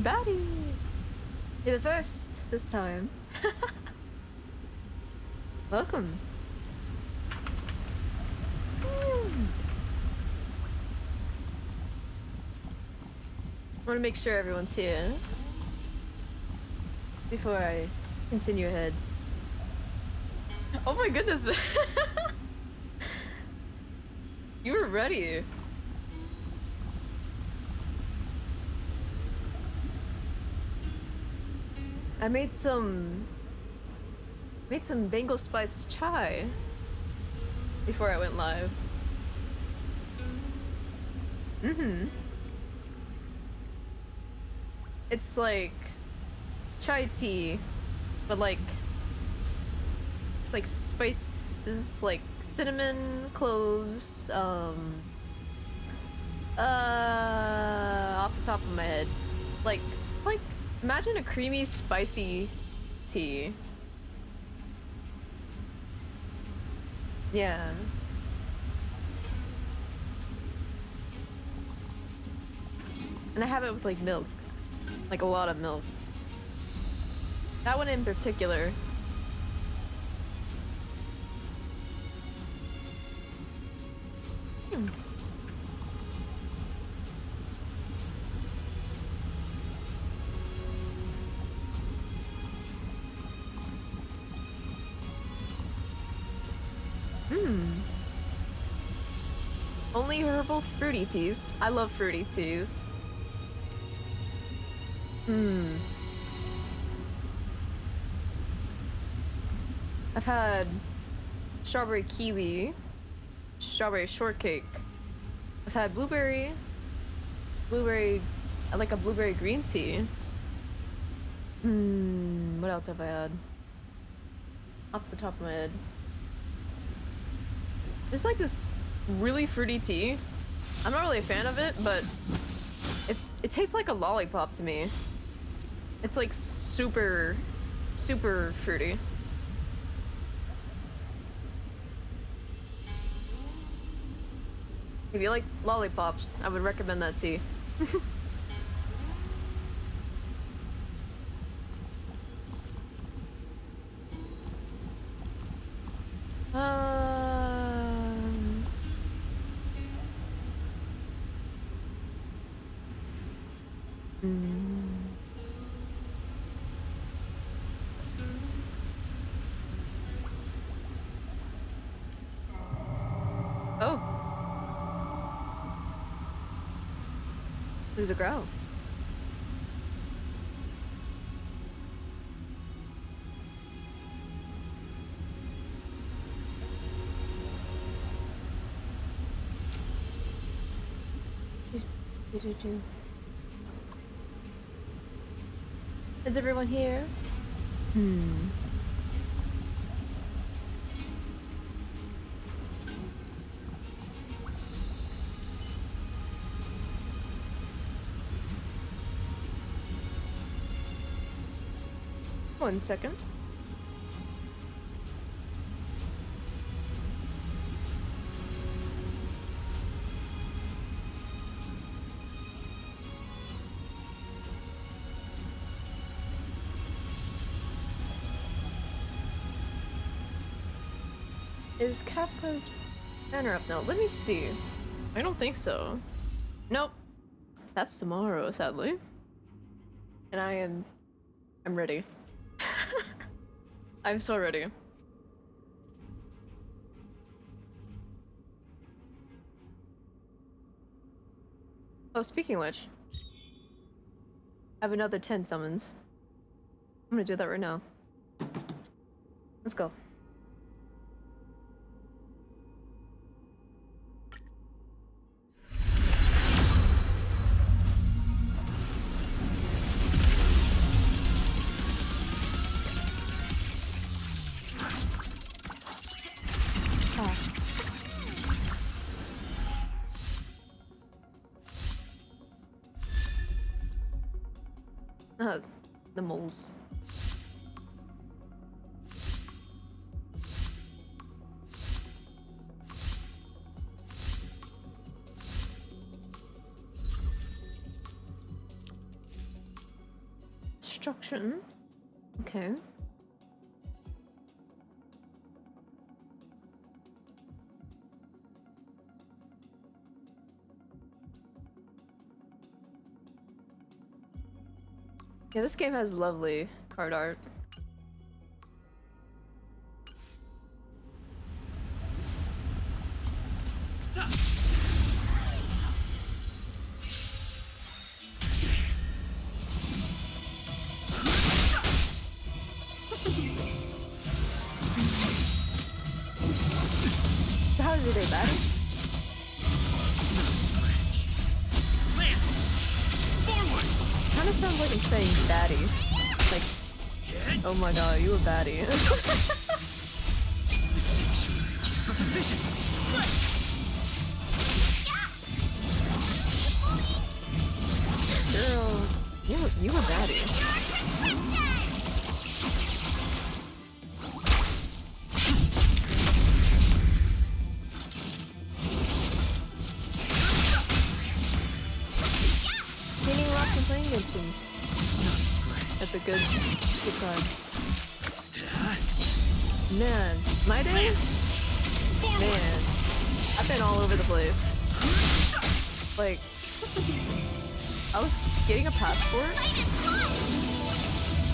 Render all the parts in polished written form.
Batty! You're the first this time. Welcome. I want to make sure everyone's here before I continue ahead. Oh my goodness! You were ready. I made some Bengal spice chai before I went live. It's like chai tea, but like it's like spices like cinnamon, cloves, off the top of my head. Like it's like imagine a creamy spicy tea. Yeah. And I have it with like milk. Like a lot of milk. That one in particular. Only herbal fruity teas. I love fruity teas. I've had strawberry kiwi, strawberry shortcake. I've had blueberry, I like a blueberry green tea. What else have I had? Off the top of my head. There's like this really fruity tea. I'm not really a fan of it, but it tastes like a lollipop to me. It's like super fruity. If you like lollipops, I would recommend that tea. Oh. There's a growl. Is everyone here? One second. Is Kafka's banner up now? Let me see. I don't think so. Nope. That's tomorrow, sadly. And I'm ready. I'm so ready. Oh, speaking of which, I have another 10 summons. I'm gonna do that right now. Let's go. The moles. destruction. Okay. Yeah, this game has lovely card art. So how was your day, bad? Kinda sounds like I'm saying baddie. Like, oh my god, you a baddie. The sanctuary is but the vision. Girl, you a baddie. Meaning lots and playing Genshin. That's a good time. Man, my day? Man, I've been all over the place. Like, I was getting a passport,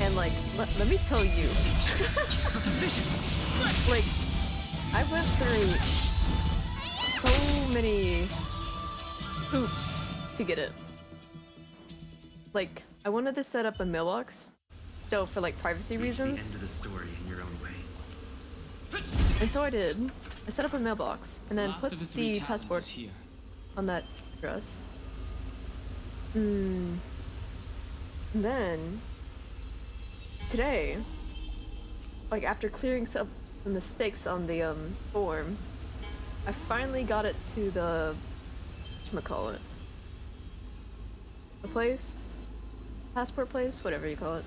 and like, let me tell you, like, I went through so many hoops to get it. Like, I wanted to set up a mailbox, so for like privacy reasons. The end of the story in your own way. And so I did. I set up a mailbox, and then put the passport here. on that address. And then today, like after clearing some mistakes on the form, I finally got it to the whatchamacallit? The place? Passport place? Whatever you call it.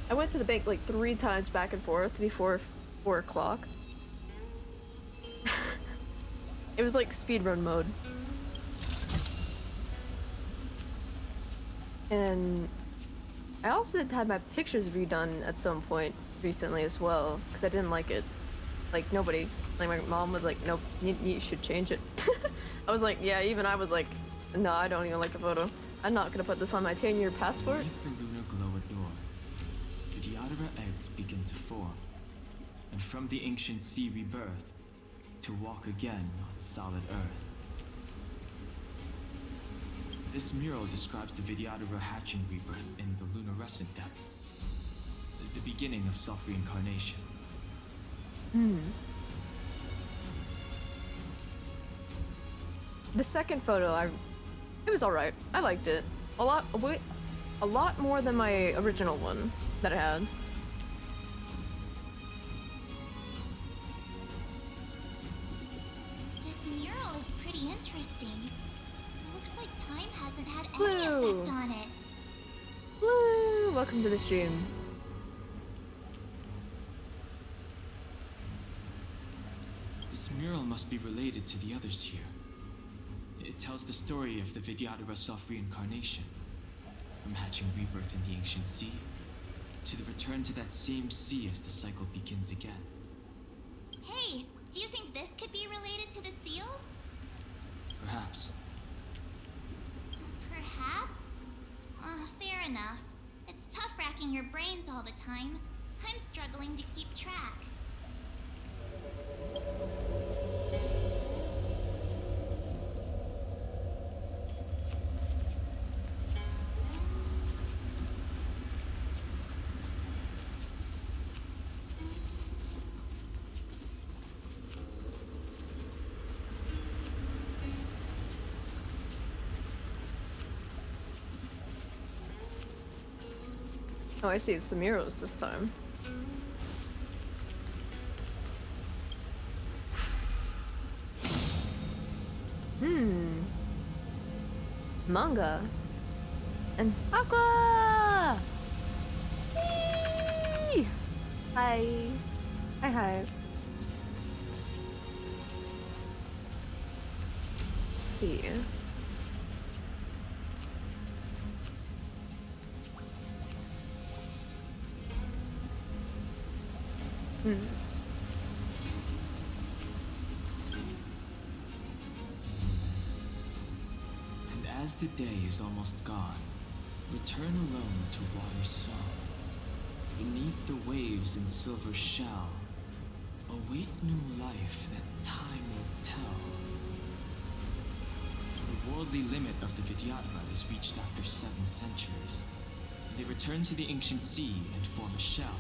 I went to the bank like 3 times back and forth before 4 o'clock. It was like speedrun mode. And I also had my pictures redone at some point recently as well, because I didn't like it. Like, nobody. Like, my mom was like, nope, you should change it. I was like, yeah, even I was like, no, I don't even like the photo. I'm not gonna put this on my 10-year passport. Beneath the lunar glow adore, Vidyadhara eggs begin to form, and from the ancient sea rebirth, to walk again on solid earth. This mural describes the Vidyadhara hatching rebirth in the lunarescent depths, the beginning of self-reincarnation. The second photo, it was alright. I liked it. A lot more than my original one that I had. This mural is pretty interesting. Looks like time hasn't had any Blue. effect on it. Woo! Welcome to the stream. This mural must be related to the others here. It tells the story of the Vidyadhara self-reincarnation, from hatching rebirth in the ancient sea, to the return to that same sea as the cycle begins again. Hey, do you think this could be related to the seals? Perhaps. Perhaps? Fair enough. It's tough racking your brains all the time. I'm struggling to keep track. Oh, I see. It's the murals this time. Manga. And Aqua! Eee! Hi. Hi. Let's see. Hmm. And as the day is almost gone, return alone to Water's Song. Beneath the waves in silver shell, await new life that time will tell. The worldly limit of the Vidyadhara is reached after 7 centuries. They return to the ancient sea and form a shell,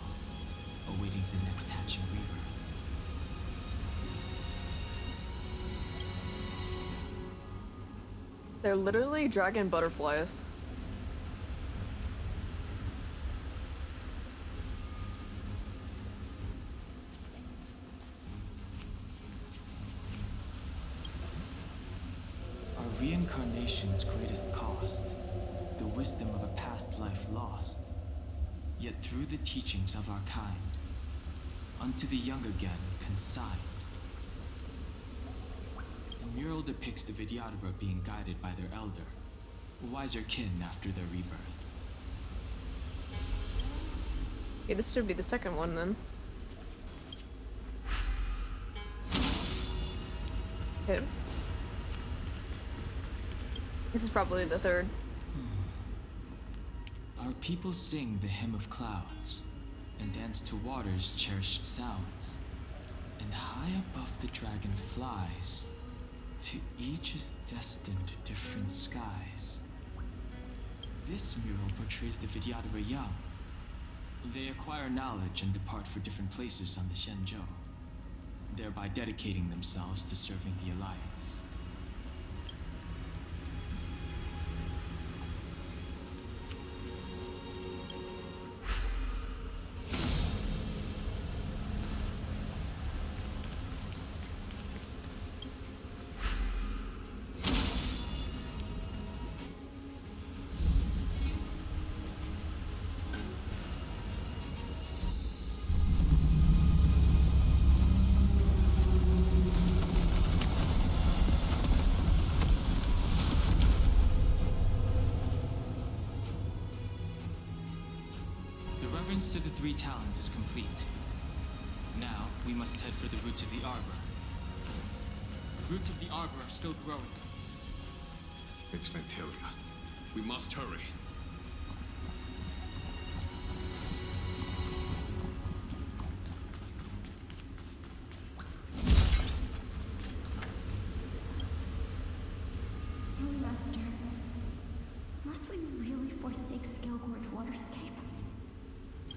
awaiting the next hatching rebirth. They're literally dragon butterflies. Our reincarnation's greatest cost, the wisdom of a past life lost, yet through the teachings of our kind, unto the young again consigned. The mural depicts the Vidyadhara being guided by their elder, a wiser kin after their rebirth. Okay, this should be the second one then. Okay. This is probably the third. Our people sing the hymn of clouds, and dance to water's cherished sounds. And high above the dragon flies, to each is destined different skies. This mural portrays the Vidyadhara young. They acquire knowledge and depart for different places on the Shenzhou, thereby dedicating themselves to serving the Alliance. To the 3 talents is complete. Now, we must head for the roots of the arbor. The roots of the arbor are still growing. It's Ventilia. We must hurry. Oh, Master. Must we really forsake Skelgorge Waterscape?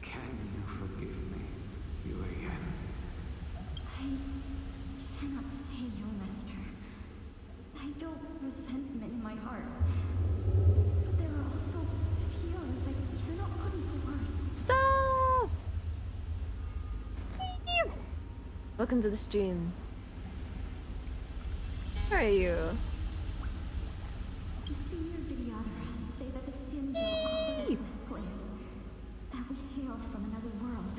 Can you forgive me, Yuan? I cannot say, your master. I feel resentment in my heart. But there are also feelings I cannot put into words. Stop! Steve! Welcome to the stream. How are you? The senior Vidyadhara say that the sins are offered in this place. That we hail from another world.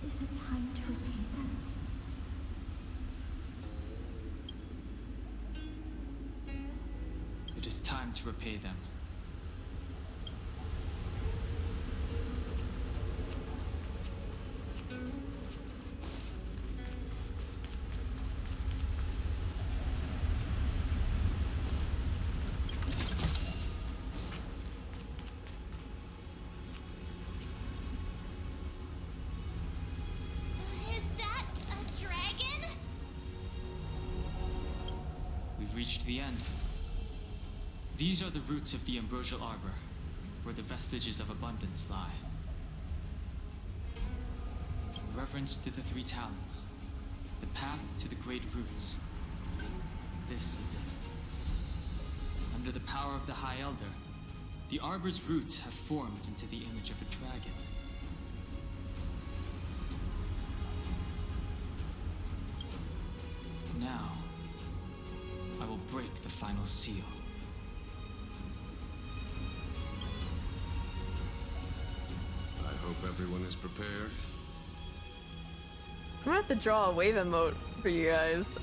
Is it time to repay them? It is time to repay them. Is that a dragon? We've reached the end. These are the roots of the ambrosial arbor, where the vestiges of abundance lie. Reverence to the 3 talents, the path to the great roots. This is it. Under the power of the High Elder, the arbor's roots have formed into the image of a dragon. Now, I will break the final seal. I hope everyone is prepared. I'm gonna have to draw a wave emote for you guys.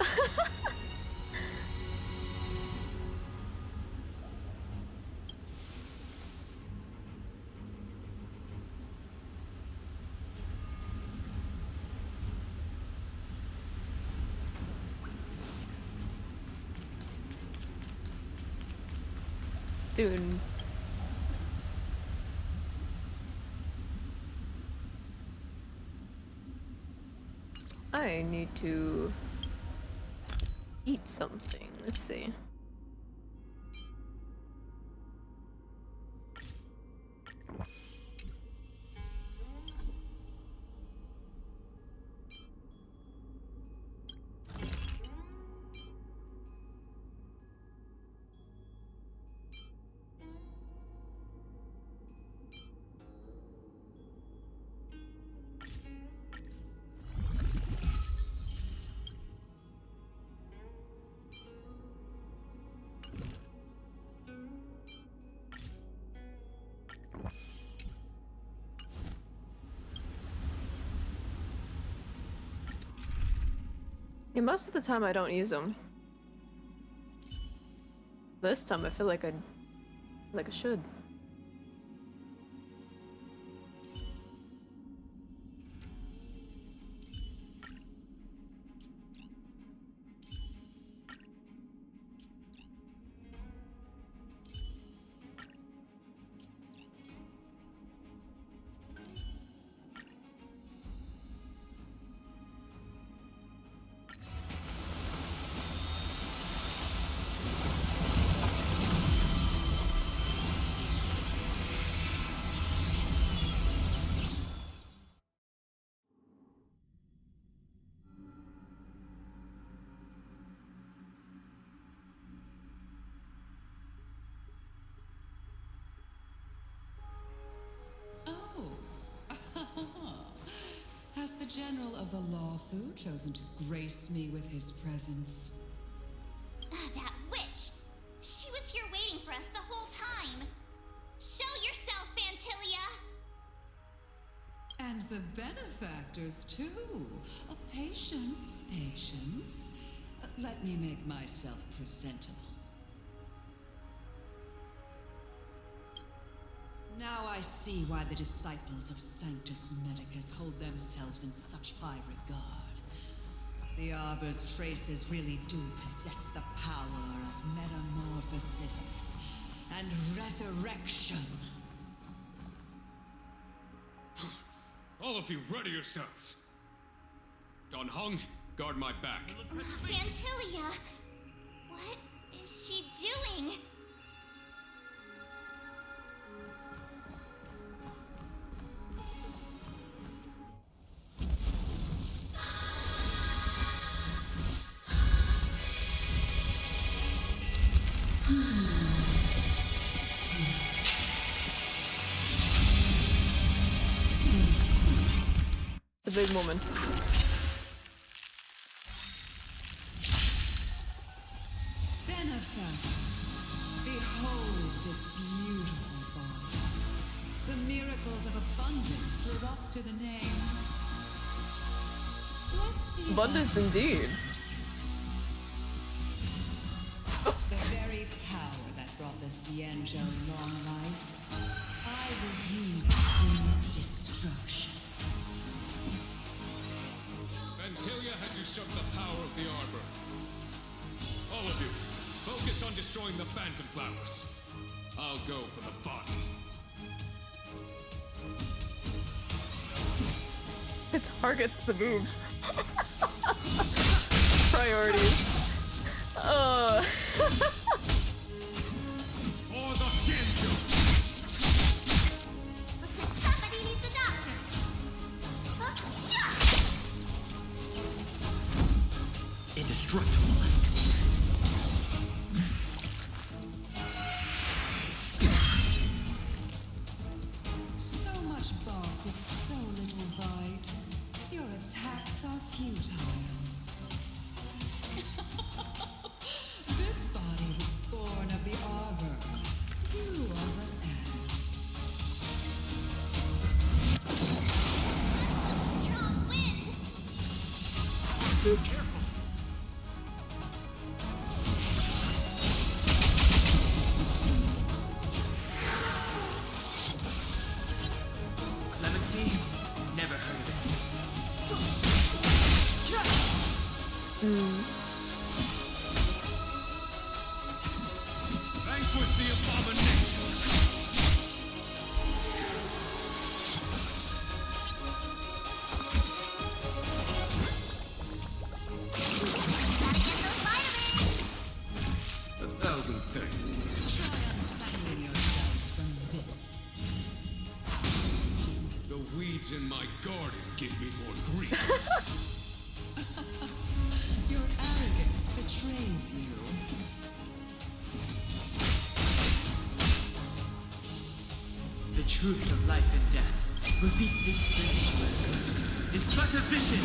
soon. I need to eat something. Let's see. Yeah, most of the time I don't use them. This time I feel like I should. Has the General of the Lawfu chosen to grace me with his presence? That witch! She was here waiting for us the whole time! Show yourself, Fantilia! And the benefactors, too. Patience, patience. Let me make myself presentable. Now I see why the disciples of Sanctus Medicus hold themselves in such high regard. The Arbor's traces really do possess the power of metamorphosis and resurrection. All of you, ready yourselves. Don Hong, guard my back. Fantilia! What is she doing? It's a big moment. Benefactors, behold this beautiful body. The miracles of abundance live up to the name. Let's see if Abundance I can indeed. put it to use. The very power that brought the Xianzhou long life, I will use in destruction. Vantilia has usurped the power of the Arbor. All of you, focus on destroying the Phantom Flowers. I'll go for the body. It targets the boobs. Priorities. For the Xianzhou! Looks like somebody needs a doctor. Huh? Yeah! Indestructible. So much bark with so little bite. Your attacks are futile. This body was born of the Arbor. You are but ants. Strong wind! Careful. Clemency? Never heard of it. Vanquish the abomination! pigs in my garden give me more grief. Your arrogance betrays you. The truth of life and death, reveal this sanctuary, is but a vision.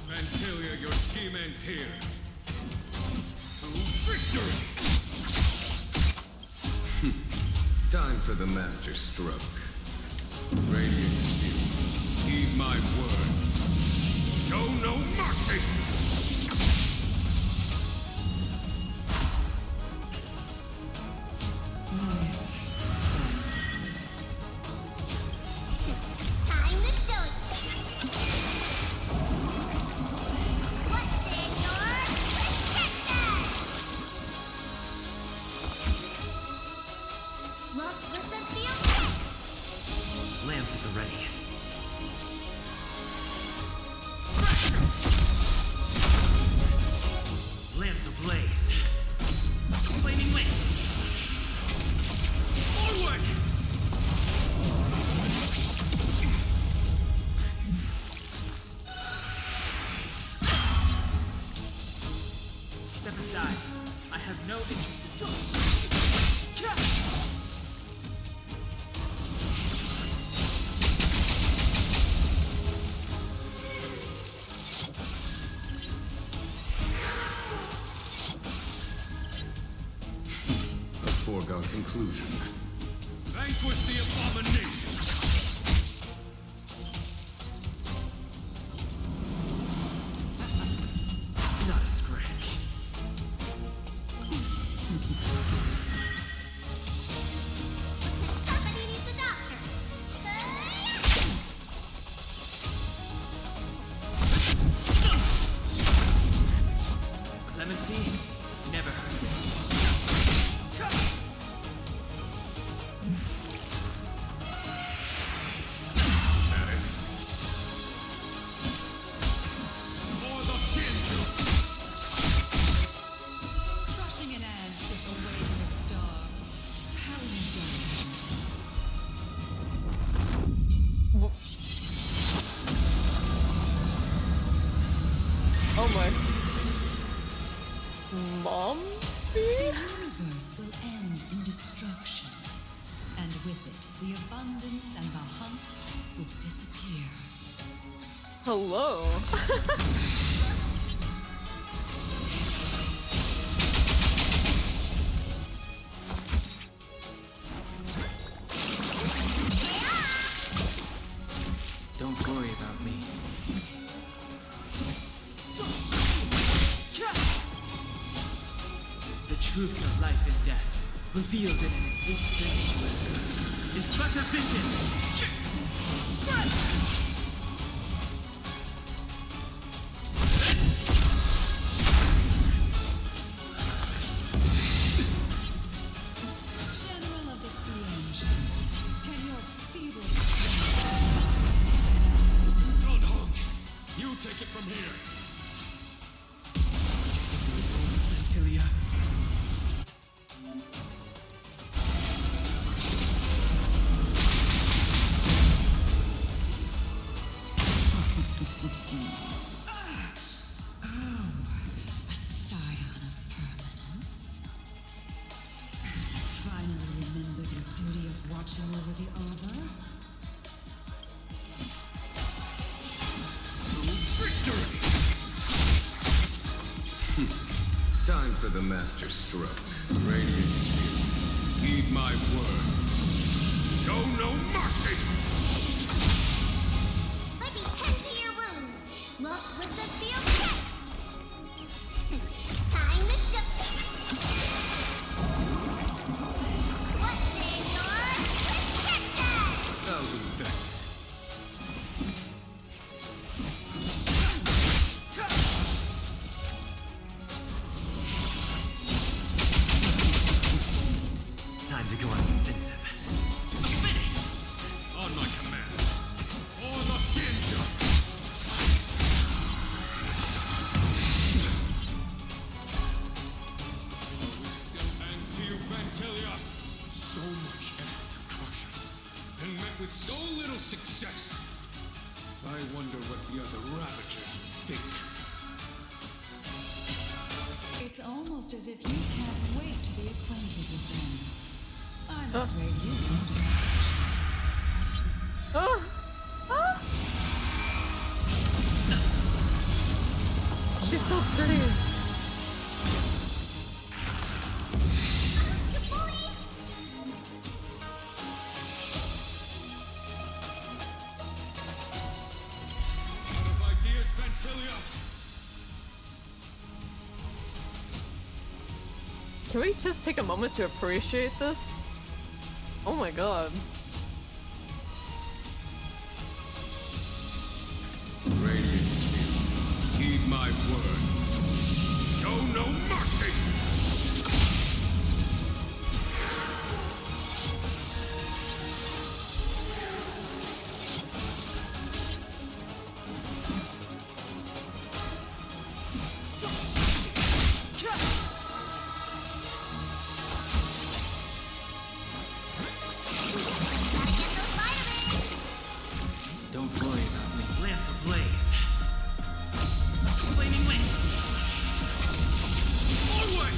Vantilia, your scheme ends here. To victory! Time for the master stroke. Radiant Spirit, Heed my word. Show no mercy! Time to show it. What's in your prescription? Look, listen, feel good. Lamps at the ready. Lamps ablaze. Flaming lamps. Forward! Step aside. I have no interest in a foregone conclusion. Vanquish the abomination! not a scratch. Somebody needs a doctor. Clemency? Never heard of it. At it. For the Shinju! Crushing an ant if awaiting a star. How you done Oh my. Mom? The universe will end in destruction. And with it, the abundance and the hunt will disappear. Hello. Don't worry about me. The truth of life and death, revealed in this sanctuary, is but a vision. General of the Sea Engine, can your feeble strength Gunhung, you take it from here. Vantilia. a scion of permanence? Finally remembered your duty of watching over the arbor? Victory! Time for the master stroke. Radiant Spirit, Heed my word. Show no mercy! Let me tend to your wounds. Look, listen, feel good. Time to show. What's in your prescription? 1,000 thanks. Time to go on the offensive. To the finish! On my command. For the Shinju! It's almost as if you can't wait to be acquainted with them. I'm afraid you won't have a chance. Oh. Ah. She's so pretty. Can we just take a moment to appreciate this? Oh my god. Radiant Spirit, heed my word. Show no mercy! Don't worry about me. Lance ablaze. Flaming wings. Forward!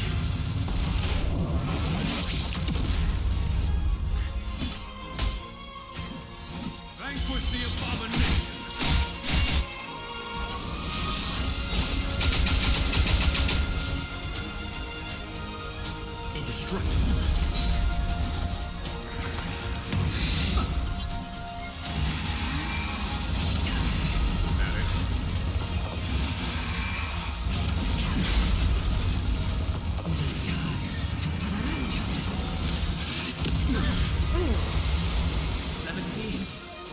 Vanquish the abomination! Indestructible. Levantine.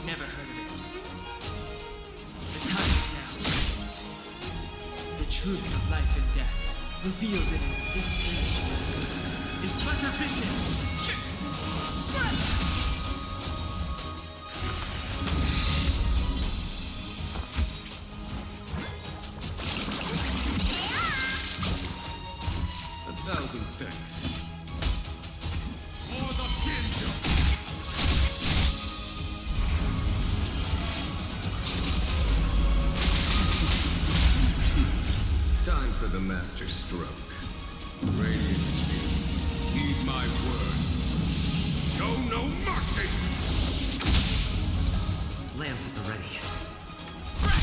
Never heard of it. The time is now. The truth of life and death, revealed in this sanctuary, is but a vision. A thousand thanks. For the Sinjo! Time for the master stroke. Radiant Spirit, heed my word. Show no mercy! Lance at the ready. Time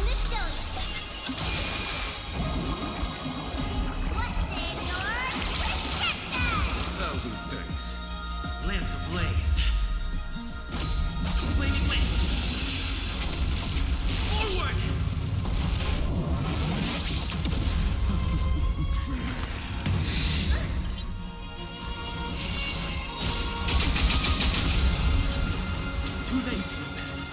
to show you. What's in your prescription? Thousand thanks. Lance ablaze. Flaming wings. Forward! It's too late to repent.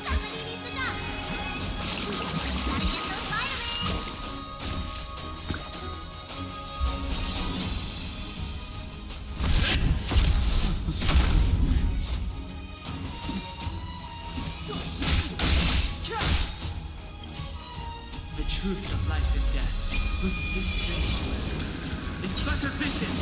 Somebody needs a doctor. Gotta get those vitamins. The truth of life and death, with this sanctuary, is but a vision.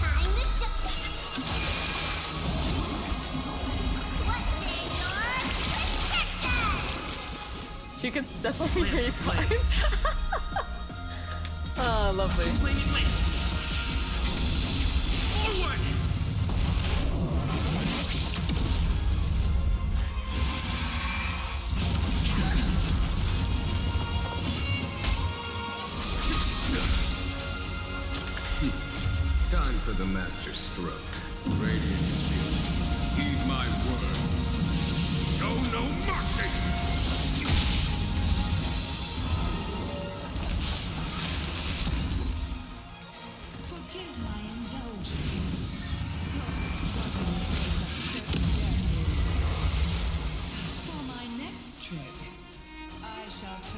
Time to show. What's in your prescription? She can step on me Lance anytime. ablaze. Ah, lovely. Flaming wings. Forward! Time for the master stroke. Radiant Spirit, heed my word. Show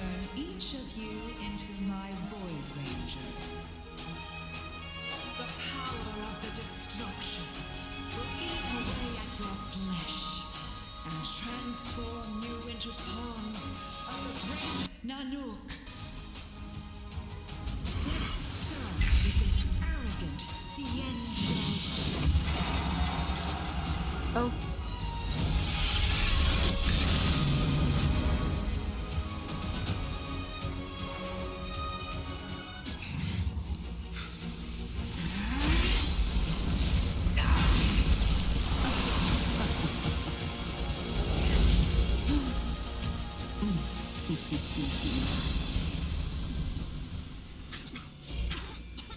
turn each of you into my Void Rangers. The power of the destruction will eat away at your flesh and transform you into pawns of the great Nanook. Let's start with this arrogant Cienjo. Oh.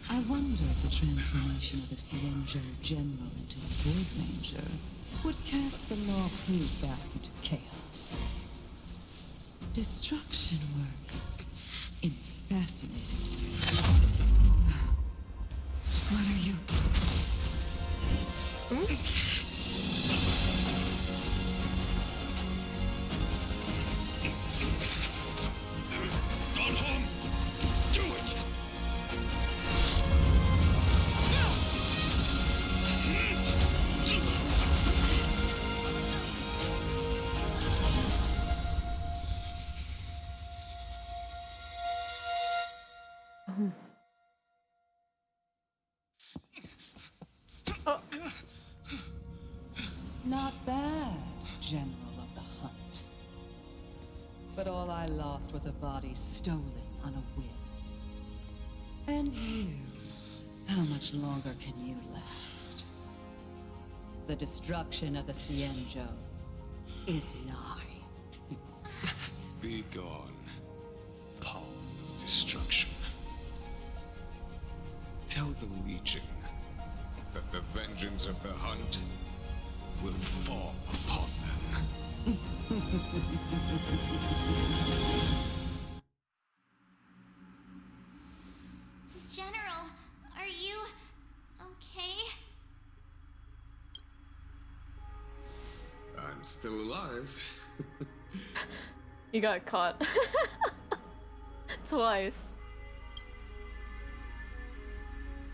I wonder if the transformation of a Cienjo General into a Void Ranger would cast the law fleet back into chaos. Destruction works in fascinating ways. What are you? Donham! Do it! Oh. Not bad, General of the Hunt. But all I lost was a body stolen on a whim. And you, how much longer can you last? The destruction of the Cienjo is nigh. Be gone, pawn of destruction. Tell the Legion that the vengeance of the Hunt will fall upon them. General, are you okay? I'm still alive. You got caught. Twice.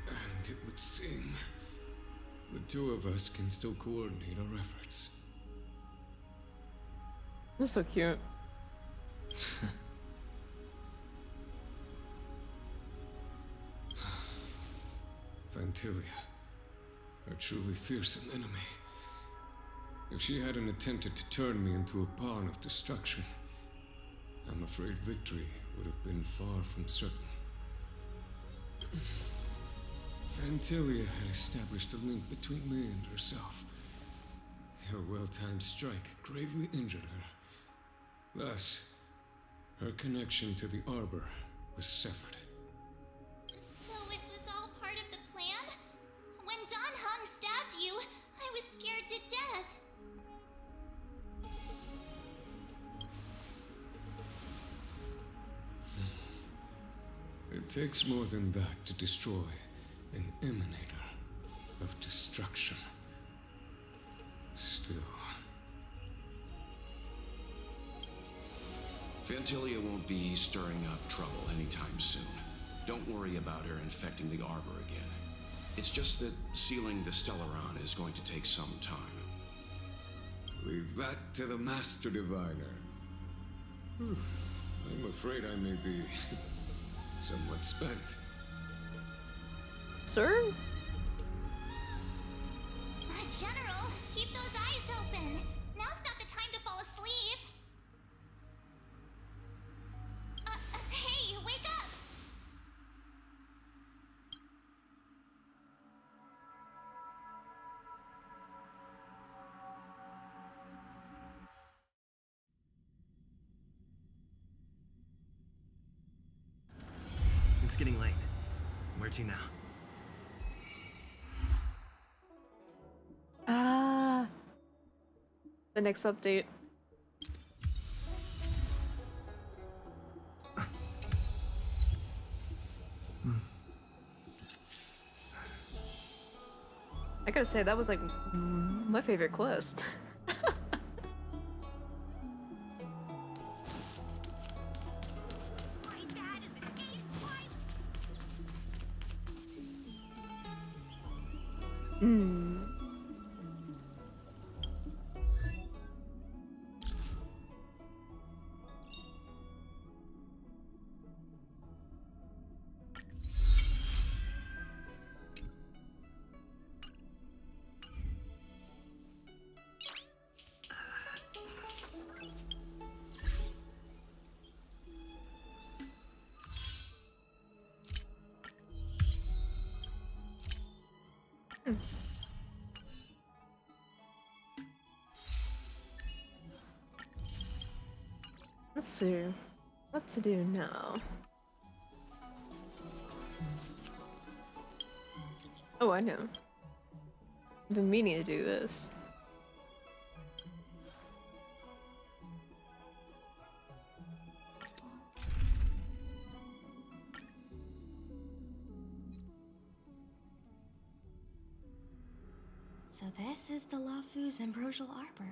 And it would seem the two of us can still coordinate our efforts. They're so cute. Vantilia, a truly fearsome enemy. If she hadn't attempted to turn me into a pawn of destruction, I'm afraid victory would have been far from certain. Vantilia had established a link between me and herself. Her well-timed strike gravely injured her. Thus, her connection to the Arbor was severed. So it was all part of the plan? When Don Hung stabbed you, I was scared to death. It takes more than that to destroy an emanator of destruction. Still. Vantilia won't be stirring up trouble anytime soon. Don't worry about her infecting the Arbor again. It's just that sealing the Stellaron is going to take some time. Leave that to the Master Diviner. I'm afraid I may be somewhat spent. Sir? General, keep those eyes open. Now's not the time to fall asleep. Hey, wake up! It's getting late. Where to now? Ah. The next update. I gotta say, that was like my favorite quest. Hmm. Let's see what to do now. Oh, I know. I've been meaning to do this. So this is the Lafu's Ambrosial Arbor.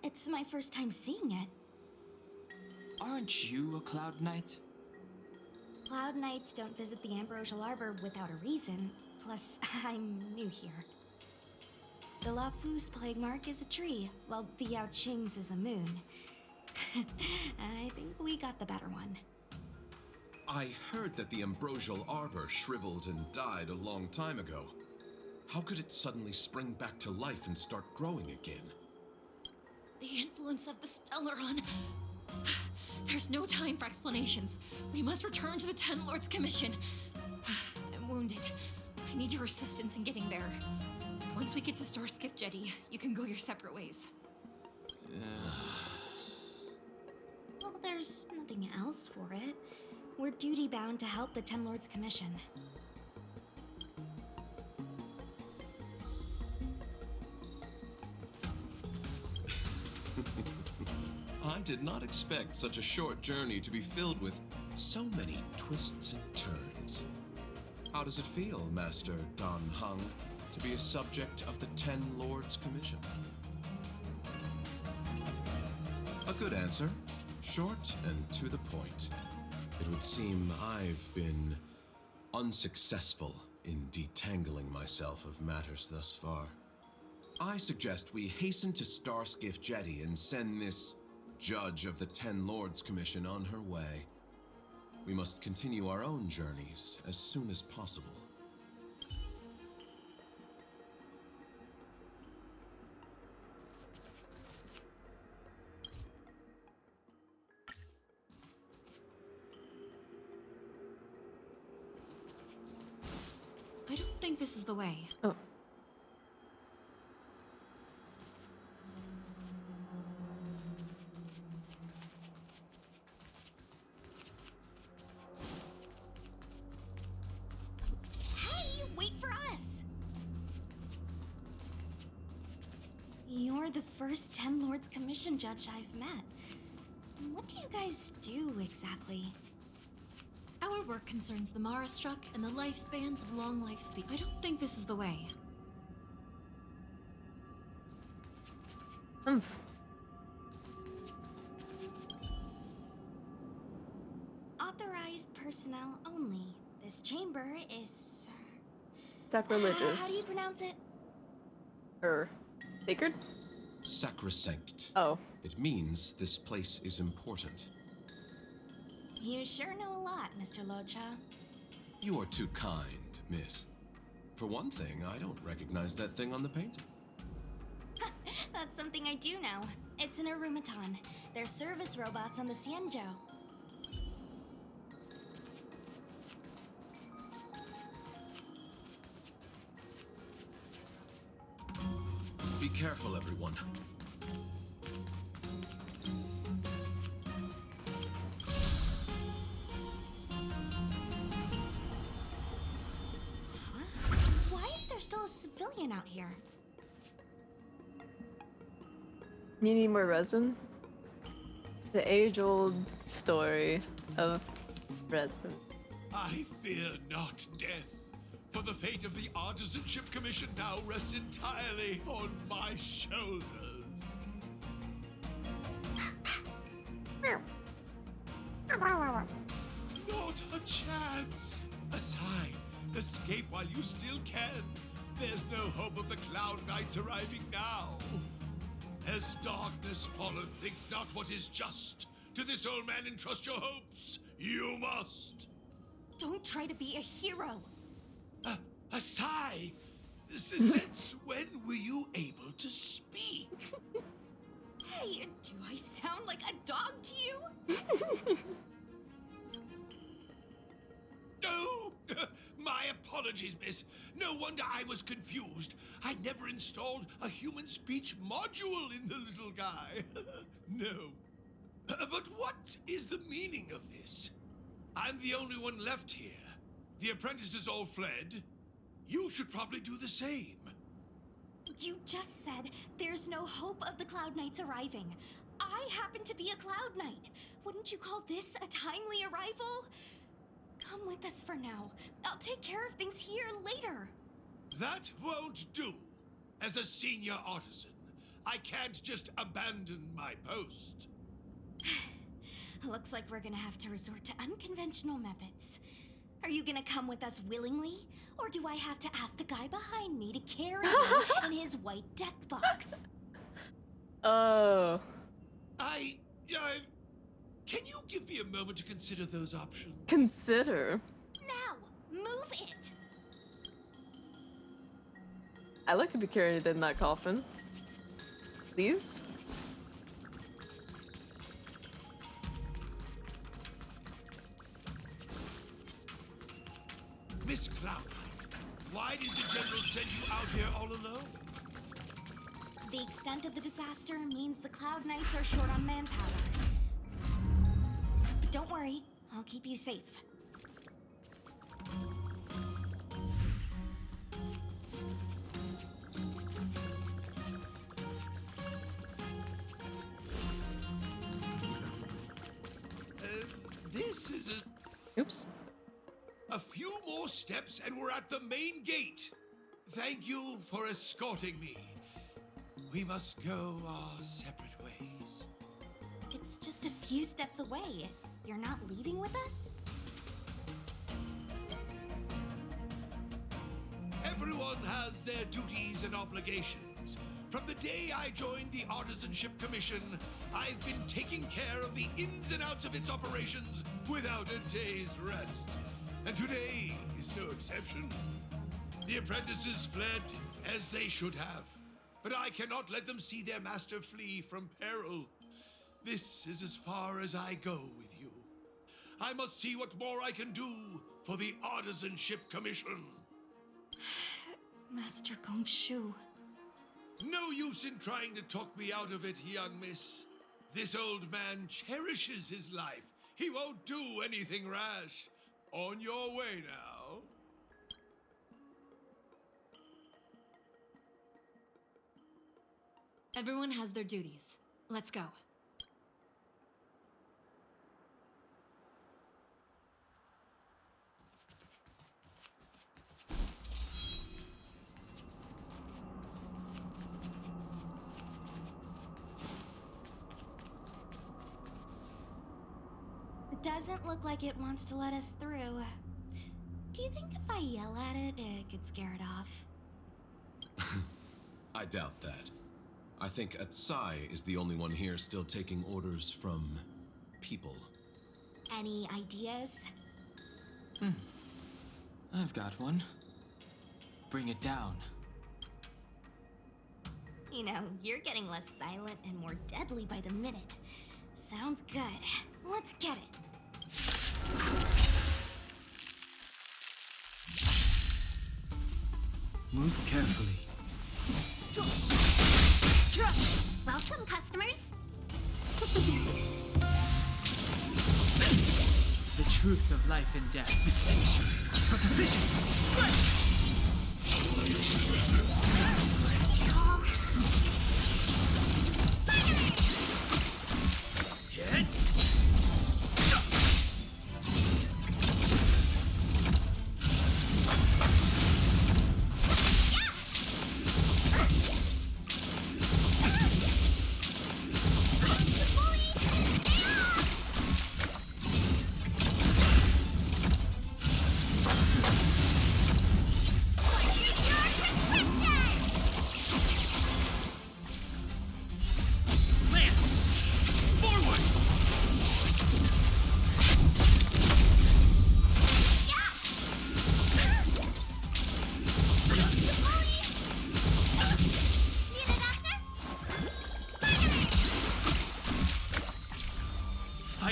It's my first time seeing it. Aren't you a Cloud Knight? Cloud Knights don't visit the Ambrosial Arbor without a reason. Plus, I'm new here. The Lafu's plague mark is a tree, while the Yao Qing's is a moon. I think we got the better one. I heard that the Ambrosial Arbor shriveled and died a long time ago. How could it suddenly spring back to life and start growing again? The influence of the Stellaron. There's no time for explanations. We must return to the Ten Lords Commission. I'm wounded. I need your assistance in getting there. Once we get to Starskiff Jetty, you can go your separate ways. Well, there's nothing else for it. We're duty-bound to help the Ten Lords Commission. I did not expect such a short journey to be filled with so many twists and turns. How does it feel, Master Dan Heng, to be a subject of the Ten Lords Commission? A good answer. Short and to the point. It would seem I've been unsuccessful in detangling myself of matters thus far. I suggest we hasten to Starskiff Jetty and send this judge of the Ten Lords Commission on her way. We must continue our own journeys as soon as possible. I don't think this is the way. Oh. Hey, wait for us! You're the first Ten Lords Commission judge I've met. What do you guys do exactly? Our work concerns the Mara Struck and the lifespans of long life speed. I don't think this is the way. Humph. Authorized personnel only. This chamber is... Sacrilegious. how do you pronounce it? Sacred? Sacrosanct. Oh. It means this place is important. You sure know a lot, Mr. Locha. You are too kind, miss. For one thing, I don't recognize that thing on the painting. That's something I do know. It's an Arumaton. They're service robots on the Xianzhou. Be careful, everyone. Why is there still a civilian out here? You need more resin? The age-old story of resin. I fear not death, for the fate of the Artisanship Commission now rests entirely on my shoulders. Not a chance! Aside, escape while you still can. There's no hope of the Cloud Knights arriving now. As darkness falleth, think not what is just. To this old man entrust your hopes. You must. Don't try to be a hero. A sigh? Since when were you able to speak? Hey, do I sound like a dog to you? No! My apologies, miss. No wonder I was confused. I never installed a human speech module in the little guy. No. But what is the meaning of this? I'm the only one left here. The apprentices all fled. You should probably do the same. You just said there's no hope of the Cloud Knights arriving. I happen to be a Cloud Knight. Wouldn't you call this a timely arrival? Come with us for now. I'll take care of things here later. That won't do. As a senior artisan, I can't just abandon my post. Looks like we're gonna have to resort to unconventional methods. Are you gonna come with us willingly? Or do I have to ask the guy behind me to carry you in his white death box? Oh. Can you give me a moment to consider those options? Consider? Now, move it! I like to be carried in that coffin. Please? Miss Cloud, why did the General send you out here all alone? The extent of the disaster means the Cloud Knights are short on manpower. But don't worry, I'll keep you safe. This is Oops. a few more steps and we're at the main gate. Thank you for escorting me. We must go our separate ways. It's just a few steps away. You're not leaving with us? Everyone has their duties and obligations. From the day I joined the Artisanship Commission, I've been taking care of the ins and outs of its operations without a day's rest. And today is no exception. The apprentices fled, as they should have. But I cannot let them see their master flee from peril. This is as far as I go with you. I must see what more I can do for the Artisanship Commission. Master Gongshu. No use in trying to talk me out of it, young miss. This old man cherishes his life. He won't do anything rash. On your way now. Everyone has their duties. Let's go. It doesn't look like it wants to let us through. Do you think if I yell at it, it could scare it off? I doubt that. I think Atsai is the only one here still taking orders from people. Any ideas? I've got one. Bring it down. You know, you're getting less silent and more deadly by the minute. Sounds good. Let's get it. Move carefully. Welcome, customers. The truth of life and death. The sanctuary is but a vision. Hit.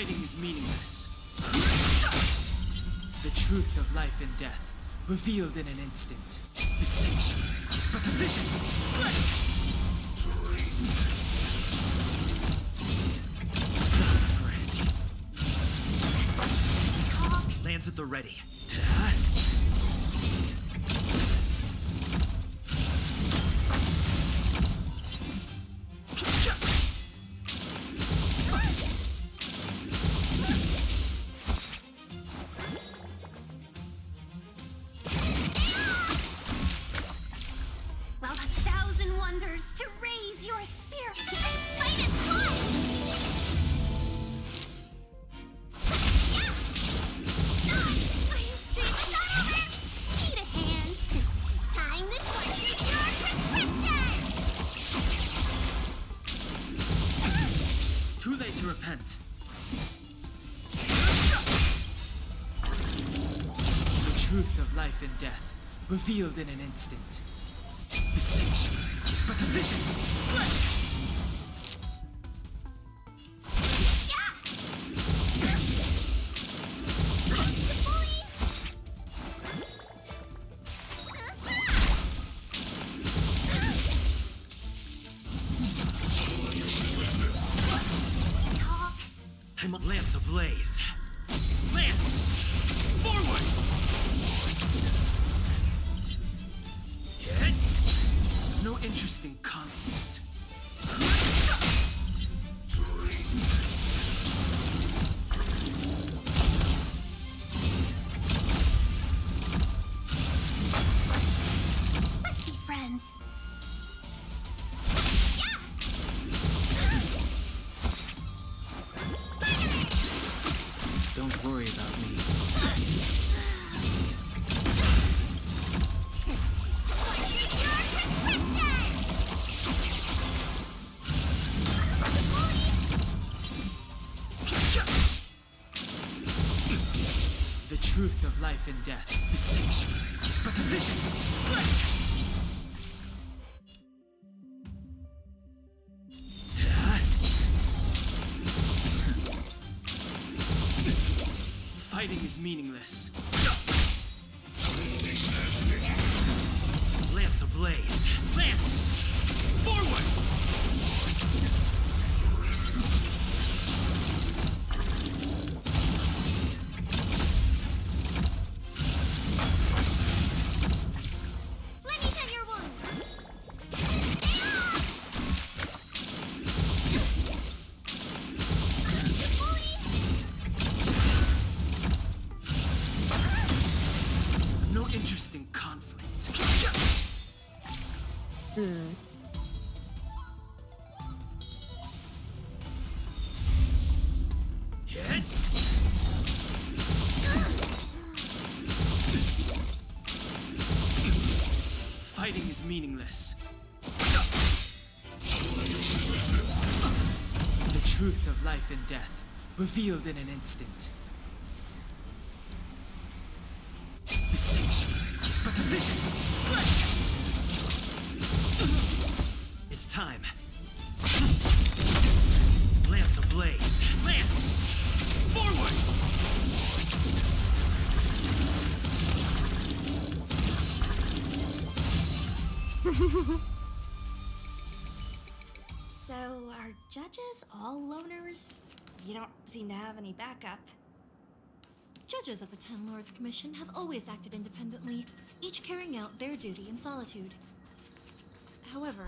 Fighting is meaningless. The truth of life and death, revealed in an instant. The sanction is but a vision. Scratch. Lands at the ready. Well, 1,000 wonders to raise your spirit and fight as one! Need a hand. Time to portrait your prescription! Too late to repent. The truth of life and death, revealed in an instant. The sanction is but a vision. I'm Lance ablaze. Lance! Forward! Hit! No interest in conflict. Let's be friends. Don't worry about me. The truth of life and death, the sanction is but a vision. Fighting is meaningless. Lance ablaze. Lance! Forward! Let me tend your wound. No interest in conflict. Hit! Fighting is meaningless. The truth of life and death, revealed in an instant. The sanction is but a vision. It's time. Lance ablaze. Lance! Forward! So, are judges all loners? You don't seem to have any backup. Judges of the Ten Lords Commission have always acted independently, each carrying out their duty in solitude. However,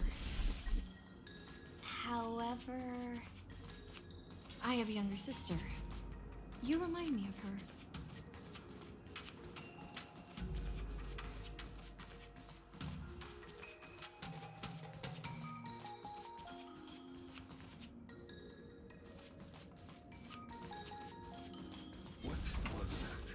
I have a younger sister. You remind me of her. What was that?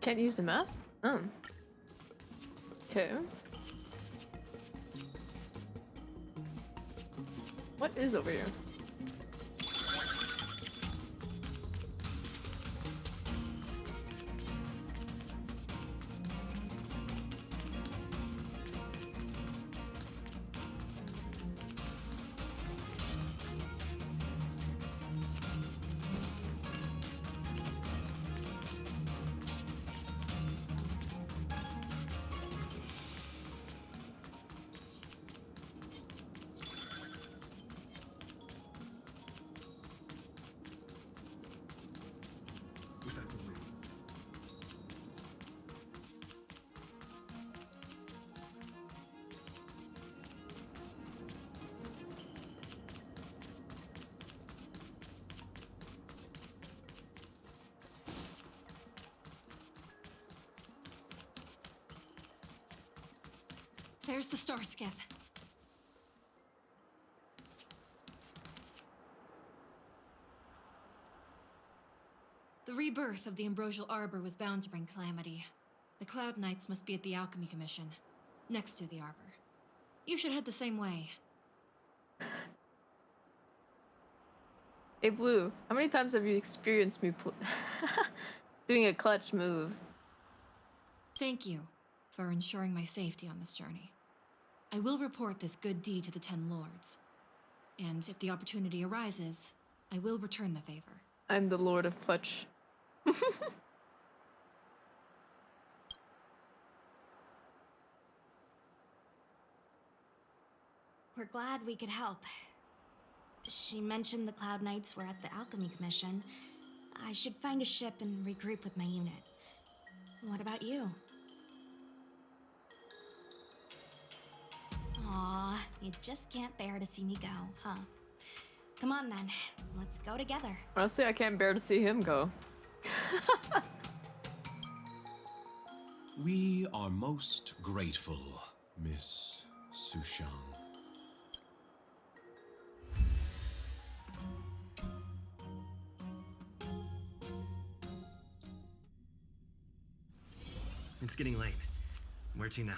Can't use the map? Oh. Okay. What is over here? There's the star skiff. The rebirth of the Ambrosial Arbor was bound to bring calamity. The Cloud Knights must be at the Alchemy Commission, next to the Arbor. You should head the same way. Hey Blue, how many times have you experienced me doing a clutch move? Thank you for ensuring my safety on this journey. I will report this good deed to the Ten Lords. And if the opportunity arises, I will return the favor. I'm the Lord of Clutch. We're glad we could help. She mentioned the Cloud Knights were at the Alchemy Commission. I should find a ship and regroup with my unit. What about you? Aw, you just can't bear to see me go, huh? Come on then, let's go together. Honestly, I can't bear to see him go. We are most grateful, Miss Sushang. It's getting late. Where to now?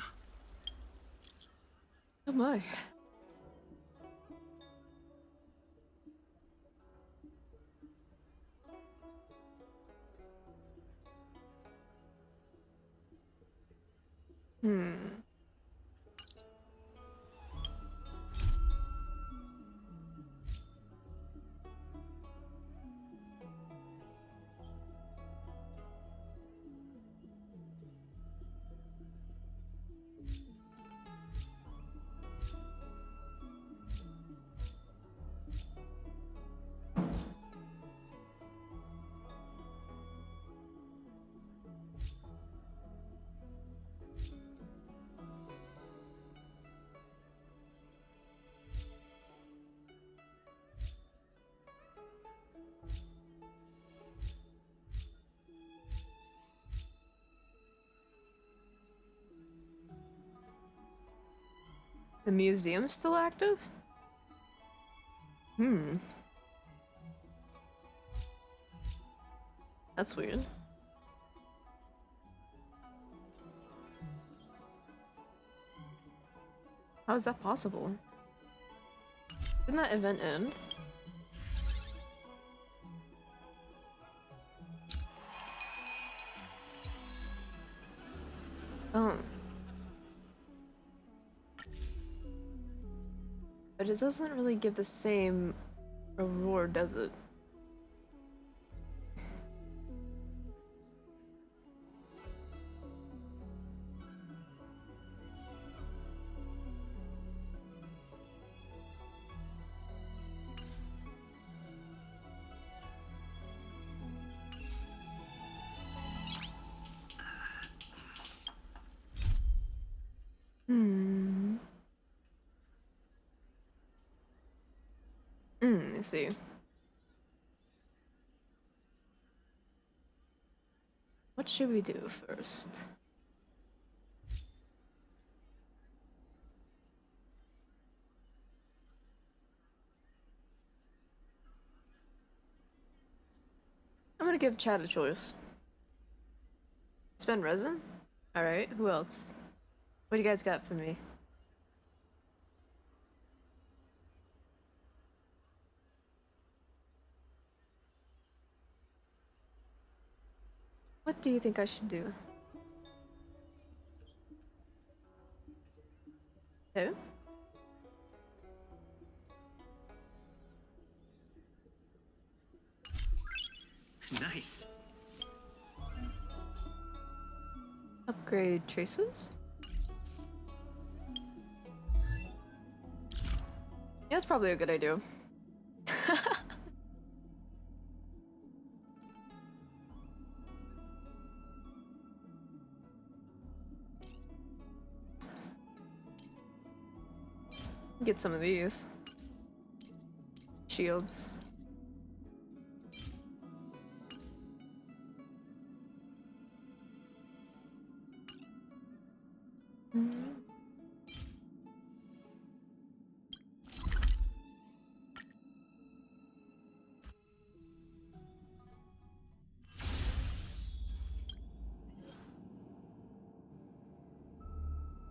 Oh my. The museum's still active? That's weird. How is that possible? Didn't that event end? Oh. But it doesn't really give the same reward, does it? Let's see. What should we do first? I'm gonna give Chad a choice. Spend resin? Alright, who else? What do you guys got for me? What do you think I should do? Who? Nice. Upgrade traces? Yeah, that's probably a good idea. Get some of these. Shields.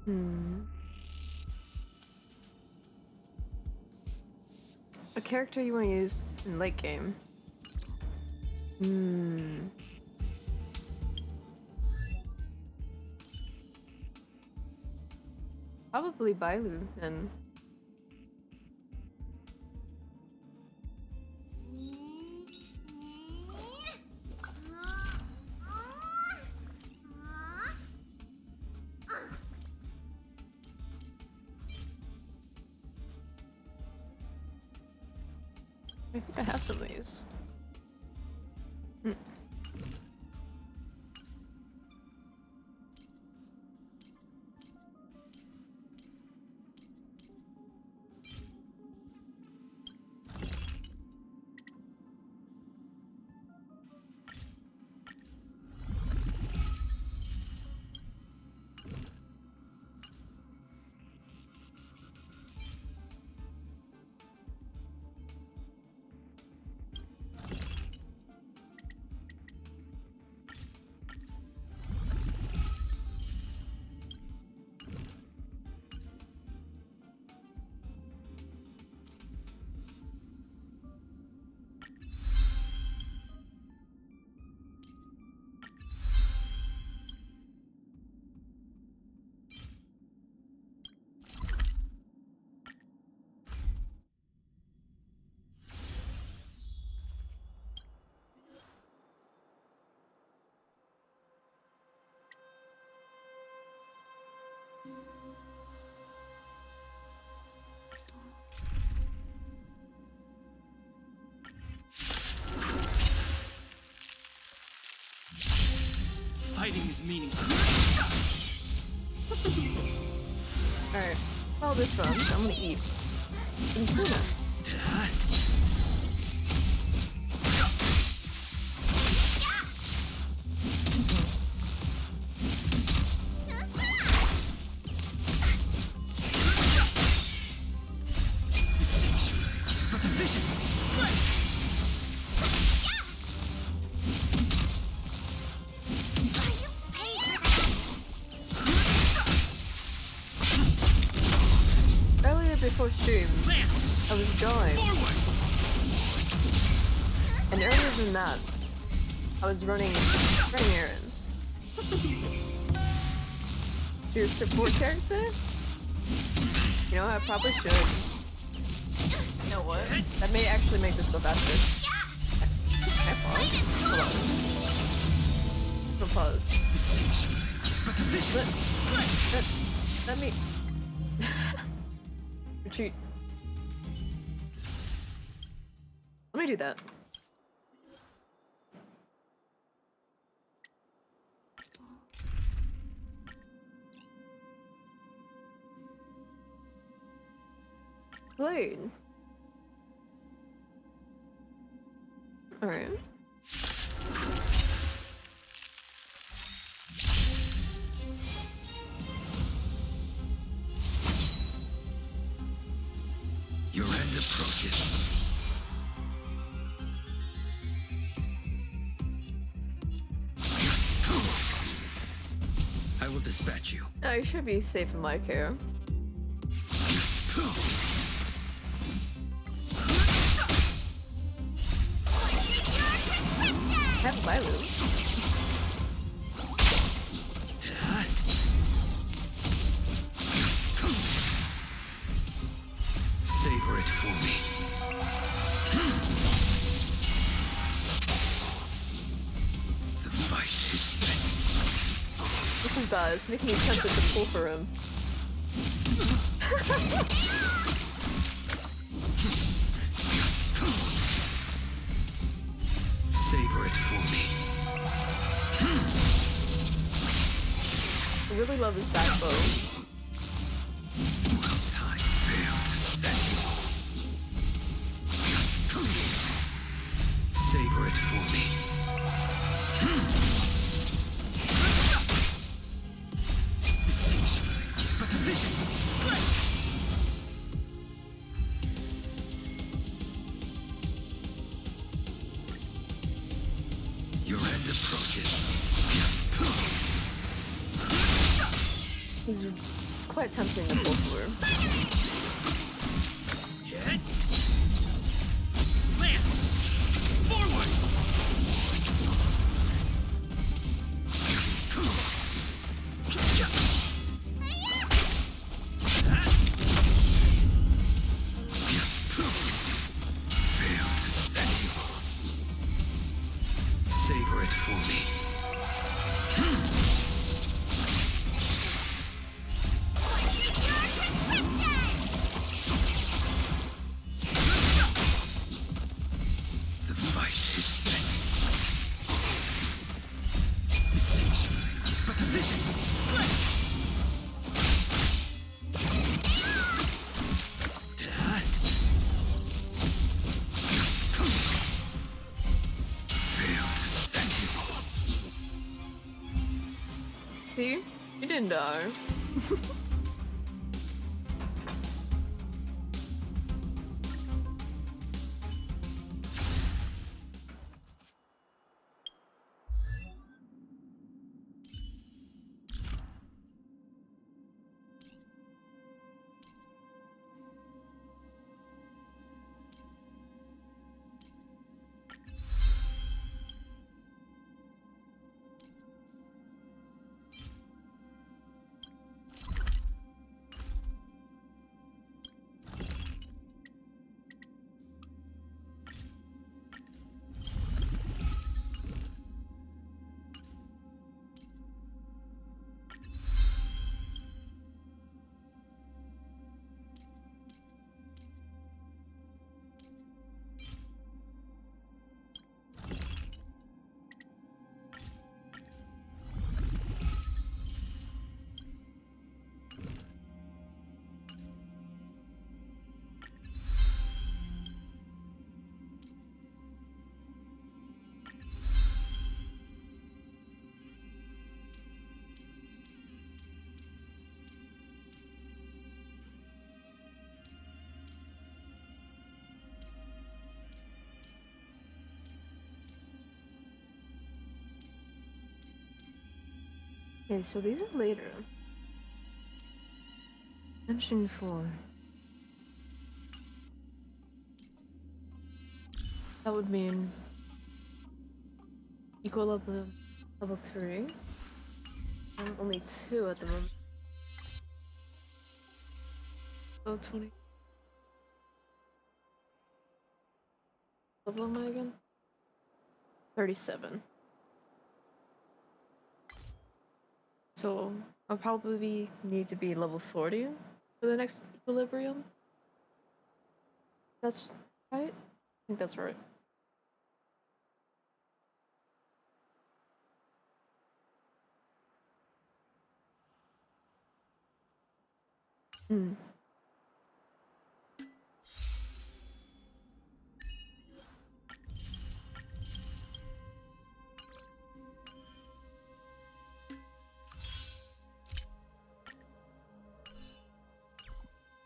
A character you want to use in late game. Probably Bailu then. I think I have some of these. Fighting is meaningless. Alright, follow this from, so I'm gonna eat some tuna. The sanctuary is but a vision. Earlier before stream, I was drawing. And earlier than that, I was running errands. To your support character? You know, I probably should. You know what? That may actually make this go faster. Can I pause? Hold on. I'll pause. Let me... Retreat. Let me do that. Blade. Alright. Your end approaches. I will dispatch you. Oh, you should be safe in my care. Have Bailu. Savor it for me. The fight is set. This is bad. It's making me tempted to pull for him. Savor it for me. I really love his backbone. Time failed to set you. Savor it for me. The sanctuary is but a vision. Your end approaches. He's quite tempting to pull through. Hit. Land. Forward. Fail to set you. Savor it for me. The fight is set. This is but a vision. Play. Fail to set you. See? You didn't die. Okay, so these are later. Mention 4. That would mean equal level 3. I'm only 2 at the moment. Oh, 20. What level am I again? 37. So I'll probably need to be level 40 for the next equilibrium. That's right? I think that's right. Hmm.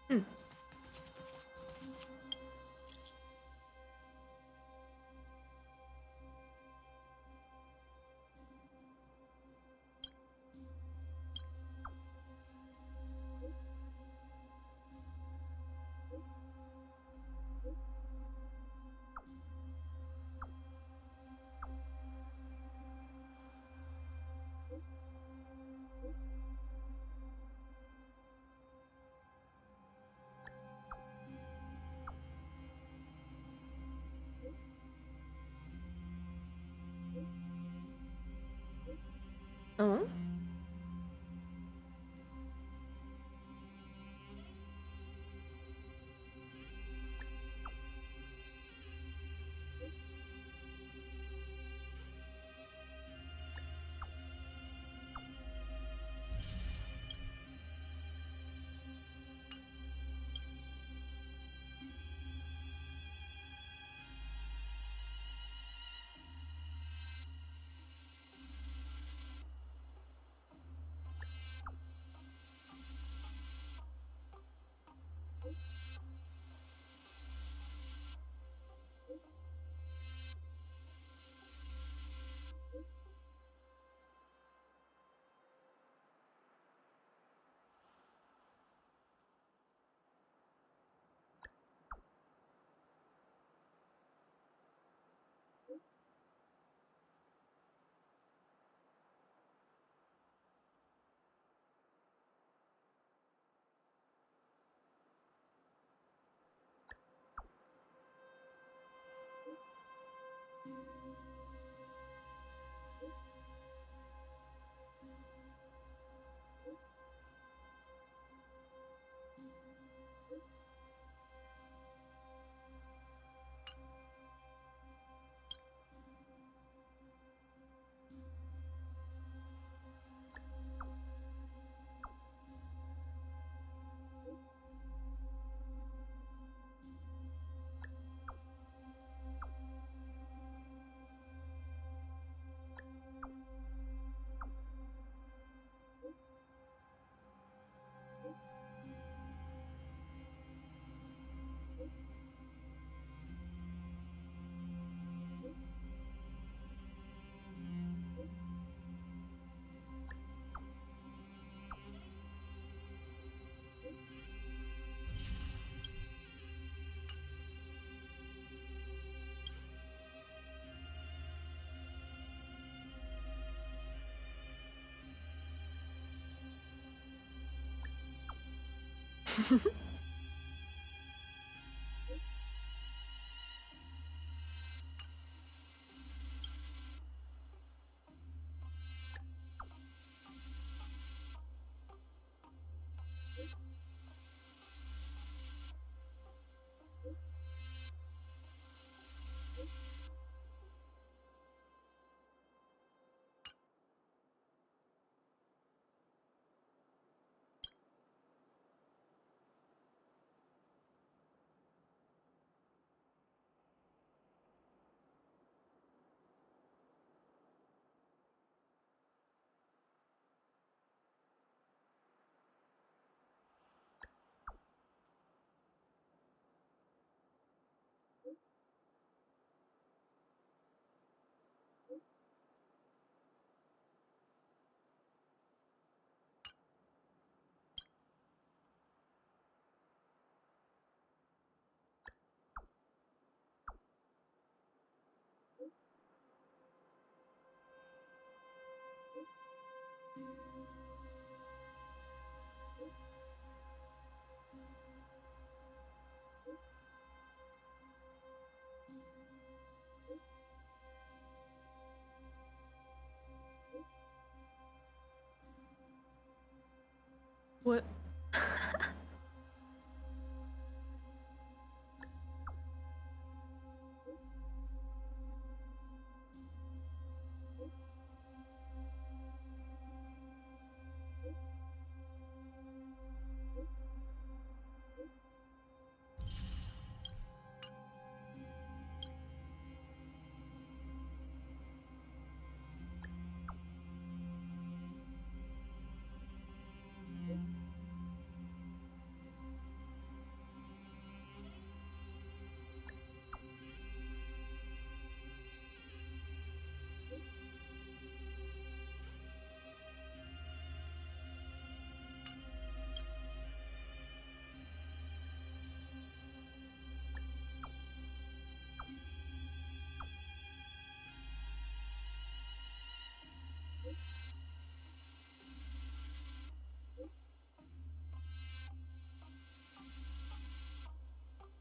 Hmm. Oh? What?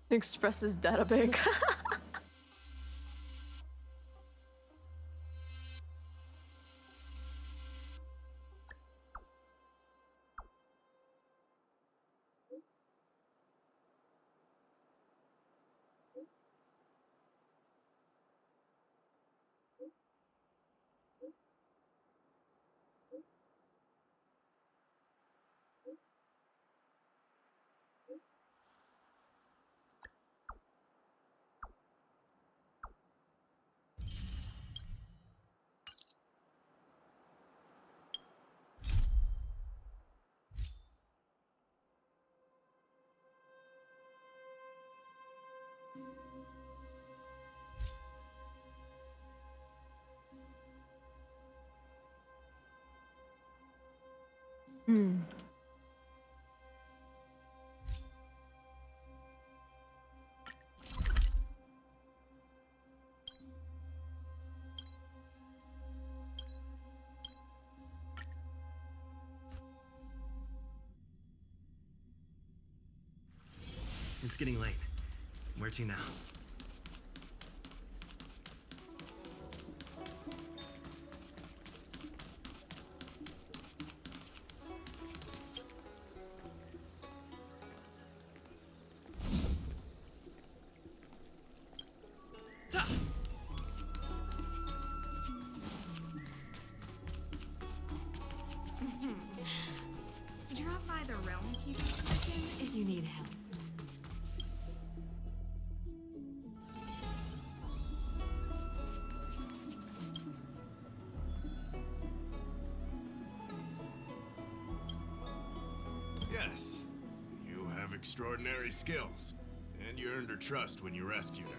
Expresses databank. Hmm. It's getting late. Where to now? extraordinary skills, and you earned her trust when you rescued her.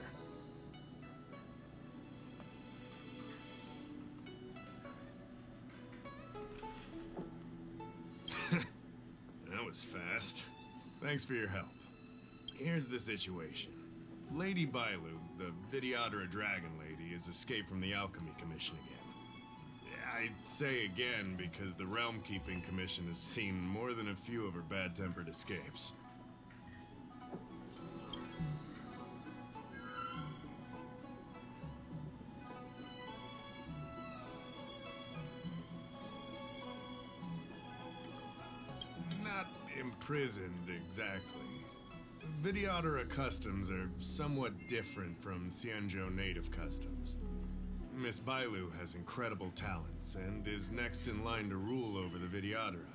That was fast. Thanks for your help. Here's the situation. Lady Bailu, the Vidyadhara Dragon Lady, has escaped from the Alchemy Commission again. I say again because the Realm Keeping Commission has seen more than a few of her bad-tempered escapes. Not imprisoned, exactly. Vidyadhara customs are somewhat different from Xianzhou native customs. Miss Bailu has incredible talents and is next in line to rule over the Vidyadhara.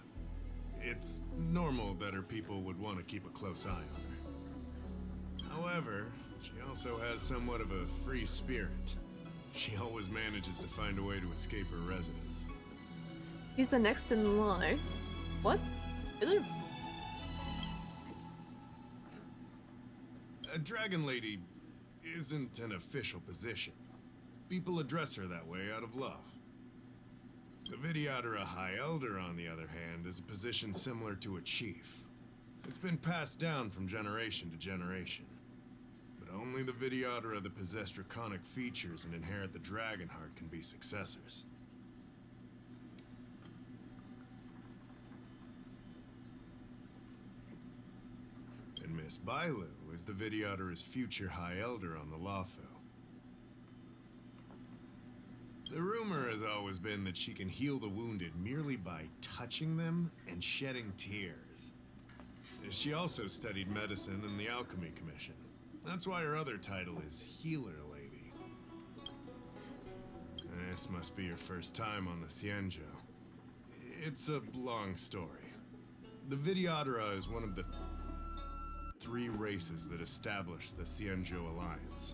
It's normal that her people would want to keep a close eye on her. However, she also has somewhat of a free spirit. She always manages to find a way to escape her residence. He's the next in line. What? Really? A Dragon Lady isn't an official position. People address her that way out of love. The Vidyadhara High Elder, on the other hand, is a position similar to a chief. It's been passed down from generation to generation. But only the Vidyadhara that possess draconic features and inherit the dragon heart can be successors. And Miss Bailu is the Vidyadhara's future High Elder on the Lawfu. The rumor has always been that she can heal the wounded merely by touching them and shedding tears. She also studied medicine in the Alchemy Commission. That's why her other title is Healer Lady. This must be your first time on the Xianzhou. It's a long story. The Vidyadhara is one of the 3 races that established the Xianzhou Alliance.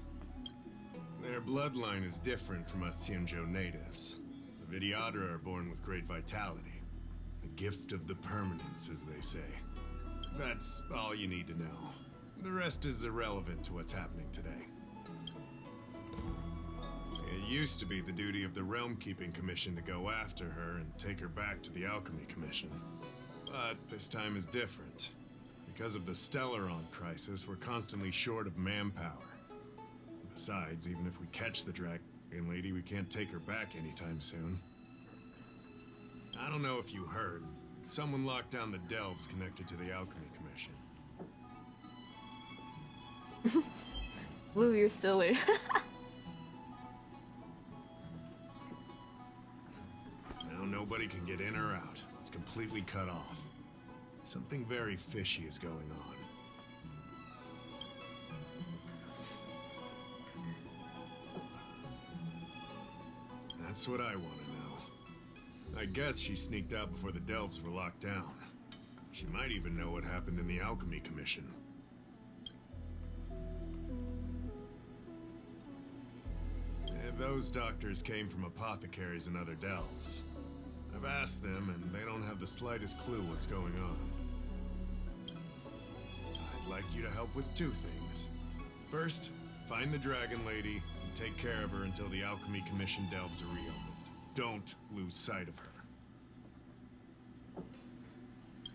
Their bloodline is different from us Xianzhou natives. The Vidyadhara are born with great vitality. The gift of the permanence, as they say. That's all you need to know. The rest is irrelevant to what's happening today. It used to be the duty of the Realm Keeping Commission to go after her and take her back to the Alchemy Commission. But this time is different. Because of the Stellaron crisis, we're constantly short of manpower. Besides, even if we catch the Dragon Lady, we can't take her back anytime soon. I don't know if you heard. Someone locked down the delves connected to the Alchemy Commission. Blue, you're silly. Now nobody can get in or out. It's completely cut off. Something very fishy is going on. That's what I want to know. I guess she sneaked out before the delves were locked down. She might even know what happened in the Alchemy Commission. Those doctors came from apothecaries and other delves. I've asked them, and they don't have the slightest clue what's going on. I'd like you to help with 2 things. First, find the Dragon Lady and take care of her until the Alchemy Commission delves are reopened. Don't lose sight of her.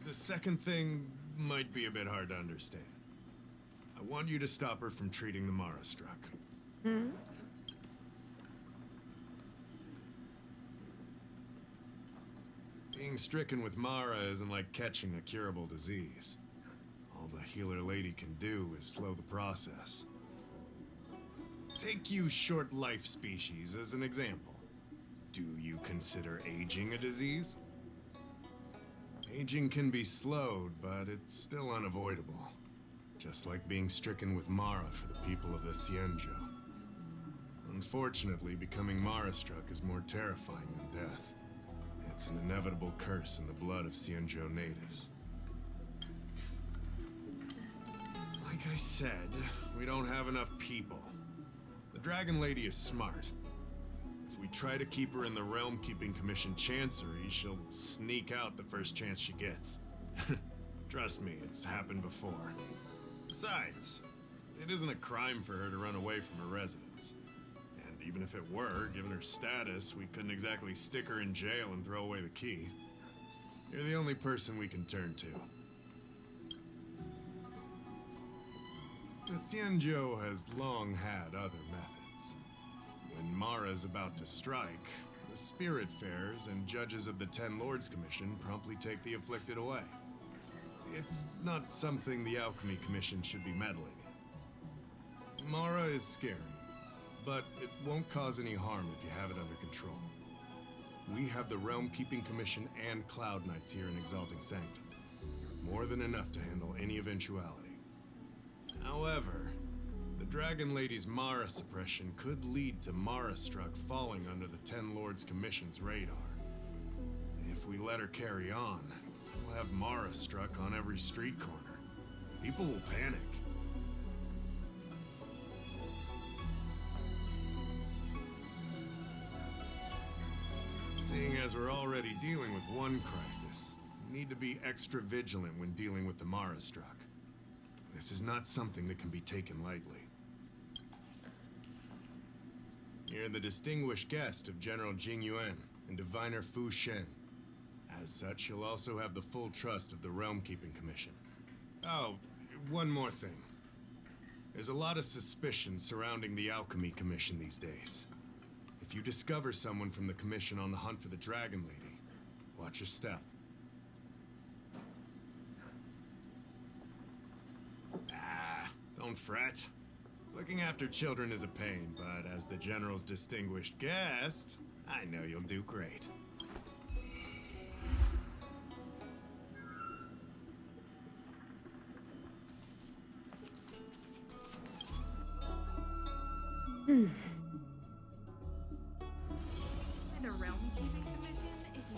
The second thing might be a bit hard to understand. I want you to stop her from treating the Mara struck. Hmm? Being stricken with Mara isn't like catching a curable disease. All the Healer Lady can do is slow the process. Take you short life species as an example. Do you consider aging a disease? Aging can be slowed, but it's still unavoidable. Just like being stricken with Mara for the people of the Xianzhou. Unfortunately, becoming Mara-struck is more terrifying than death. It's an inevitable curse in the blood of Xianzhou natives. Like I said, we don't have enough people. The Dragon Lady is smart. If we try to keep her in the Realm Keeping Commission Chancery, she'll sneak out the first chance she gets. Trust me, it's happened before. Besides, it isn't a crime for her to run away from her residence. And even if it were, given her status, we couldn't exactly stick her in jail and throw away the key. You're the only person we can turn to. The Xianzhou has long had other methods. When Mara's about to strike, the Spiritfarers and judges of the Ten Lords Commission promptly take the afflicted away. It's not something the Alchemy Commission should be meddling in. Mara is scary, but it won't cause any harm if you have it under control. We have the Realm Keeping Commission and Cloud Knights here in Exalting Sanctum. More than enough to handle any eventuality. However, the Dragon Lady's Mara suppression could lead to Mara Struck falling under the Ten Lords Commission's radar. If we let her carry on, we'll have Mara Struck on every street corner. People will panic. Seeing as we're already dealing with one crisis, we need to be extra vigilant when dealing with the Mara Struck. This is not something that can be taken lightly. You're the distinguished guest of General Jing Yuan and Diviner Fu Shen. As such, you'll also have the full trust of the Realm Keeping Commission. Oh, one more thing. There's a lot of suspicion surrounding the Alchemy Commission these days. If you discover someone from the Commission on the hunt for the Dragon Lady, watch your step. Don't fret. Looking after children is a pain, but as the General's distinguished guest, I know you'll do great. The Realm Keeping Commission, if you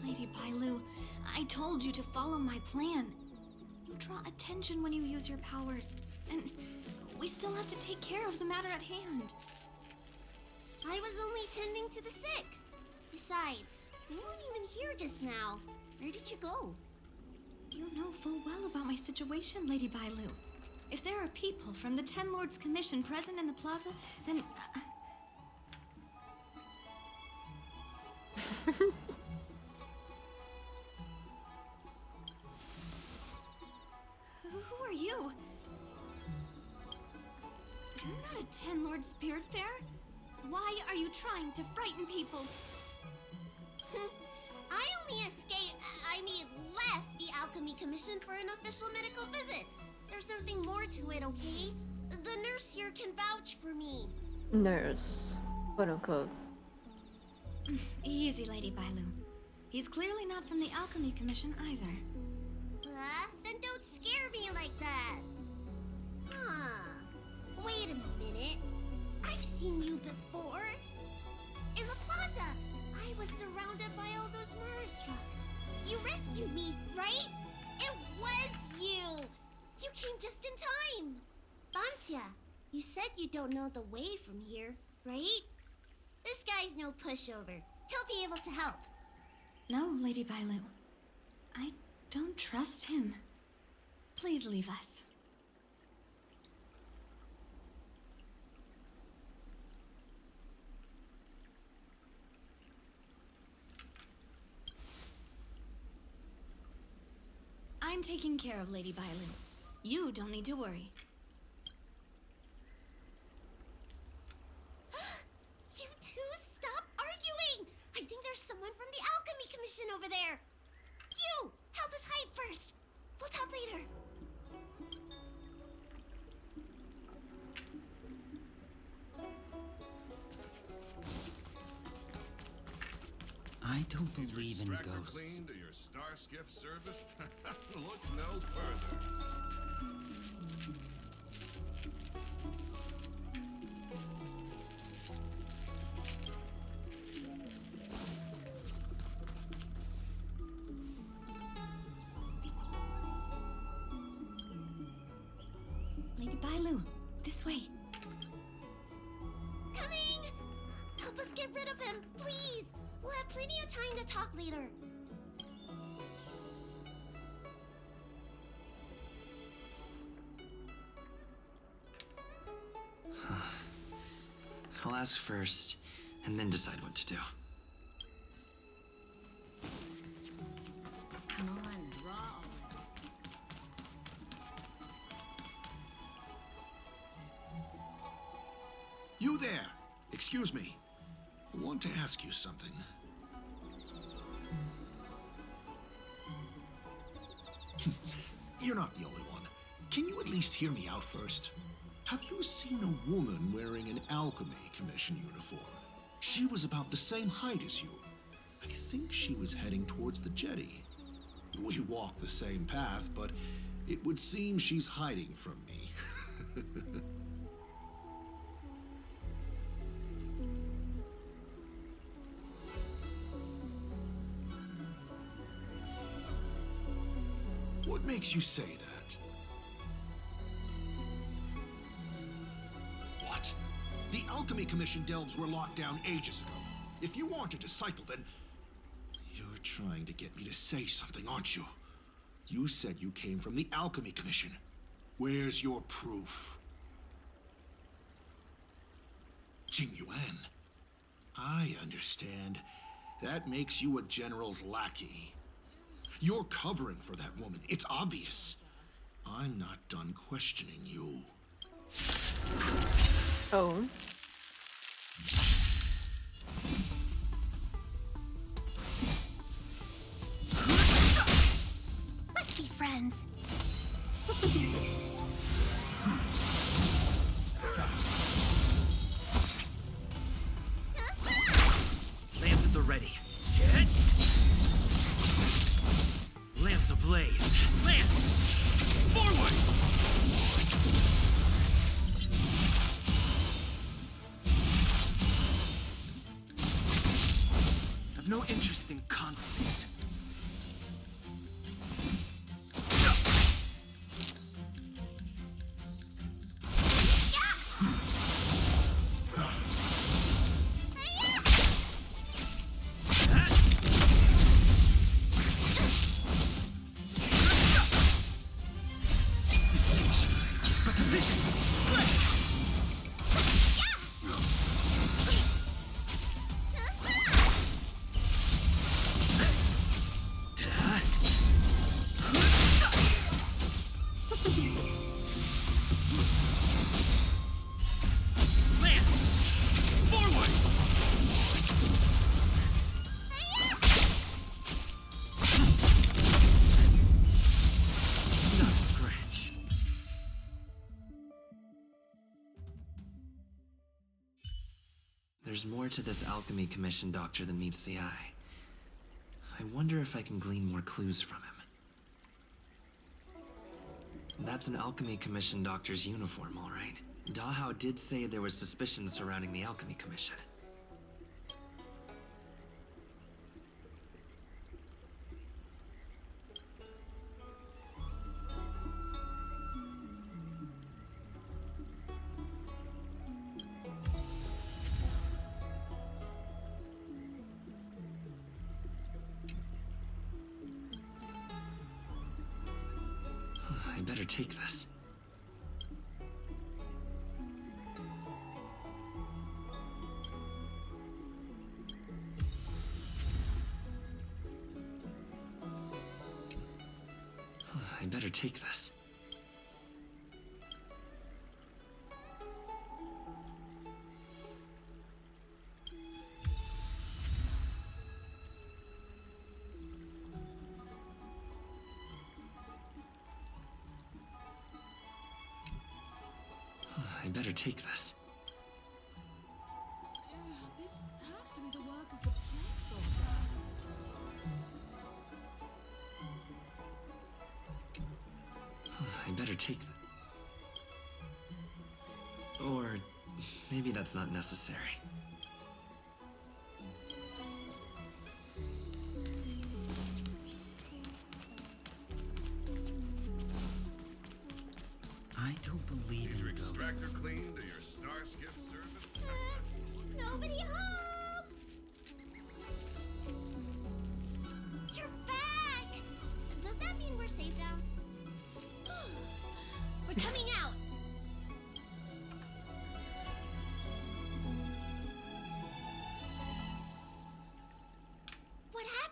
need Lady Bailu, I told you to follow my plan. You draw attention when you use your powers, and we still have to take care of the matter at hand. I was only tending to the sick. Besides, you weren't even here just now. Where did you go? You know full well about my situation, Lady Bailu. If there are people from the Ten Lords Commission present in the plaza, then... Who are you? You're not a Ten Lord Spiritfarer? Why are you trying to frighten people? I only left the Alchemy Commission for an official medical visit. There's nothing more to it, okay? The nurse here can vouch for me. Nurse, quote unquote. Easy, Lady Bailu. He's clearly not from the Alchemy Commission either. Then don't scare me like that. Wait a minute. I've seen you before. In the plaza. I was surrounded by all those Mara Struck. You rescued me, right? It was you. You came just in time. Bancia, you said you don't know the way from here, right? This guy's no pushover. He'll be able to help. No, Lady Bailu. I don't trust him. Please leave us. I'm taking care of Lady Bailu. You don't need to worry. You two, stop arguing! I think there's someone from the Alchemy Commission over there. You, help us hide first. We'll talk later. I don't believe in Extractor ghosts. cleaned or your star skiff serviced? Look no further. get rid of him, please! We'll have plenty of time to talk later. I'll ask first, and then decide what to do. Come on, draw. You there! Excuse me. I want to ask you something. You're not the only one. Can you at least hear me out first? Have you seen a woman wearing an Alchemy Commission uniform? She was about the same height as you. I think she was heading towards the jetty. We walk the same path, but it would seem she's hiding from me. What makes you say that? What? The Alchemy Commission delves were locked down ages ago. If you aren't a disciple, then... You're trying to get me to say something, aren't you? You said you came from the Alchemy Commission. Where's your proof? Jing Yuan. I understand. That makes you a general's lackey. You're covering for that woman. It's obvious. I'm not done questioning you. Oh. Let's be friends. Lance at the ready. Hit! Lance ablaze. Lance! Forward! I've no interest in conflict. There's more to this Alchemy Commission doctor than meets the eye. I wonder if I can glean more clues from him. That's an Alchemy Commission doctor's uniform, all right. Dahao did say there was suspicion surrounding the Alchemy Commission. I better take this. I better take this. I better take this. This has to be the work of the plague I better take this. Or maybe that's not necessary. I don't believe in Your ghosts. extractor clean to your Starskiff service? Nobody home!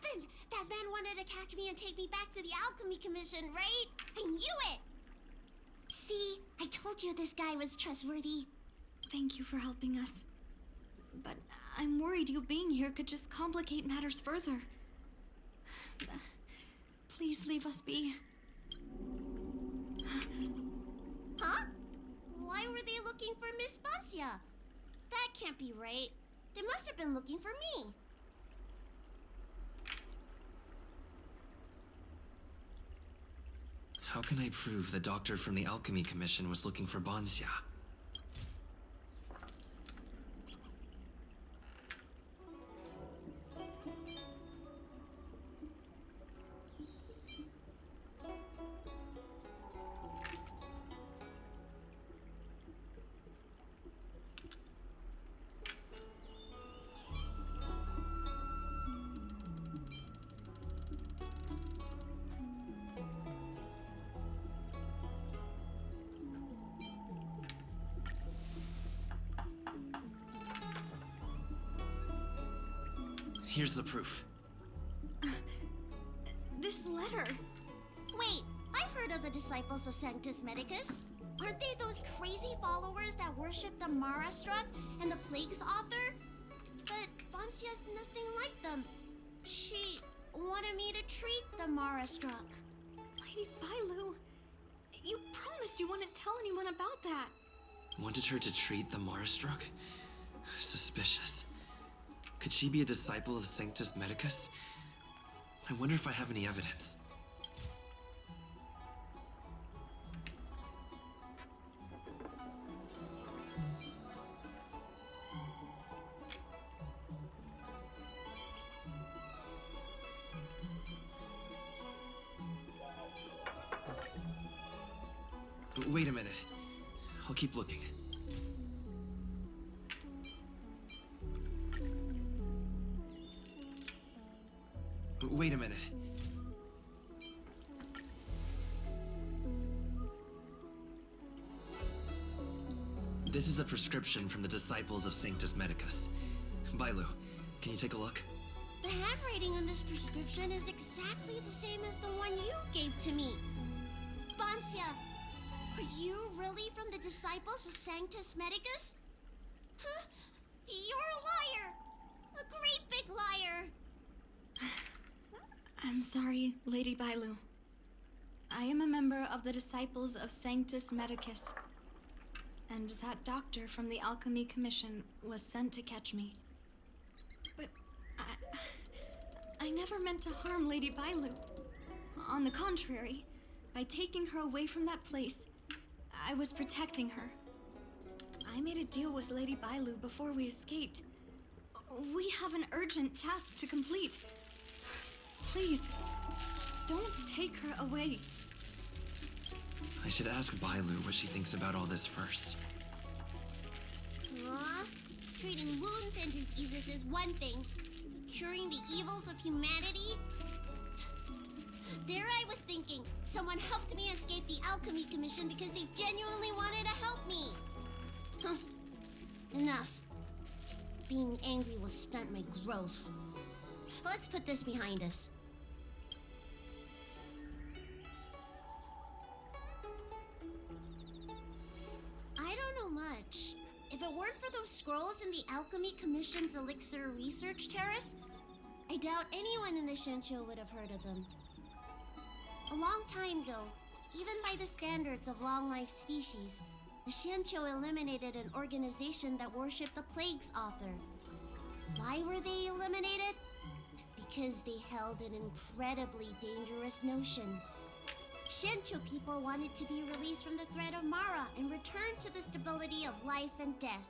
happened! That man wanted to catch me and take me back to the Alchemy Commission, right? I knew it! See? I told you this guy was trustworthy. Thank you for helping us. But I'm worried you being here could just complicate matters further. Please leave us be. Huh? Why were they looking for Miss Bancia? That can't be right. They must have been looking for me. How can I prove the doctor from the Alchemy Commission was looking for Bancia? Here's the proof. This letter. Wait, I've heard of the disciples of Sanctus Medicus. Aren't they those crazy followers that worship the Mara Struck and the Plague's author? But Bancia's nothing like them. She wanted me to treat the Mara Struck. Lady Bailu, you promised you wouldn't tell anyone about that. Wanted her to treat the Marastruck? Suspicious. Could she be a disciple of Sanctus Medicus? I wonder if I have any evidence. Wait a minute. I'll keep looking. Wait a minute. This is a prescription from the disciples of Sanctus Medicus. Bailu, can you take a look? The handwriting on this prescription is exactly the same as the one you gave to me. Bancia, are you really from the disciples of Sanctus Medicus? Huh? You're a liar! A great big liar! I'm sorry, Lady Bailu. I am a member of the Disciples of Sanctus Medicus. And that doctor from the Alchemy Commission was sent to catch me. But I never meant to harm Lady Bailu. On the contrary, by taking her away from that place, I was protecting her. I made a deal with Lady Bailu before we escaped. We have an urgent task to complete. Please, don't take her away. I should ask Bailu what she thinks about all this first. Treating wounds and diseases is one thing. Curing the evils of humanity? There I was thinking, someone helped me escape the Alchemy Commission because they genuinely wanted to help me. Enough. Being angry will stunt my growth. Let's put this behind us. I don't know much. If it weren't for those scrolls in the Alchemy Commission's Elixir Research Terrace, I doubt anyone in the Shincho would have heard of them. A long time ago, even by the standards of long-life species, the Shincho eliminated an organization that worshipped the Plague's author. Why were they eliminated? Because they held an incredibly dangerous notion. Shincho people wanted to be released from the threat of Mara and return to the stability of life and death.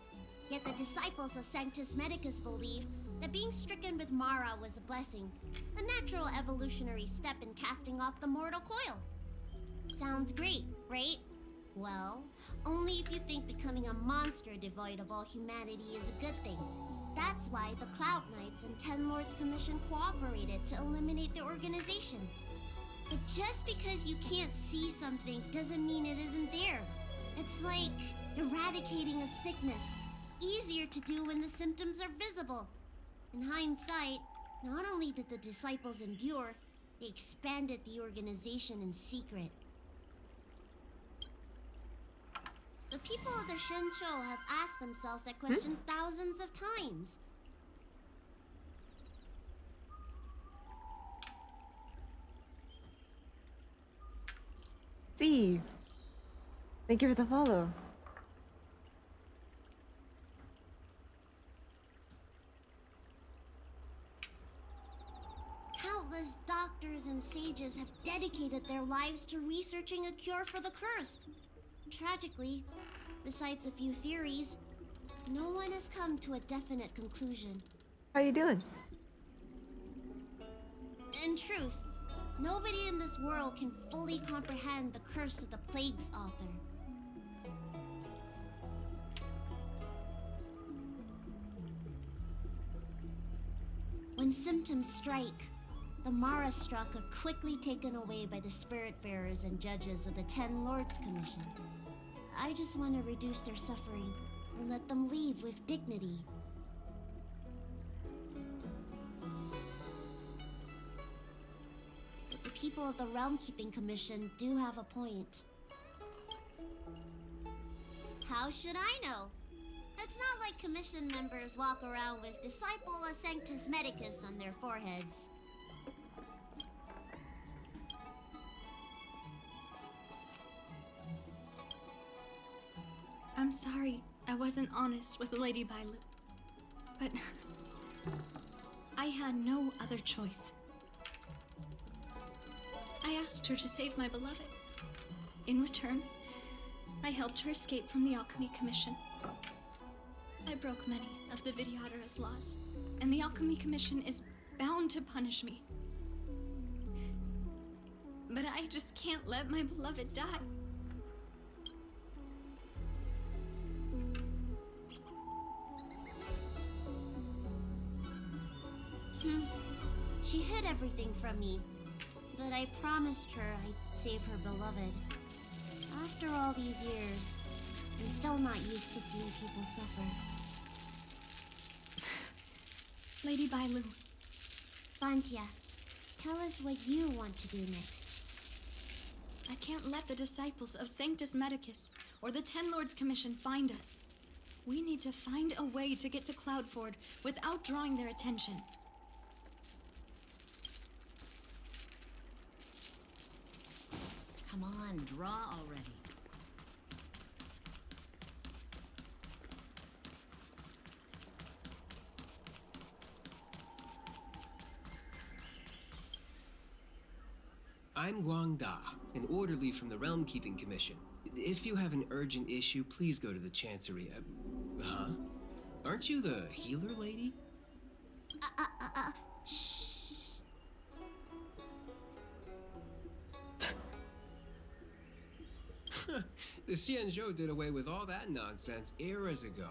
Yet the disciples of Sanctus Medicus believed that being stricken with Mara was a blessing, a natural evolutionary step in casting off the mortal coil. Sounds great, right? Well, only if you think becoming a monster devoid of all humanity is a good thing. That's why the Cloud Knights and Ten Lords Commission cooperated to eliminate the organization. But just because you can't see something doesn't mean it isn't there. It's like eradicating a sickness. Easier to do when the symptoms are visible. In hindsight, Not only did the disciples endure, they expanded the organization in secret. The people of the Shensho have asked themselves that question thousands of times. See. Thank you for the follow. Countless doctors and sages have dedicated their lives to researching a cure for the curse. Tragically, besides a few theories, no one has come to a definite conclusion. How you doing? In truth, nobody in this world can fully comprehend the curse of the plague's author. When symptoms strike, the Mara-struck are quickly taken away by the Spiritfarers and judges of the Ten Lords Commission. I just want to reduce their suffering and let them leave with dignity. But the people of the Realm Keeping Commission do have a point. How should I know? It's not like Commission members walk around with Disciple of Sanctus Medicus on their foreheads. I'm sorry I wasn't honest with Lady Bailu. But I had no other choice. I asked her to save my beloved. In return, I helped her escape from the Alchemy Commission. I broke many of the Vidyadhara's laws, and the Alchemy Commission is bound to punish me. But I just can't let my beloved die. She hid everything from me, but I promised her I'd save her beloved. After all these years, I'm still not used to seeing people suffer. Lady Bailu. Bansia, tell us what you want to do next. I can't let the disciples of Sanctus Medicus or the Ten Lords Commission find us. We need to find a way to get to Cloudford without drawing their attention. Come on, draw already. I'm Guang Da, an orderly from the Realm Keeping Commission. If you have an urgent issue, please go to the Chancery. Huh? Aren't you the healer lady? Shh. The Xianzhou did away with all that nonsense eras ago.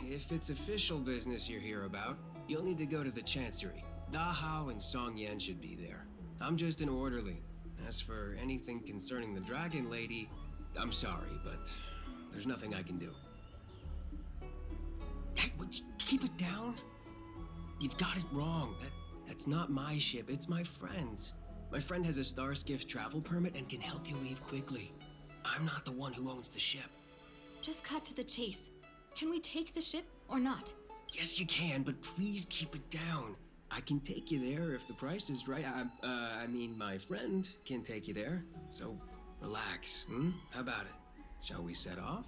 If it's official business you're here about, you'll need to go to the Chancery. Da Hao and Song Yan should be there. I'm just an orderly. As for anything concerning the Dragon Lady, I'm sorry, but there's nothing I can do. Hey, keep it down. You've got it wrong. That's not my ship, it's my friend's. My friend has a Starskiff travel permit and can help you leave quickly. I'm not the one who owns the ship. Just cut to the chase. Can we take the ship or not? Yes, you can, but please keep it down. I can take you there if the price is right. I mean, my friend can take you there. So, relax, How about it? Shall we set off?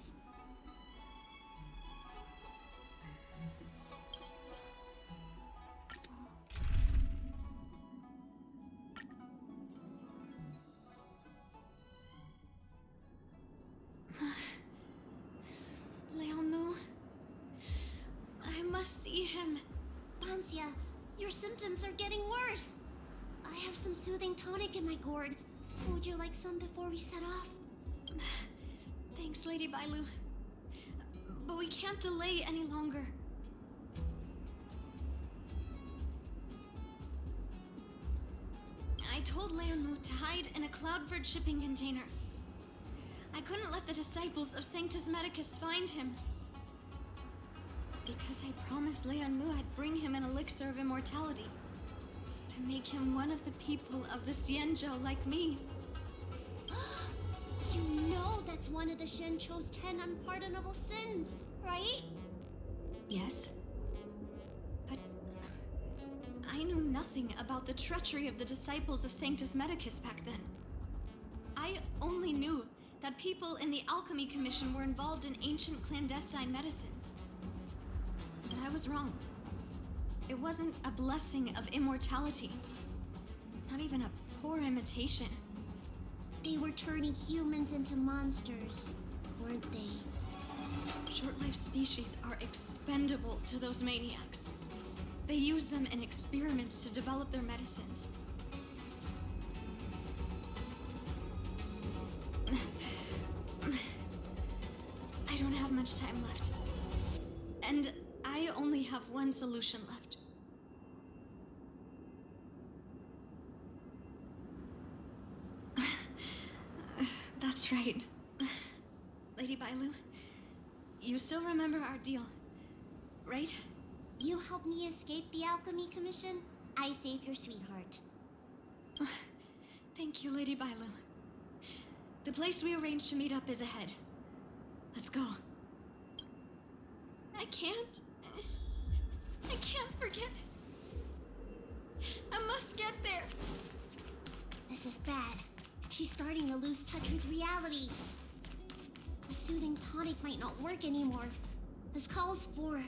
Leonu, I must see him. Bansia, your symptoms are getting worse. I have some soothing tonic in my gourd. Would you like some before we set off? Thanks, Lady Bailu. But we can't delay any longer. I told Leonu to hide in a Cloudford shipping container. I couldn't let the disciples of Sanctus Medicus find him. Because I promised Leon Mu I'd bring him an elixir of immortality. To make him one of the people of the Xianzhou like me. You know that's one of the Shenchou's 10 unpardonable sins, right? Yes. But I knew nothing about the treachery of the disciples of Sanctus Medicus back then. I only knew that people in the Alchemy Commission were involved in ancient clandestine medicines. But I was wrong. It wasn't a blessing of immortality. Not even a poor imitation. They were turning humans into monsters, weren't they? Short-lived species are expendable to those maniacs. They use them in experiments to develop their medicines. I don't have much time left. And I only have one solution left. That's right. Lady Bailu, you still remember our deal, right? You helped me escape the Alchemy Commission. I saved your sweetheart. Thank you, Lady Bailu. The place we arranged to meet up is ahead. Let's go. I can't forget. I must get there. This is bad. She's starting to lose touch with reality. The soothing tonic might not work anymore. This calls for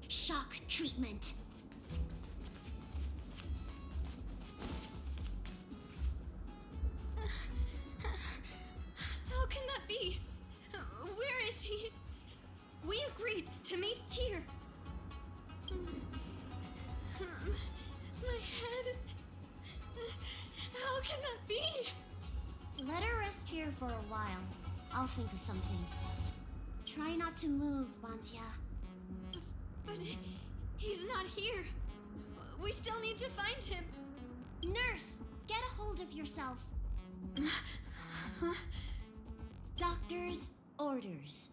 shock treatment. How can that be? Where is he? We agreed to meet here. My head. How can that be? Let her rest here for a while. I'll think of something. Try not to move, Bantia. But he's not here. We still need to find him. Nurse, get a hold of yourself. Doctor's orders.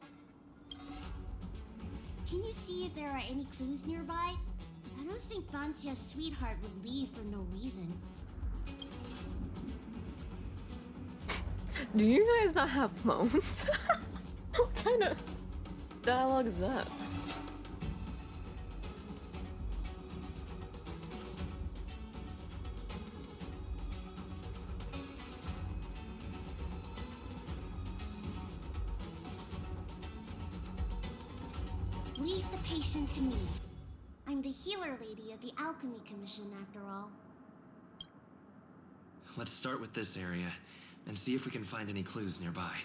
Can you see if there are any clues nearby? I don't think Bansia's sweetheart would leave for no reason. Do you guys not have phones? What kind of dialogue is that? Leave the patient to me. I'm the healer lady of the Alchemy Commission, after all. Let's start with this area and see if we can find any clues nearby.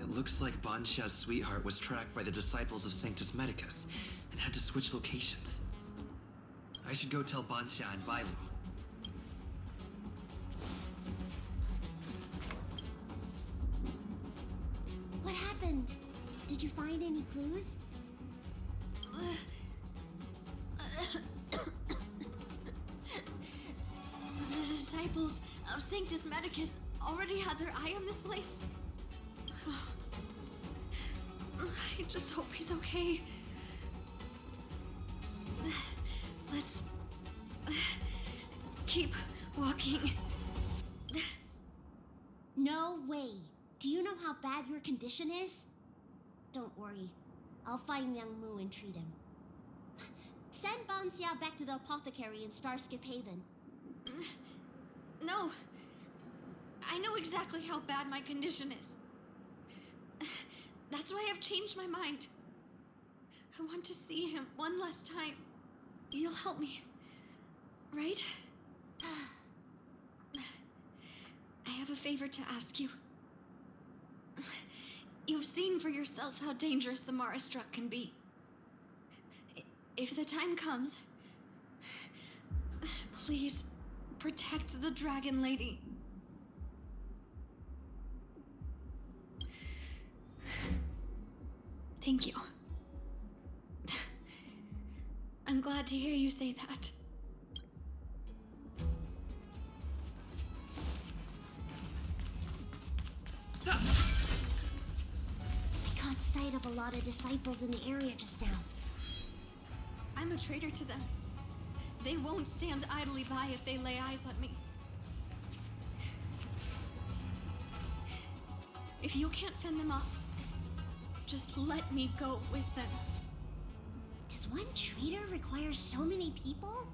It looks like Banxia's sweetheart was tracked by the disciples of Sanctus Medicus and had to switch locations. I should go tell Banxia and Bailu. What happened? Did you find any clues? The disciples of Sanctus Medicus already had their eye on this place. I just hope he's okay. Let's keep walking. No way. Do you know how bad your condition is? Don't worry. I'll find Young Mu and treat him. Send Ban Xia back to the apothecary in Starskip Haven. No. I know exactly how bad my condition is. That's why I've changed my mind. I want to see him one last time. You'll help me, right? I have a favor to ask you. You've seen for yourself how dangerous the Mara Struck can be. If the time comes, please protect the Dragon Lady. Thank you. I'm glad to hear you say that. I caught sight of a lot of disciples in the area just now. I'm a traitor to them. They won't stand idly by if they lay eyes on me. If you can't fend them off, just let me go with them. Does one traitor require so many people?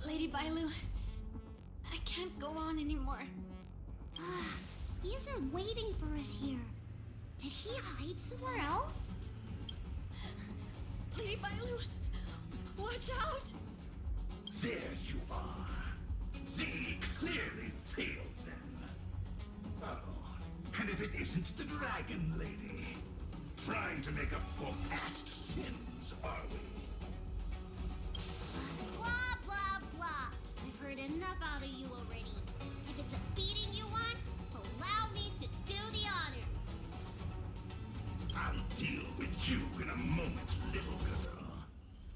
Lady Bailu, I can't go on anymore. He isn't waiting for us here. Did he hide somewhere else? Lady Bailu, watch out! There you are. Z clearly failed them. Oh, and if it isn't the Dragon Lady, trying to make up for past sins, are we? Blah, blah, blah. I've heard enough out of you already. If it's a beating you want, allow me to do the honors. I'll deal with you in a moment, little girl.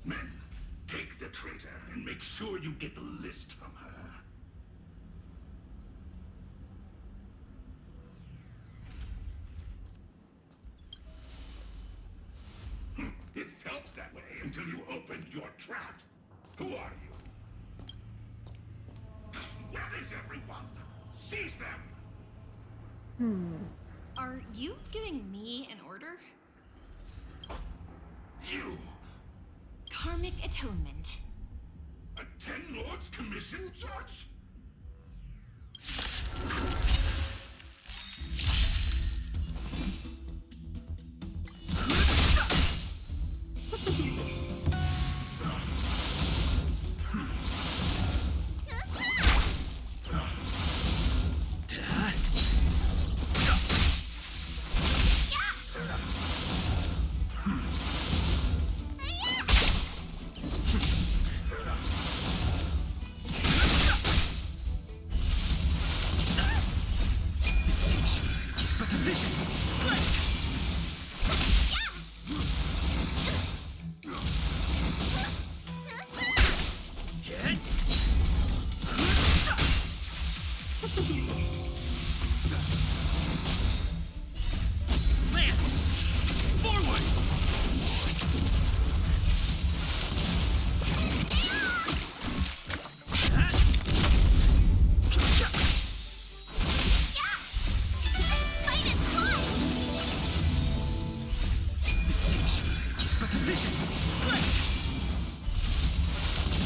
Men, take the traitor and make sure you get the list from her. It felt that way until you opened your trap. Who are you? Where is everyone? Seize them! Are you giving me an order? You! Karmic atonement. A Ten Lords Commission judge?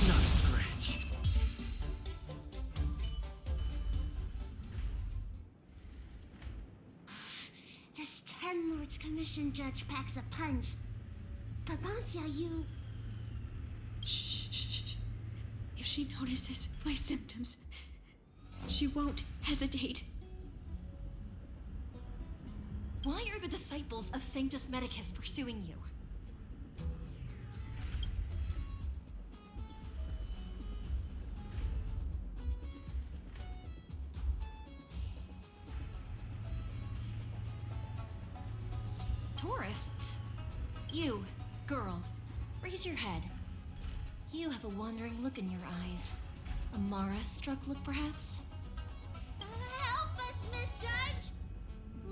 Not a scratch. This Ten Lords Commission judge packs a punch. But Bancia, you... Shh. If she notices my symptoms, she won't hesitate. Why are the disciples of Sanctus Medicus pursuing you? Tourists? You, girl, raise your head. You have a wandering look in your eyes. A Mara-struck look, perhaps? Help us, Miss Judge!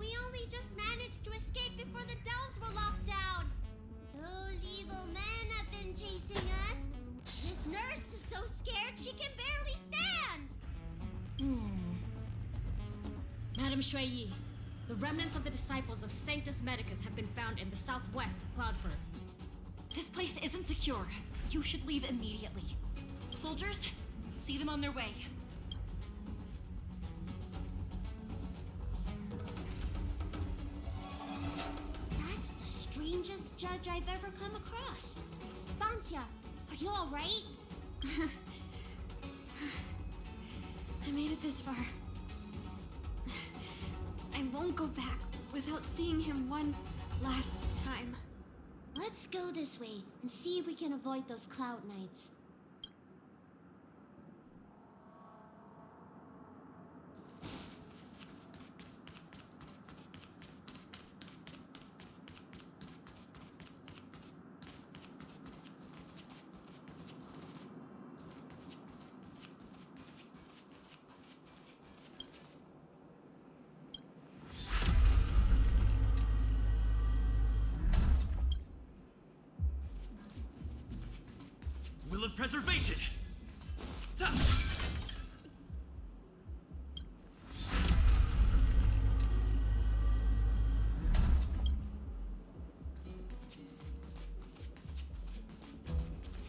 We only just managed to escape before the dells were locked down. Those evil men have been chasing us. This nurse is so scared she can barely stand. Madame Shuiyi, the remnants of the disciples of Sanctus Medicus have been found in the southwest of Cloudford. This place isn't secure. You should leave immediately. Soldiers, see them on their way. That's the strangest judge I've ever come across. Bancia, are you alright? I made it this far. I won't go back without seeing him one last time. Let's go this way and see if we can avoid those cloud knights. Will of preservation! Ta!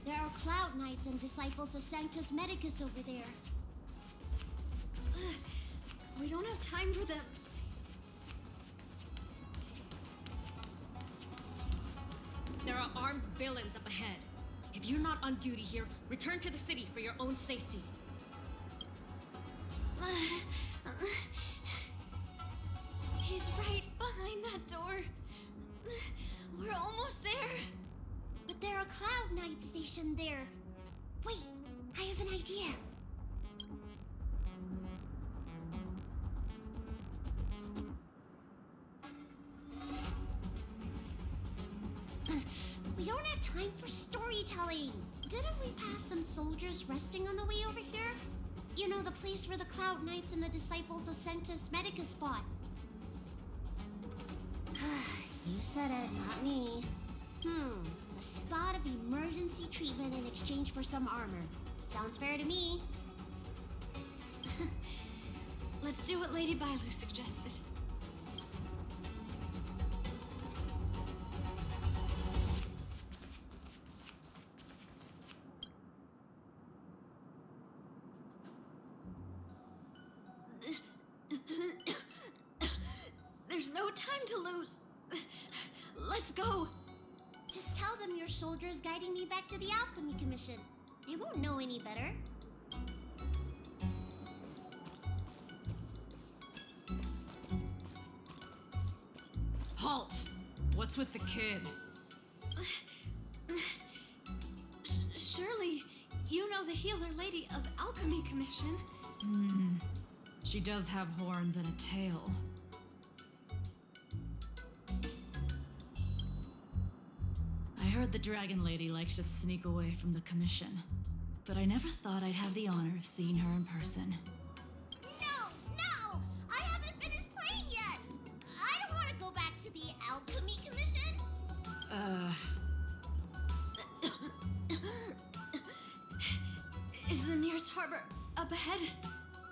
There are cloud knights and disciples of Sanctus Medicus over there. We don't have time for them. There are armed villains up ahead. If you're not on duty here, return to the city for your own safety. He's right behind that door. We're almost there. But there are cloud knights stationed there. Wait, I have an idea. We don't have time for storytelling. Didn't we pass some soldiers resting on the way over here? You know, the place where the Cloud Knights and the disciples of Sanctus Medicus fought. You said it, not me. A spot of emergency treatment in exchange for some armor. Sounds fair to me. Let's do what Lady Bailu suggested. There's no time to lose. Let's go. Just tell them your soldiers guiding me back to the Alchemy Commission. They won't know any better. Halt! What's with the kid? Surely, you know the healer lady of Alchemy Commission. She does have horns and a tail. I heard the Dragon Lady likes to sneak away from the Commission, but I never thought I'd have the honor of seeing her in person. No! I haven't finished playing yet! I don't want to go back to the Alchemy Commission! Is the nearest harbor up ahead?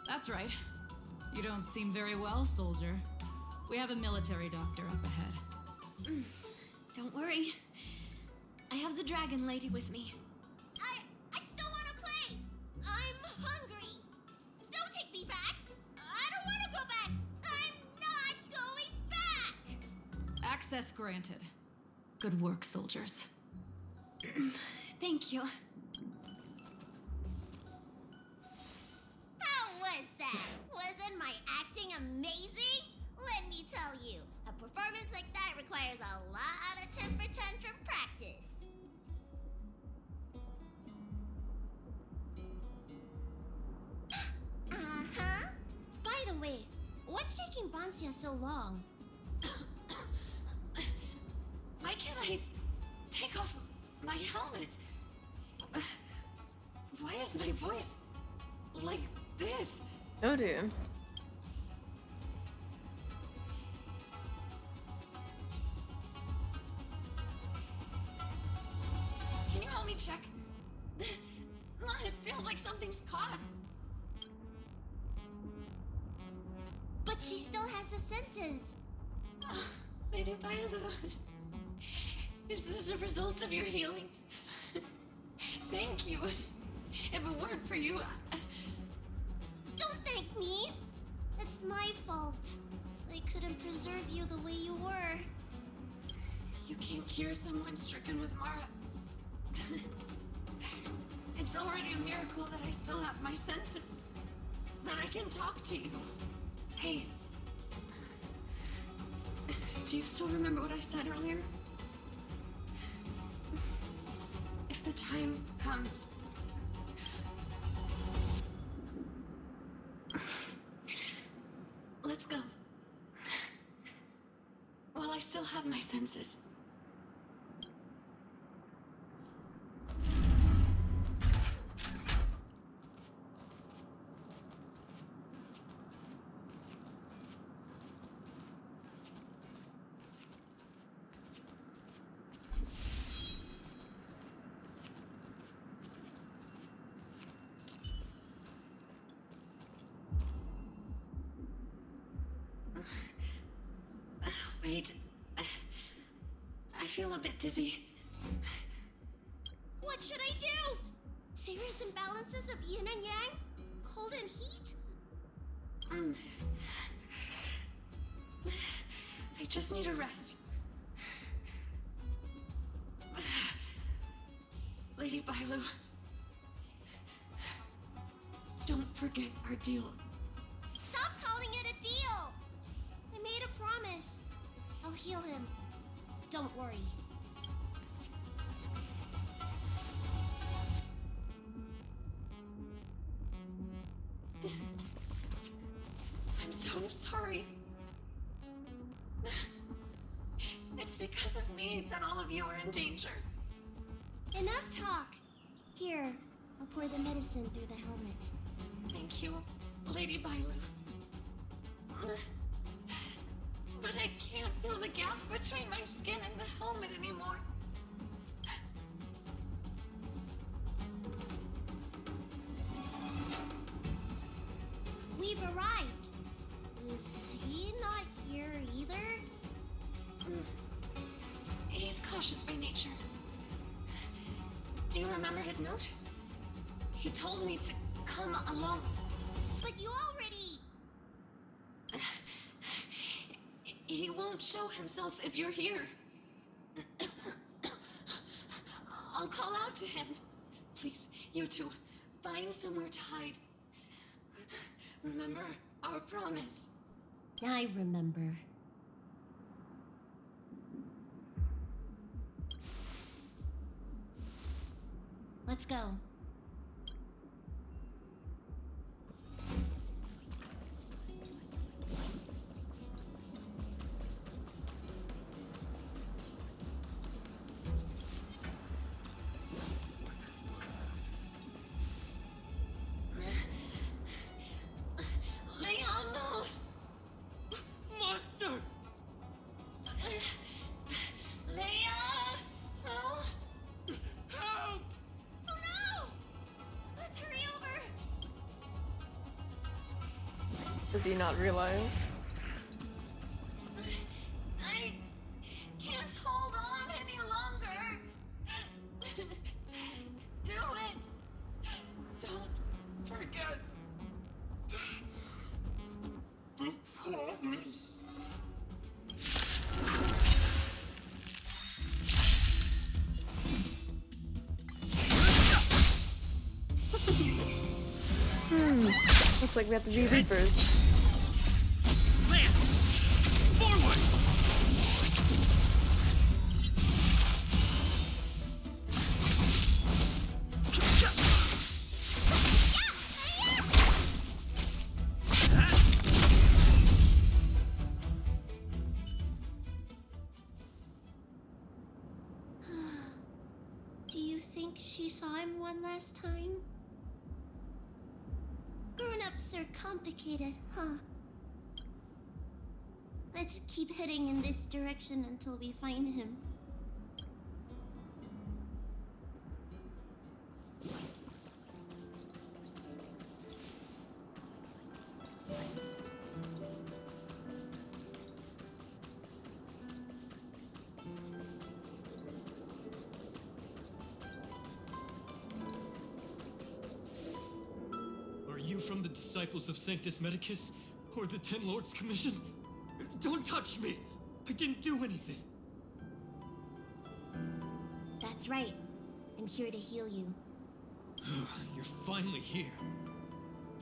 That's right. You don't seem very well, soldier. We have a military doctor up ahead. Don't worry. I have the Dragon Lady with me. I still want to play. I'm hungry. Don't take me back. I don't want to go back. I'm not going back. Access granted. Good work, soldiers. Thank you. How was that? Wasn't my acting amazing? Let me tell you, a performance like that requires a lot of temper tantrum practice. Uh-huh. By the way, what's taking Bansia so long? Why can't I take off my helmet? Why is my voice like this? Oh dear. Can you help me check? It feels like something's caught. But she still has the senses. Lady Viola, is this a result of your healing? Thank you. If it weren't for you, Don't thank me. It's my fault. I couldn't preserve you the way you were. You can't cure someone stricken with Mara. It's already a miracle that I still have my senses. That I can talk to you. Hey. Do you still remember what I said earlier? If the time comes... Let's go. While I still have my senses. Wait. I feel a bit dizzy. What should I do? Serious imbalances of yin and yang? Cold and heat? I just need a rest. Lady Bailu, don't forget our deal. Stop calling it a deal! I made a promise. I'll heal him. Don't worry. I'm so sorry. It's because of me that all of you are in danger. Enough talk. Here, I'll pour the medicine through the helmet. Thank you, Lady Bailu. But I can't feel the gap between my skin and the helmet anymore. We've arrived. Is he not here either? He's cautious by nature. Do you remember his note? He told me to come alone. But you already... He won't show himself if you're here. I'll call out to him. Please, you two, find somewhere to hide. Remember our promise. I remember. Let's go. Leon, Monster! Leia! No! Help! Oh no! Let's hurry over! Does he not realize? I can't hold on any longer. Looks like we have to be Reapers. Lance! Forward! Do you think she saw him one last time? Grown-ups are complicated, huh? Let's keep heading in this direction until we find him. Are you from the Disciples of Sanctus Medicus? Or the Ten Lords Commission? Don't touch me! I didn't do anything! That's right. I'm here to heal you. You're finally here.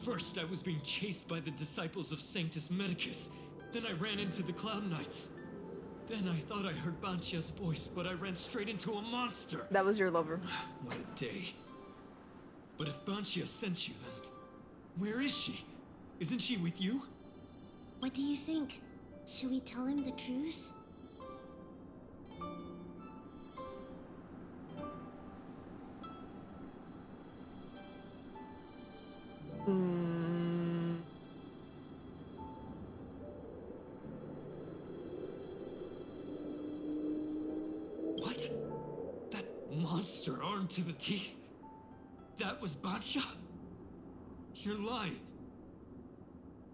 First, I was being chased by the Disciples of Sanctus Medicus. Then I ran into the Cloud Knights. Then I thought I heard Banchia's voice, but I ran straight into a monster. That was your lover. What a day. But if Banchia sent you, then where is she? Isn't she with you? What do you think? Should we tell him the truth? What? That monster armed to the teeth? That was Banchia? You're lying.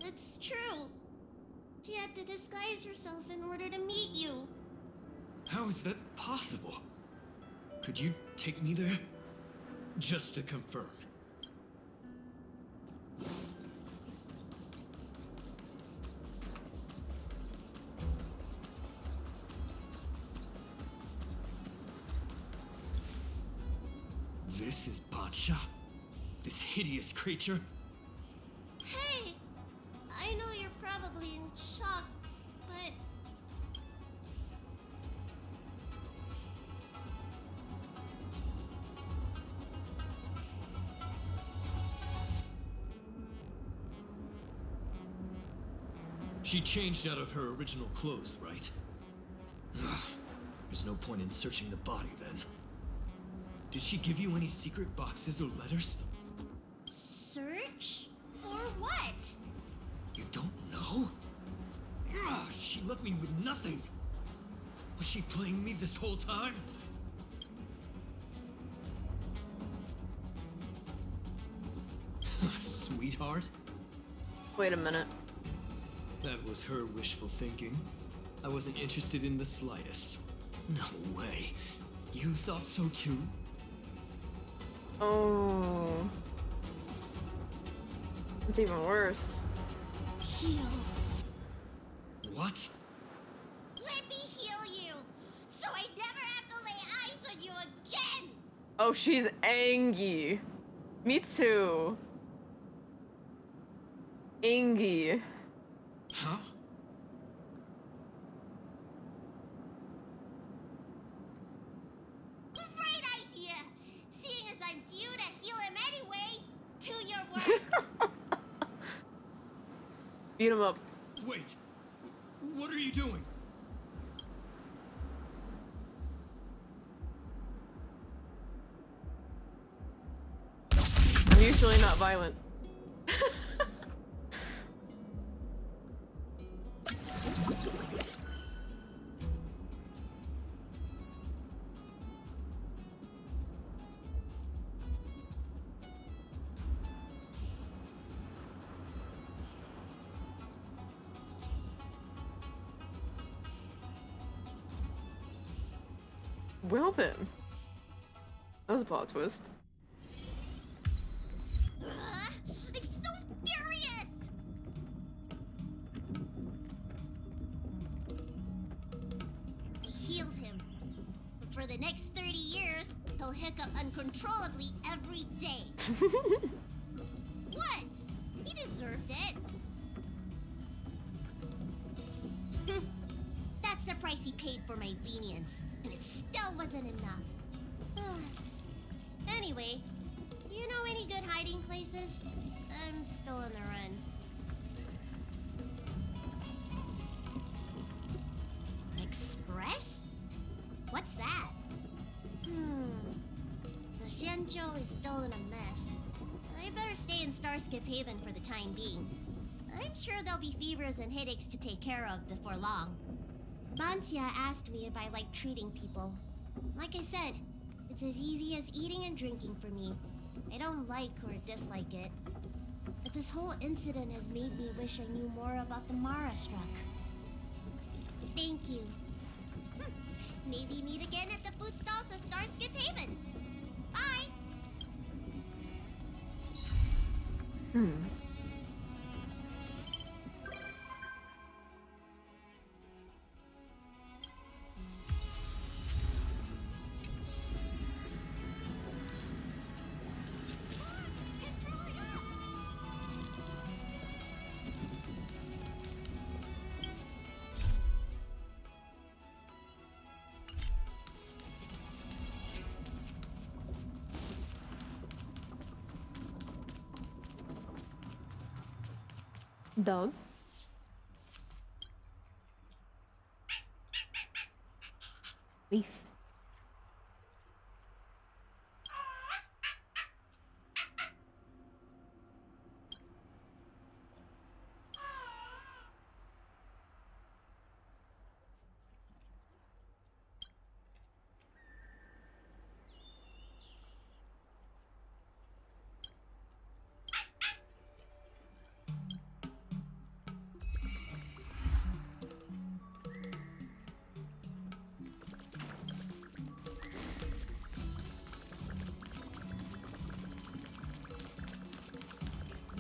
It's true. She had to disguise herself in order to meet you. How is that possible? Could you take me there? Just to confirm. This is Banchia? This hideous creature? Hey! I know you're probably in shock, but... She changed out of her original clothes, right? There's no point in searching the body then. Did she give you any secret boxes or letters? Search? For what? You don't know? She left me with nothing. Was she playing me this whole time? Sweetheart? Wait a minute. That was her wishful thinking. I wasn't interested in the slightest. No way. You thought so too? Oh. It's even worse. Heal. What? Let me heal you, so I never have to lay eyes on you again! Oh, she's angry. Me too. Angie. Huh? Great idea! Seeing as I'm due to heal him anyway, do your work! Beat him up. Wait. What are you doing? I'm usually not violent. Well then. That was a plot twist. I'm so furious! I healed him. But for the next 30 years, he'll hiccup uncontrollably every day. What? deserved it. That's the price he paid for my lenience, and it still wasn't enough. Anyway, do you know any good hiding places? I'm still in the run. Express? What's that? The Xianzhou is still in a mess. I better stay in Starskip Haven for the time being. I'm sure there'll be fevers and headaches to take care of before long. Banxia asked me if I like treating people. Like I said, it's as easy as eating and drinking for me. I don't like or dislike it. But this whole incident has made me wish I knew more about the Marastruck. Thank you. Maybe meet again at the food stalls of Starskip Haven. Bye! Dog. Beef.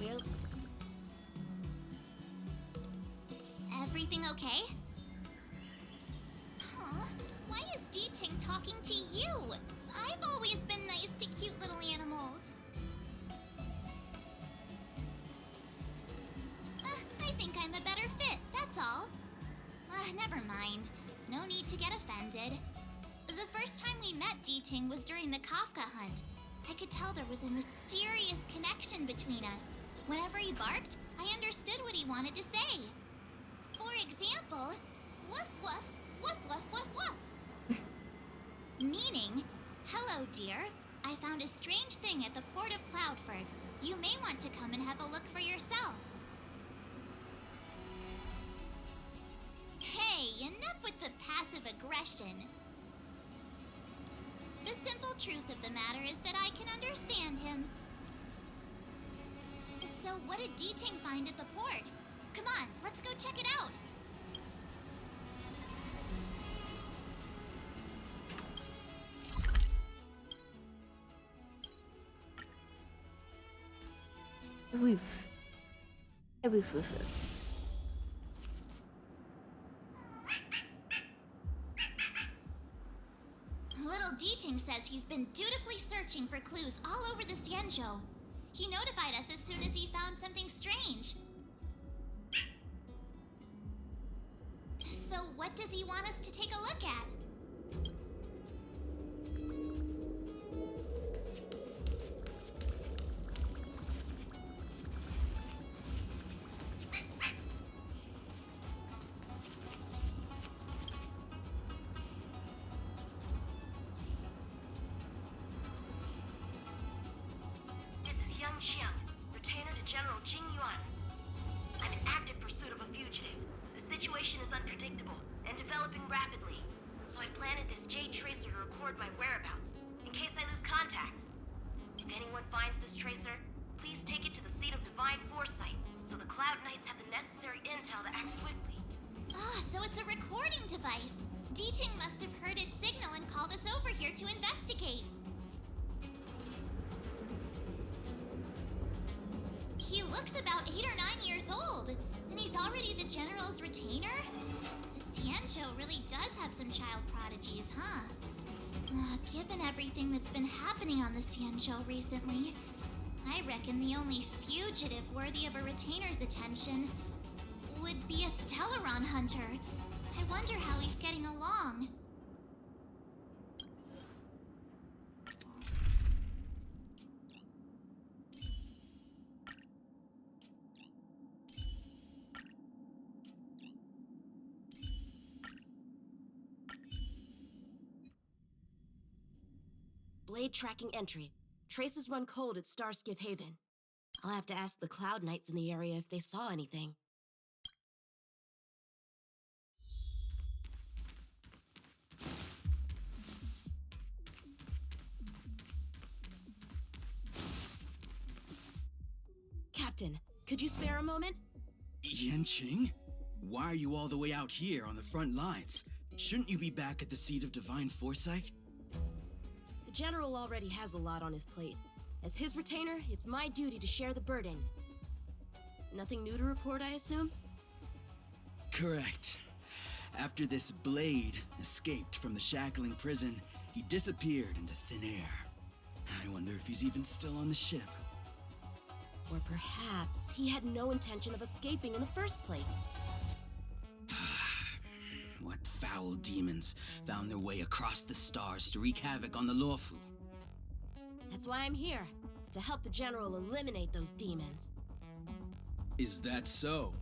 You? Everything okay? Huh? Why is D-Ting talking to you? I've always been nice to cute little animals. I think I'm a better fit, that's all. Never mind. No need to get offended. The first time we met D-Ting was during the Kafka hunt. I could tell there was a mysterious connection between us. Whenever he barked, I understood what he wanted to say. For example, woof woof, woof woof woof woof. Meaning, hello dear, I found a strange thing at the port of Cloudford. You may want to come and have a look for yourself. Hey, enough with the passive aggression. The simple truth of the matter is that I can understand him. So what did D-Ting find at the port? Come on, let's go check it out. Woof. Woof woof. Little D-Ting says he's been dutifully searching for clues all over the Xianzhou. He notified us as soon as he found something strange. So what does he want us to take a look at? Xiang, retainer to General Jing Yuan. I'm in active pursuit of a fugitive. The situation is unpredictable and developing rapidly, so I planted this Jade Tracer to record my whereabouts, in case I lose contact. If anyone finds this tracer, please take it to the seat of Divine Foresight, so the Cloud Knights have the necessary intel to act swiftly. So it's a recording device. D-Ting must have heard its signal and called us over here to investigate. He looks about 8 or 9 years old, and he's already the General's retainer? The Xianzhou really does have some child prodigies, huh? Given everything that's been happening on the Xianzhou recently, I reckon the only fugitive worthy of a retainer's attention would be a Stellaron hunter. I wonder how he's getting along. Blade tracking entry. Traces run cold at Starskiff Haven. I'll have to ask the Cloud Knights in the area if they saw anything. Captain, could you spare a moment? Yanqing? Why are you all the way out here on the front lines? Shouldn't you be back at the seat of divine foresight? The General already has a lot on his plate. As his retainer, it's my duty to share the burden. Nothing new to report, I assume? Correct. After this Blade escaped from the shackling prison, he disappeared into thin air. I wonder if he's even still on the ship. Or perhaps he had no intention of escaping in the first place. What foul demons found their way across the stars to wreak havoc on the Luofu? That's why I'm here, to help the General eliminate those demons. Is that so?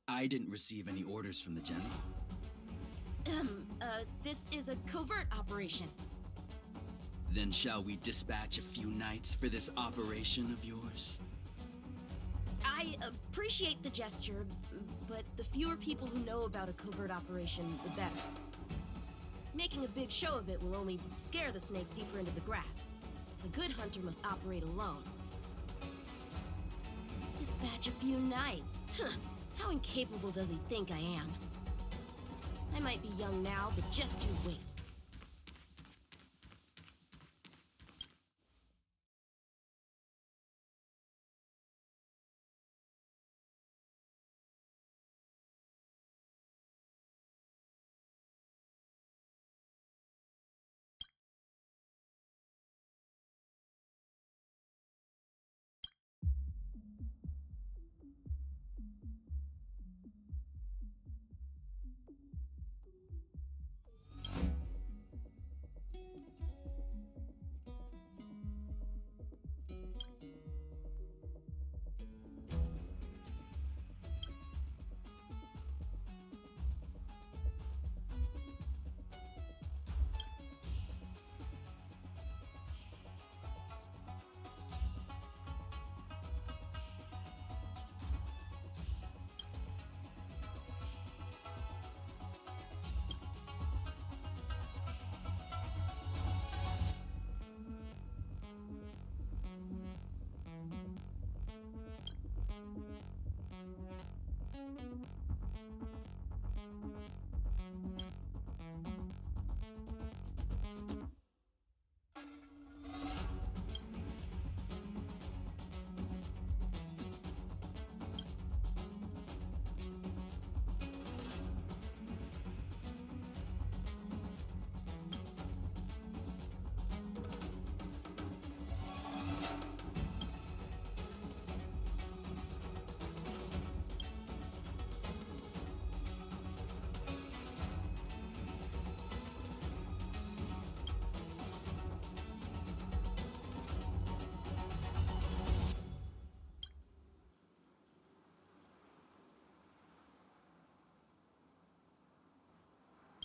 I didn't receive any orders from the General. This is a covert operation. Then shall we dispatch a few knights for this operation of yours? I appreciate the gesture, but the fewer people who know about a covert operation, the better. Making a big show of it will only scare the snake deeper into the grass. A good hunter must operate alone. Dispatch a few knights? Huh. How incapable does he think I am? I might be young now, but just you wait.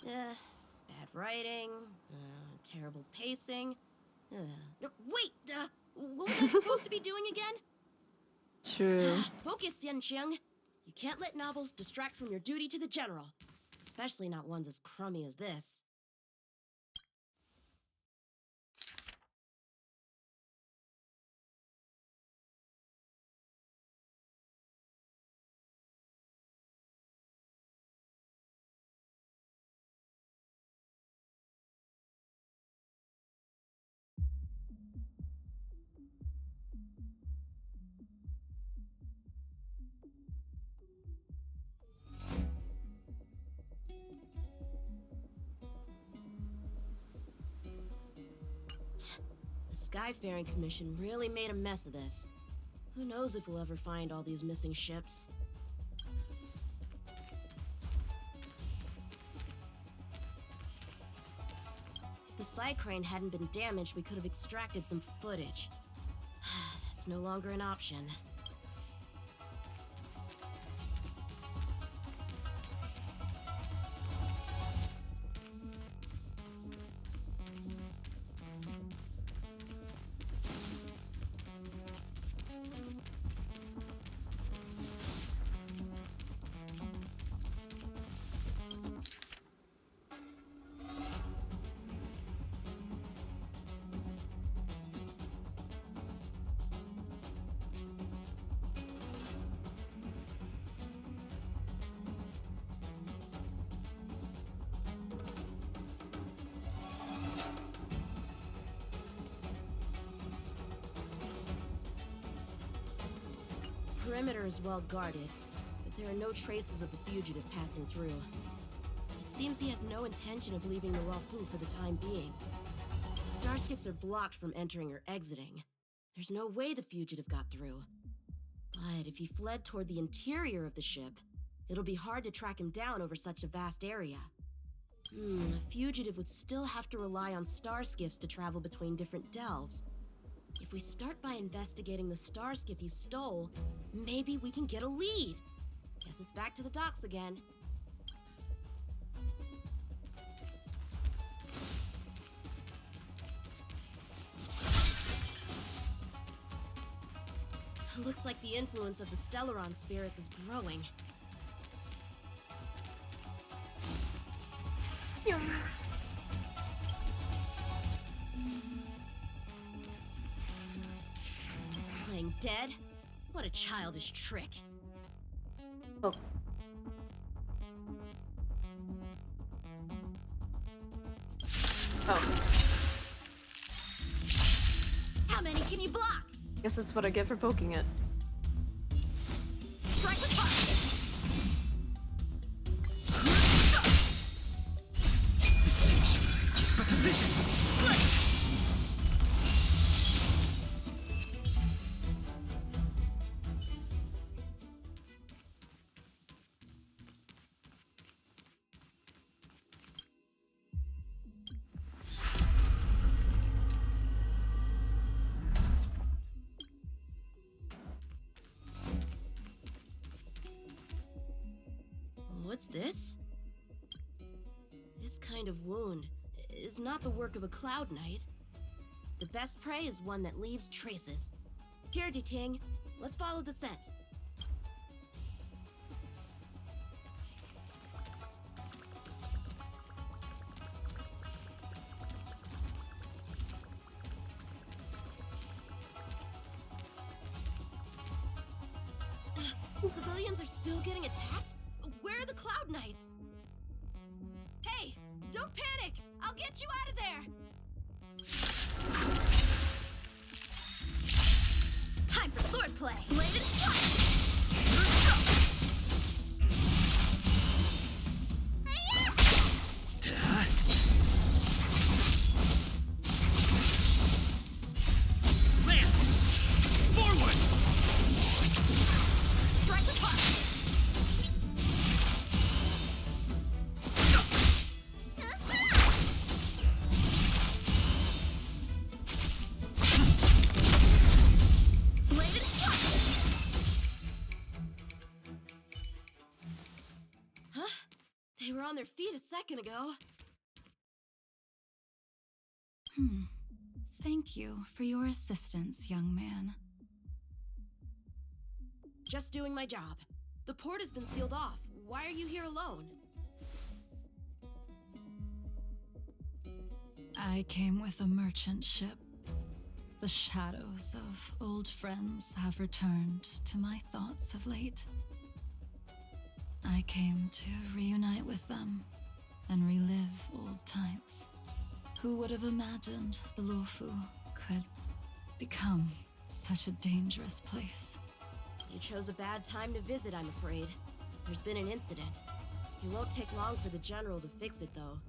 Bad writing, terrible pacing. No, wait, what was I supposed to be doing again? True. Focus, Yanqiang. You can't let novels distract from your duty to the General. Especially not ones as crummy as this. Skyfaring Commission really made a mess of this. Who knows if we'll ever find all these missing ships. If the side crane hadn't been damaged, we could have extracted some footage. That's no longer an option. The perimeter is well guarded, but there are no traces of the fugitive passing through. It seems he has no intention of leaving the Luofu for the time being. Starskiffs are blocked from entering or exiting. There's no way the fugitive got through. But if he fled toward the interior of the ship, it'll be hard to track him down over such a vast area. A fugitive would still have to rely on starskiffs to travel between different delves. If we start by investigating the starskiff he stole, maybe we can get a lead. Guess it's back to the docks again. Looks like the influence of the Stellaron spirits is growing. Playing dead? What a childish trick. Oh. Oh. How many can you block? Guess that's what I get for poking it. Strike with fire! The sanctuary is but a vision. What's this? This kind of wound is not the work of a Cloud Knight. The best prey is one that leaves traces. Here, Jiting, let's follow the scent. Civilians are still getting attacked? Where are the Cloud Knights? Hey, don't panic! I'll get you out of there! Time for swordplay! Bladed fire! Land! Forward! Strike the fire! They were on their feet a second ago. Thank you for your assistance, young man. Just doing my job. The port has been sealed off. Why are you here alone? I came with a merchant ship. The shadows of old friends have returned to my thoughts of late. I came to reunite with them and relive old times. Who would have imagined the Luofu could become such a dangerous place? You chose a bad time to visit, I'm afraid. There's been an incident. It won't take long for the General to fix it, though.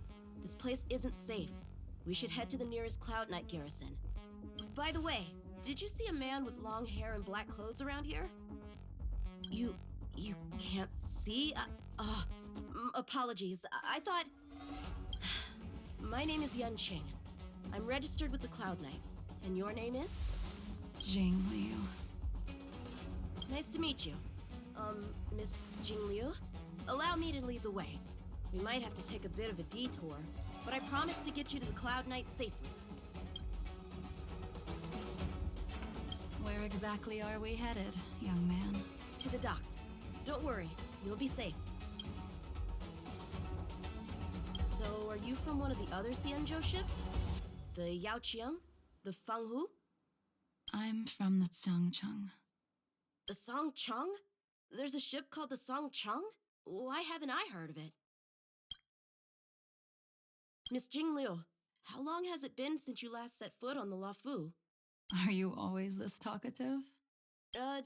This place isn't safe. We should head to the nearest Cloud Knight garrison. By the way, did you see a man with long hair and black clothes around here? You can't see? Apologies. I thought... My name is Yun Qing. I'm registered with the Cloud Knights. And your name is? Jing Liu. Nice to meet you. Miss Jing Liu? Allow me to lead the way. We might have to take a bit of a detour, but I promise to get you to the Cloud Knights safely. Where exactly are we headed, young man? To the docks. Don't worry, you'll be safe. So, are you from one of the other Xianzhou ships? The Yaoqiang? The Fanghu? I'm from the Xiangcheng. The Songcheng? There's a ship called the Songcheng? Why haven't I heard of it? Miss Jing Liu, how long has it been since you last set foot on the Luofu? Are you always this talkative?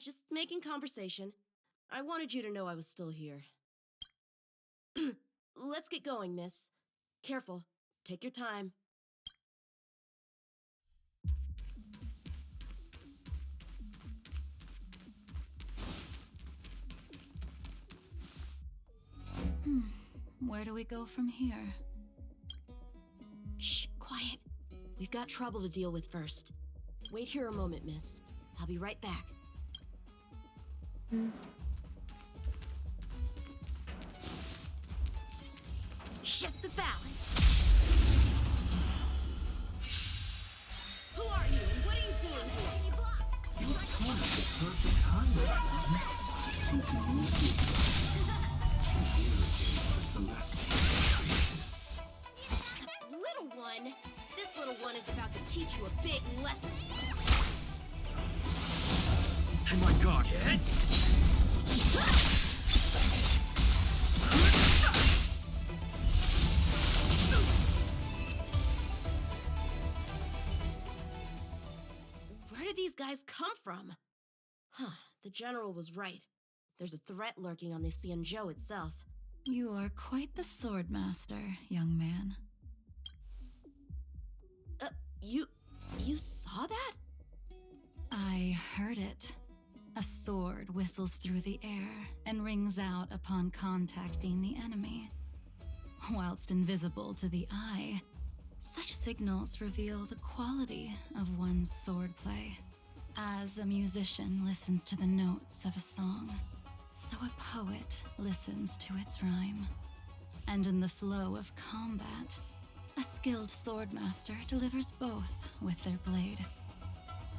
Just making conversation. I wanted you to know I was still here. Let's get going, miss. Careful. Take your time. Where do we go from here? Shh, quiet. We've got trouble to deal with first. Wait here a moment, miss. I'll be right back. Shift the balance. Who are you and what are you doing here? You have come at the perfect time, Little one, this little one is about to teach you a big lesson. And my Godhead? Where did these guys come from? Huh, the general was right. There's a threat lurking on the Xianzhou itself. You are quite the sword master, young man. You saw that? I heard it. A sword whistles through the air and rings out upon contacting the enemy. Whilst invisible to the eye, such signals reveal the quality of one's swordplay. As a musician listens to the notes of a song, so a poet listens to its rhyme. And in the flow of combat, a skilled swordmaster delivers both with their blade.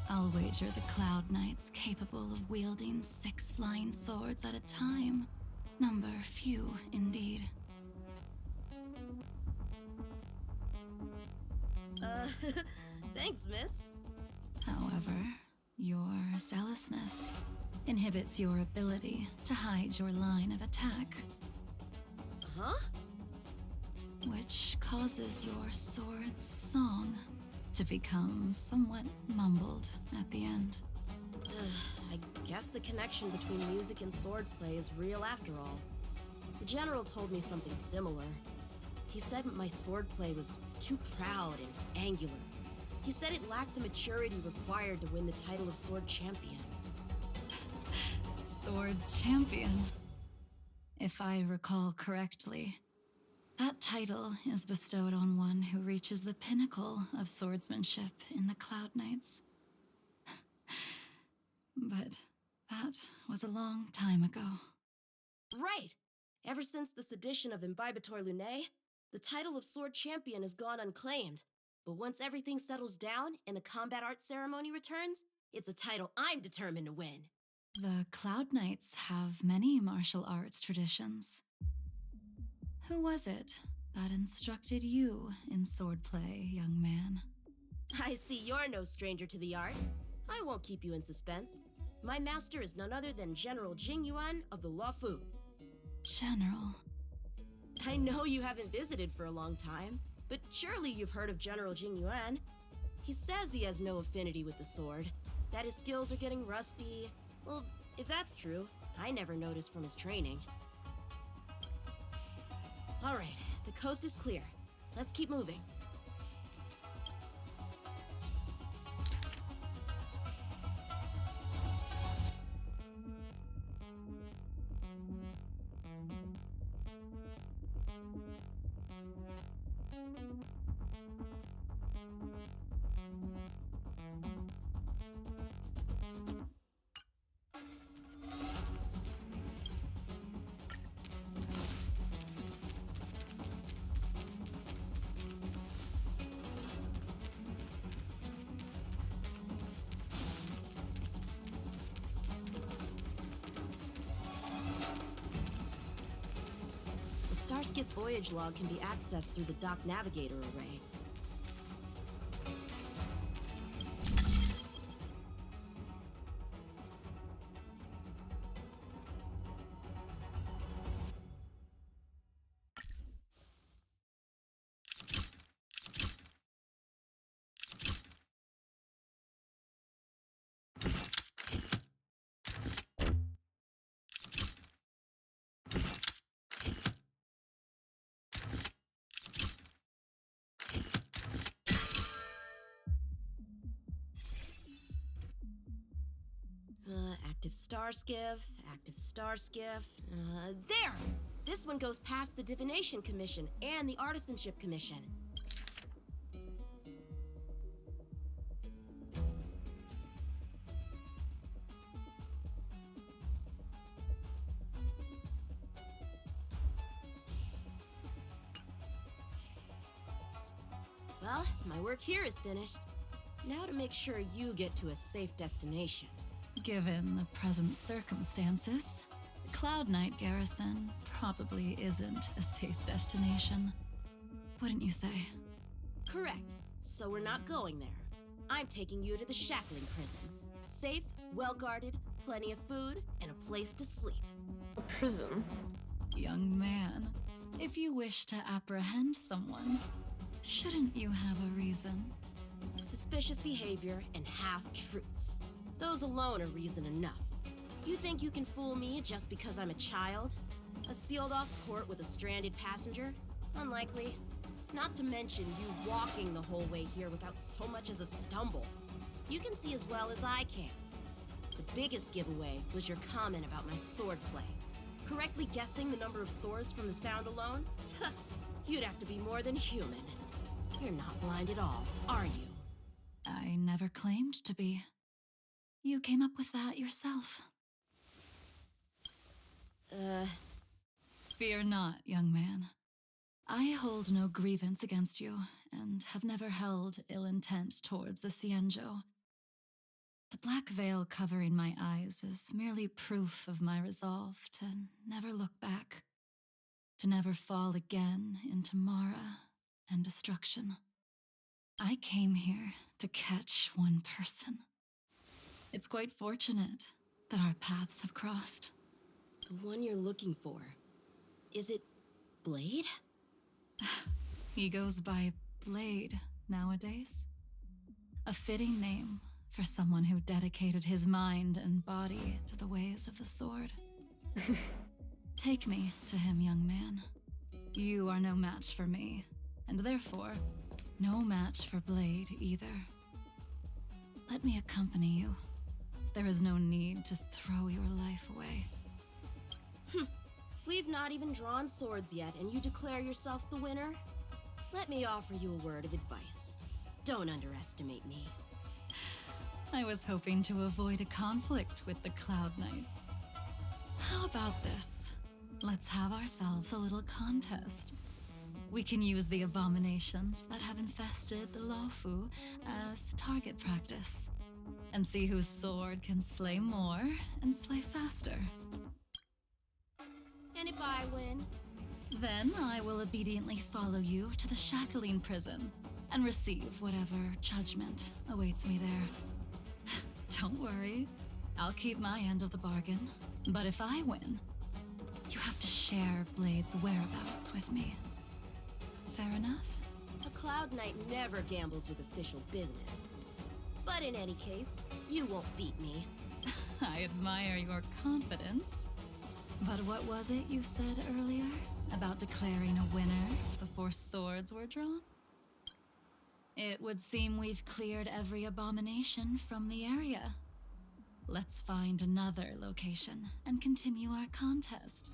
I'll wager the Cloud Knights capable of wielding 6 flying swords at a time. Number few indeed. Thanks, miss. However, your zealousness inhibits your ability to hide your line of attack. Huh? Which causes your sword's song to become somewhat mumbled at the end. I guess the connection between music and swordplay is real after all. The general told me something similar. He said my swordplay was too proud and angular. He said it lacked the maturity required to win the title of Sword Champion. Sword Champion. If I recall correctly, that title is bestowed on one who reaches the pinnacle of swordsmanship in the Cloud Knights. But that was a long time ago. Right! Ever since the sedition of Imbibitor Lunae, the title of Sword Champion has gone unclaimed. But once everything settles down and the combat art ceremony returns, it's a title I'm determined to win. The Cloud Knights have many martial arts traditions. Who was it that instructed you in swordplay, young man? I see you're no stranger to the art. I won't keep you in suspense. My master is none other than General Jing Yuan of the Luofu. General? I know you haven't visited for a long time, but surely you've heard of General Jing Yuan. He says he has no affinity with the sword, that his skills are getting rusty. Well, if that's true, I never noticed from his training. All right, the coast is clear. Let's keep moving. Starskiff voyage log can be accessed through the dock navigator array. Active Starskiff. There! This one goes past the Divination Commission and the Artisanship Commission. Well, my work here is finished. Now to make sure you get to a safe destination. Given the present circumstances, Cloud Knight Garrison probably isn't a safe destination. Wouldn't you say? Correct. So we're not going there. I'm taking you to the Shackling Prison. Safe, well-guarded, plenty of food, and a place to sleep. A prison? Young man, if you wish to apprehend someone, shouldn't you have a reason? Suspicious behavior and half-truths. Those alone are reason enough. You think you can fool me just because I'm a child? A sealed-off port with a stranded passenger? Unlikely. Not to mention you walking the whole way here without so much as a stumble. You can see as well as I can. The biggest giveaway was your comment about my swordplay. Correctly guessing the number of swords from the sound alone? You'd have to be more than human. You're not blind at all, are you? I never claimed to be. You came up with that yourself. Fear not, young man. I hold no grievance against you, and have never held ill intent towards the Xianzhou. The black veil covering my eyes is merely proof of my resolve to never look back, to never fall again into Mara and destruction. I came here to catch one person. It's quite fortunate that our paths have crossed. The one you're looking for. Is it Blade? He goes by Blade nowadays. A fitting name for someone who dedicated his mind and body to the ways of the sword. Take me to him, young man. You are no match for me, and therefore, no match for Blade either. Let me accompany you. There is no need to throw your life away. We've not even drawn swords yet, and you declare yourself the winner? Let me offer you a word of advice. Don't underestimate me. I was hoping to avoid a conflict with the Cloud Knights. How about this? Let's have ourselves a little contest. We can use the abominations that have infested the Luofu as target practice, and see whose sword can slay more and slay faster. And if I win? Then I will obediently follow you to the Shackling Prison and receive whatever judgment awaits me there. Don't worry, I'll keep my end of the bargain. But if I win, you have to share Blade's whereabouts with me. Fair enough? A Cloud Knight never gambles with official business. But in any case, you won't beat me. I admire your confidence. But what was it you said earlier about declaring a winner before swords were drawn? It would seem we've cleared every abomination from the area. Let's find another location and continue our contest.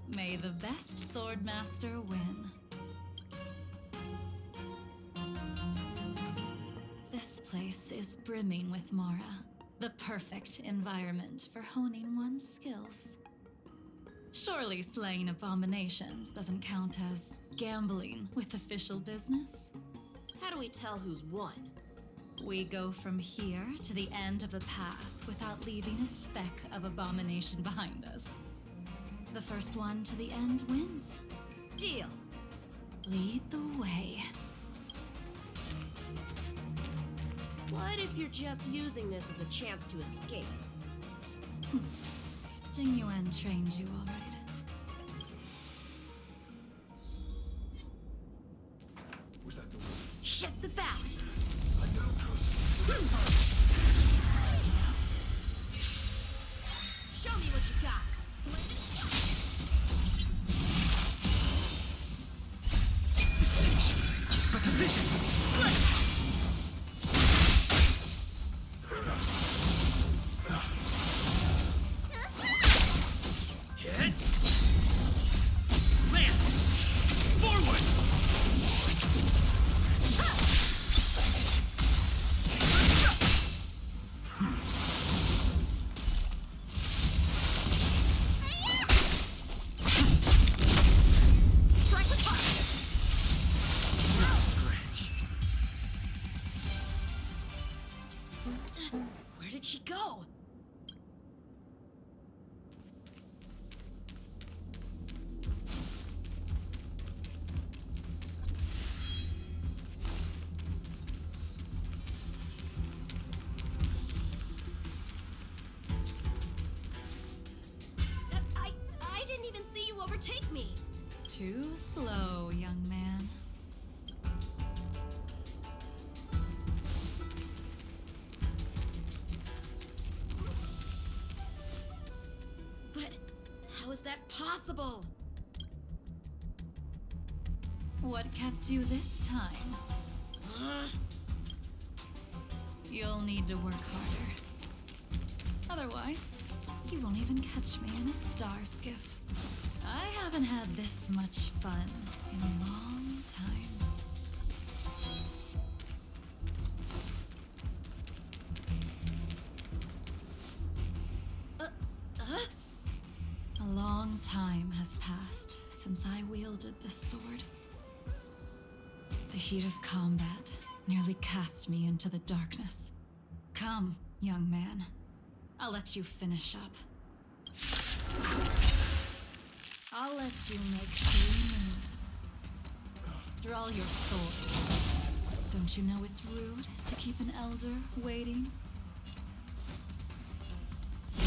May the best swordmaster win. This place is brimming with Mara, the perfect environment for honing one's skills. Surely slaying abominations doesn't count as gambling with official business? How do we tell who's won? We go from here to the end of the path without leaving a speck of abomination behind us. The first one to the end wins. Deal. Lead the way. What if you're just using this as a chance to escape? Jing Yuan trained you all right. Was that the one? Shift the balance. I don't trust Show me what you got. The sanctuary is but a vision. Hit. Land. Forward. Strike the punch. Scratch. Where did she go? I didn't even see you overtake me. Too slow, young man. But how is that possible? What kept you this time? You'll need to work harder. Otherwise, you won't even catch me in a star skiff. I haven't had this much fun in a long time. A long time has passed since I wielded this sword. The heat of combat nearly cast me into the darkness. Come, young man. I'll let you finish up. I'll let you make 3 moves. Draw your sword. Don't you know it's rude to keep an elder waiting?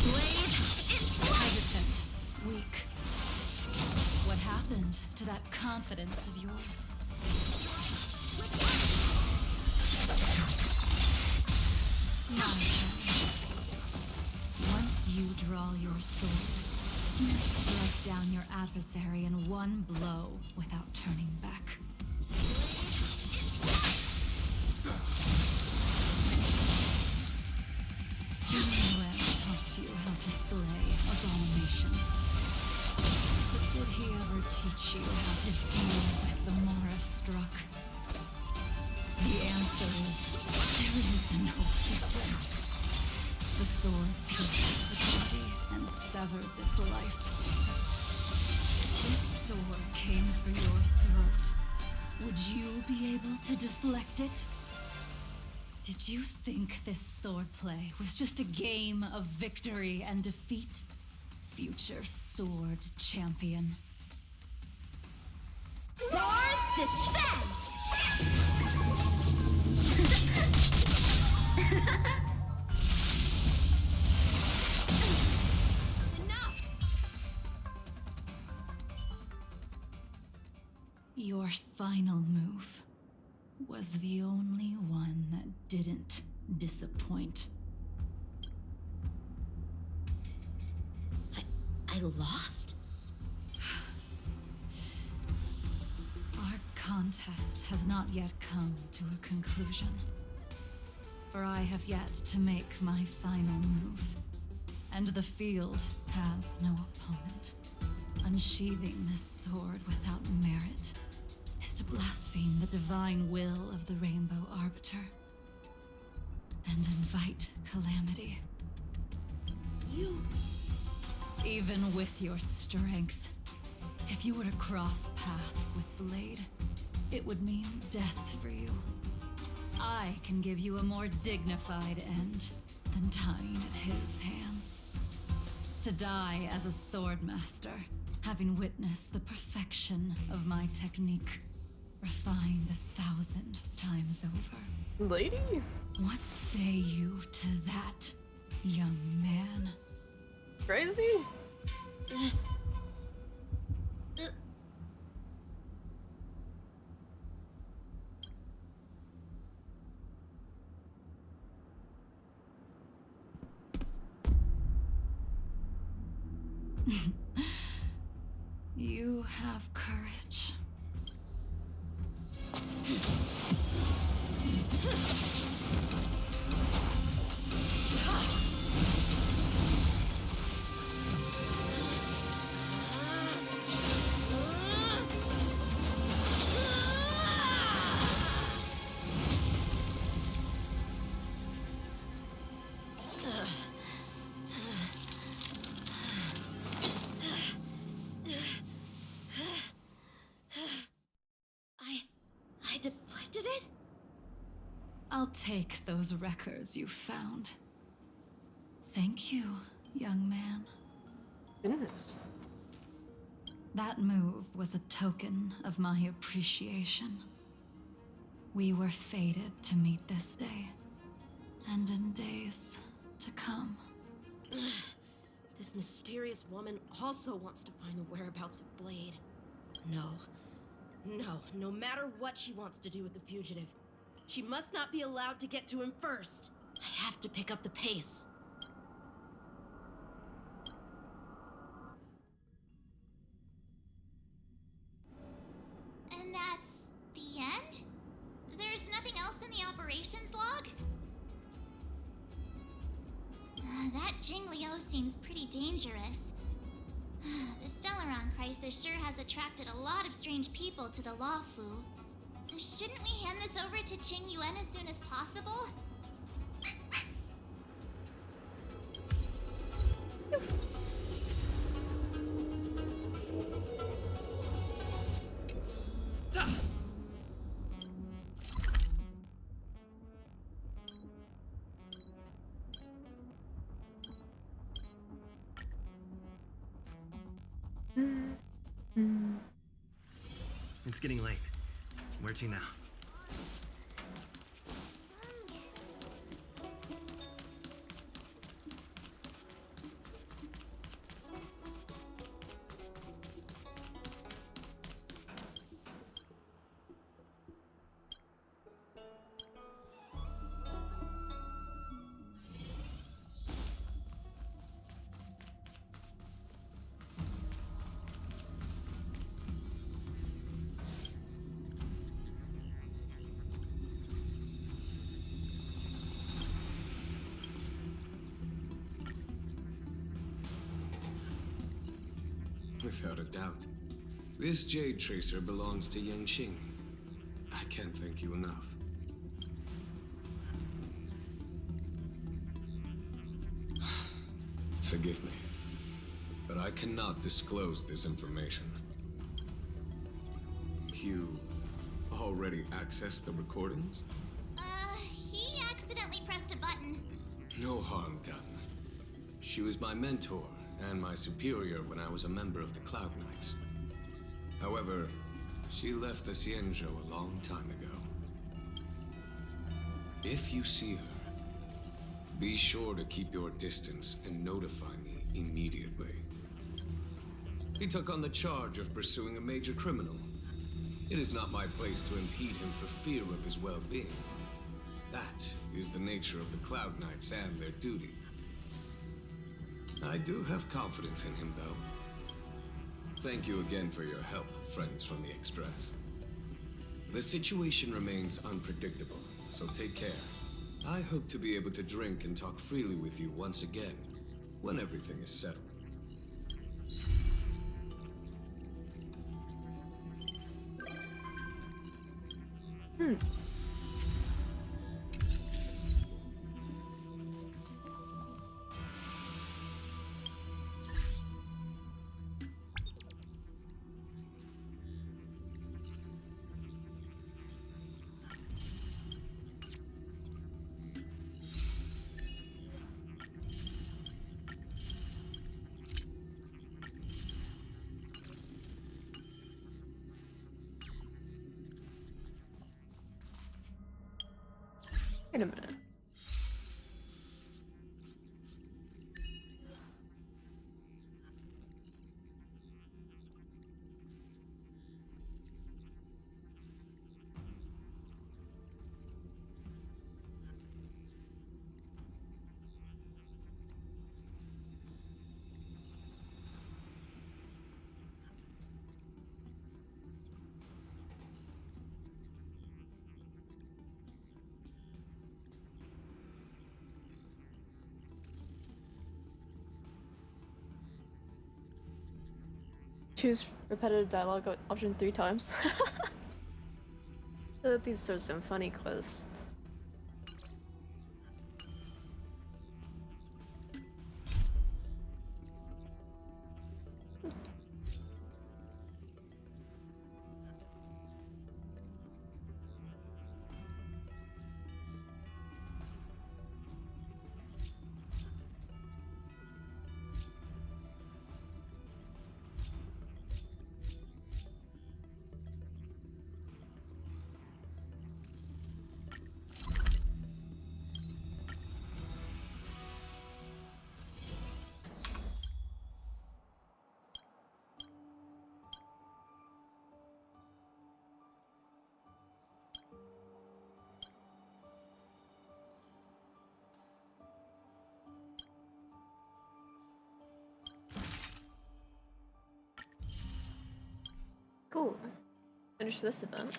Blade is Hesitant, weak. What happened to that confidence of yours? My turn. Once you draw your sword, you must strike down your adversary in one blow without turning back. Yuan taught you how to slay abominations. But did he ever teach you how to deal with the Mara struck? The answer is, there is no difference. The sword pierces the body and severs its life. This sword came for your throat. Would you be able to deflect it? Did you think this swordplay was just a game of victory and defeat? Future sword champion. Swords descend! Enough! Your final move was the only one that didn't disappoint. I lost? Our contest has not yet come to a conclusion. For I have yet to make my final move. And the field has no opponent. Unsheathing this sword without merit is to blaspheme the divine will of the Rainbow Arbiter. And invite calamity. You... Even with your strength, if you were to cross paths with Blade, it would mean death for you. I can give you a more dignified end than dying at his hands. To die as a sword master, having witnessed the perfection of my technique, refined 1,000 times over. Lady? What say you to that, young man? Crazy? You have courage. I deflected it? I'll take those records you found. Thank you, young man. Goodness. That move was a token of my appreciation. We were fated to meet this day, and in days to come. This mysterious woman also wants to find the whereabouts of Blade. No matter what she wants to do with the fugitive, she must not be allowed to get to him first. I have to pick up the pace. And that's the end? There's nothing else in the operations log? That Jing Liu seems pretty dangerous. The Stellaron crisis sure has attracted a lot of strange people to the Luofu. Shouldn't we hand this over to Qing Yuan as soon as possible? It's getting late. Where to now? Without a doubt. This Jade Tracer belongs to Yangqing. I can't thank you enough. Forgive me, but I cannot disclose this information. You already accessed the recordings? He accidentally pressed a button. No harm done. She was my mentor and my superior when I was a member of the Cloud Knights. However, she left the Xianzhou a long time ago. If you see her, be sure to keep your distance and notify me immediately. He took on the charge of pursuing a major criminal. It is not my place to impede him for fear of his well-being. That is the nature of the Cloud Knights and their duty. I do have confidence in him, though. Thank you again for your help, friends from the Express. The situation remains unpredictable, so take care. I hope to be able to drink and talk freely with you once again, when everything is settled. Wait a minute. Choose repetitive dialogue option 3 times. These are some funny quests. Cool. Finish this event.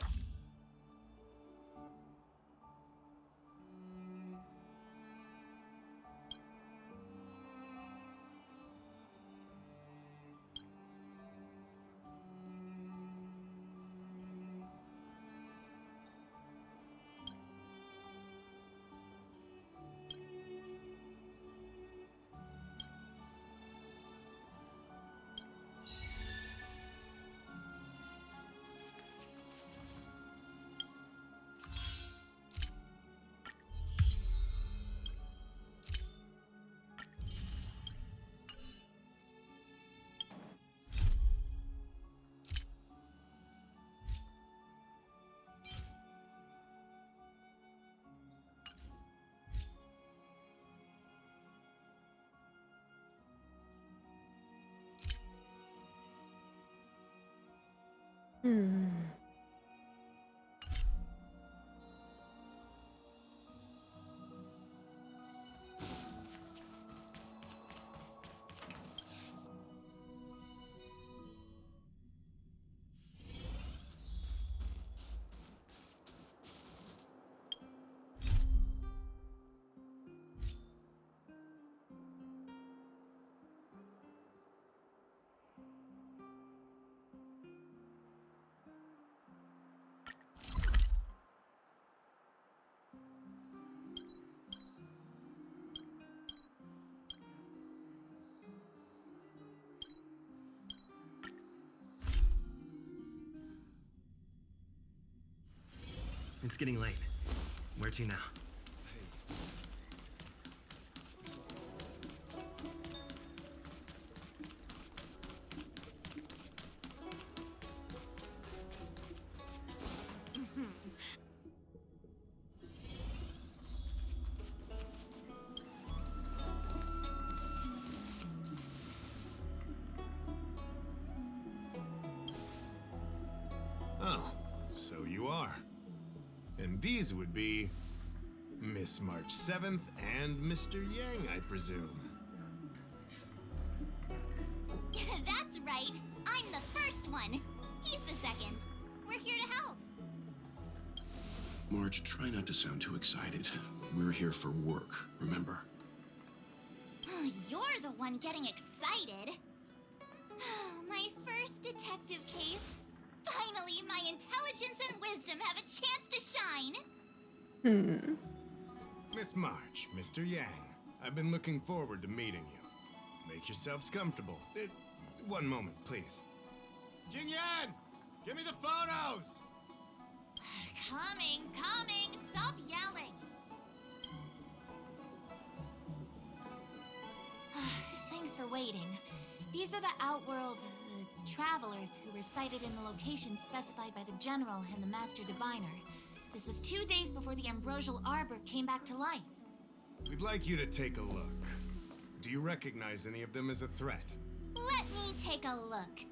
It's getting late. Where to now? Oh, so you are. And these would be Miss March 7th and Mr. Yang, I presume. That's right. I'm the first one. He's the second. We're here to help. Marge, try not to sound too excited. We're here for work, remember? You're the one getting excited. My first detective case. Finally, my intelligence and wisdom have a chance to shine. Miss March, Mr. Yang, I've been looking forward to meeting you. Make yourselves comfortable. One moment, please. Jingyan! Give me the photos! Coming. Stop yelling. Thanks for waiting. These are the Outworld travelers who were sighted in the location specified by the General and the Master Diviner. This was 2 days before the Ambrosial Arbor came back to life. We'd like you to take a look. Do you recognize any of them as a threat? Let me take a look.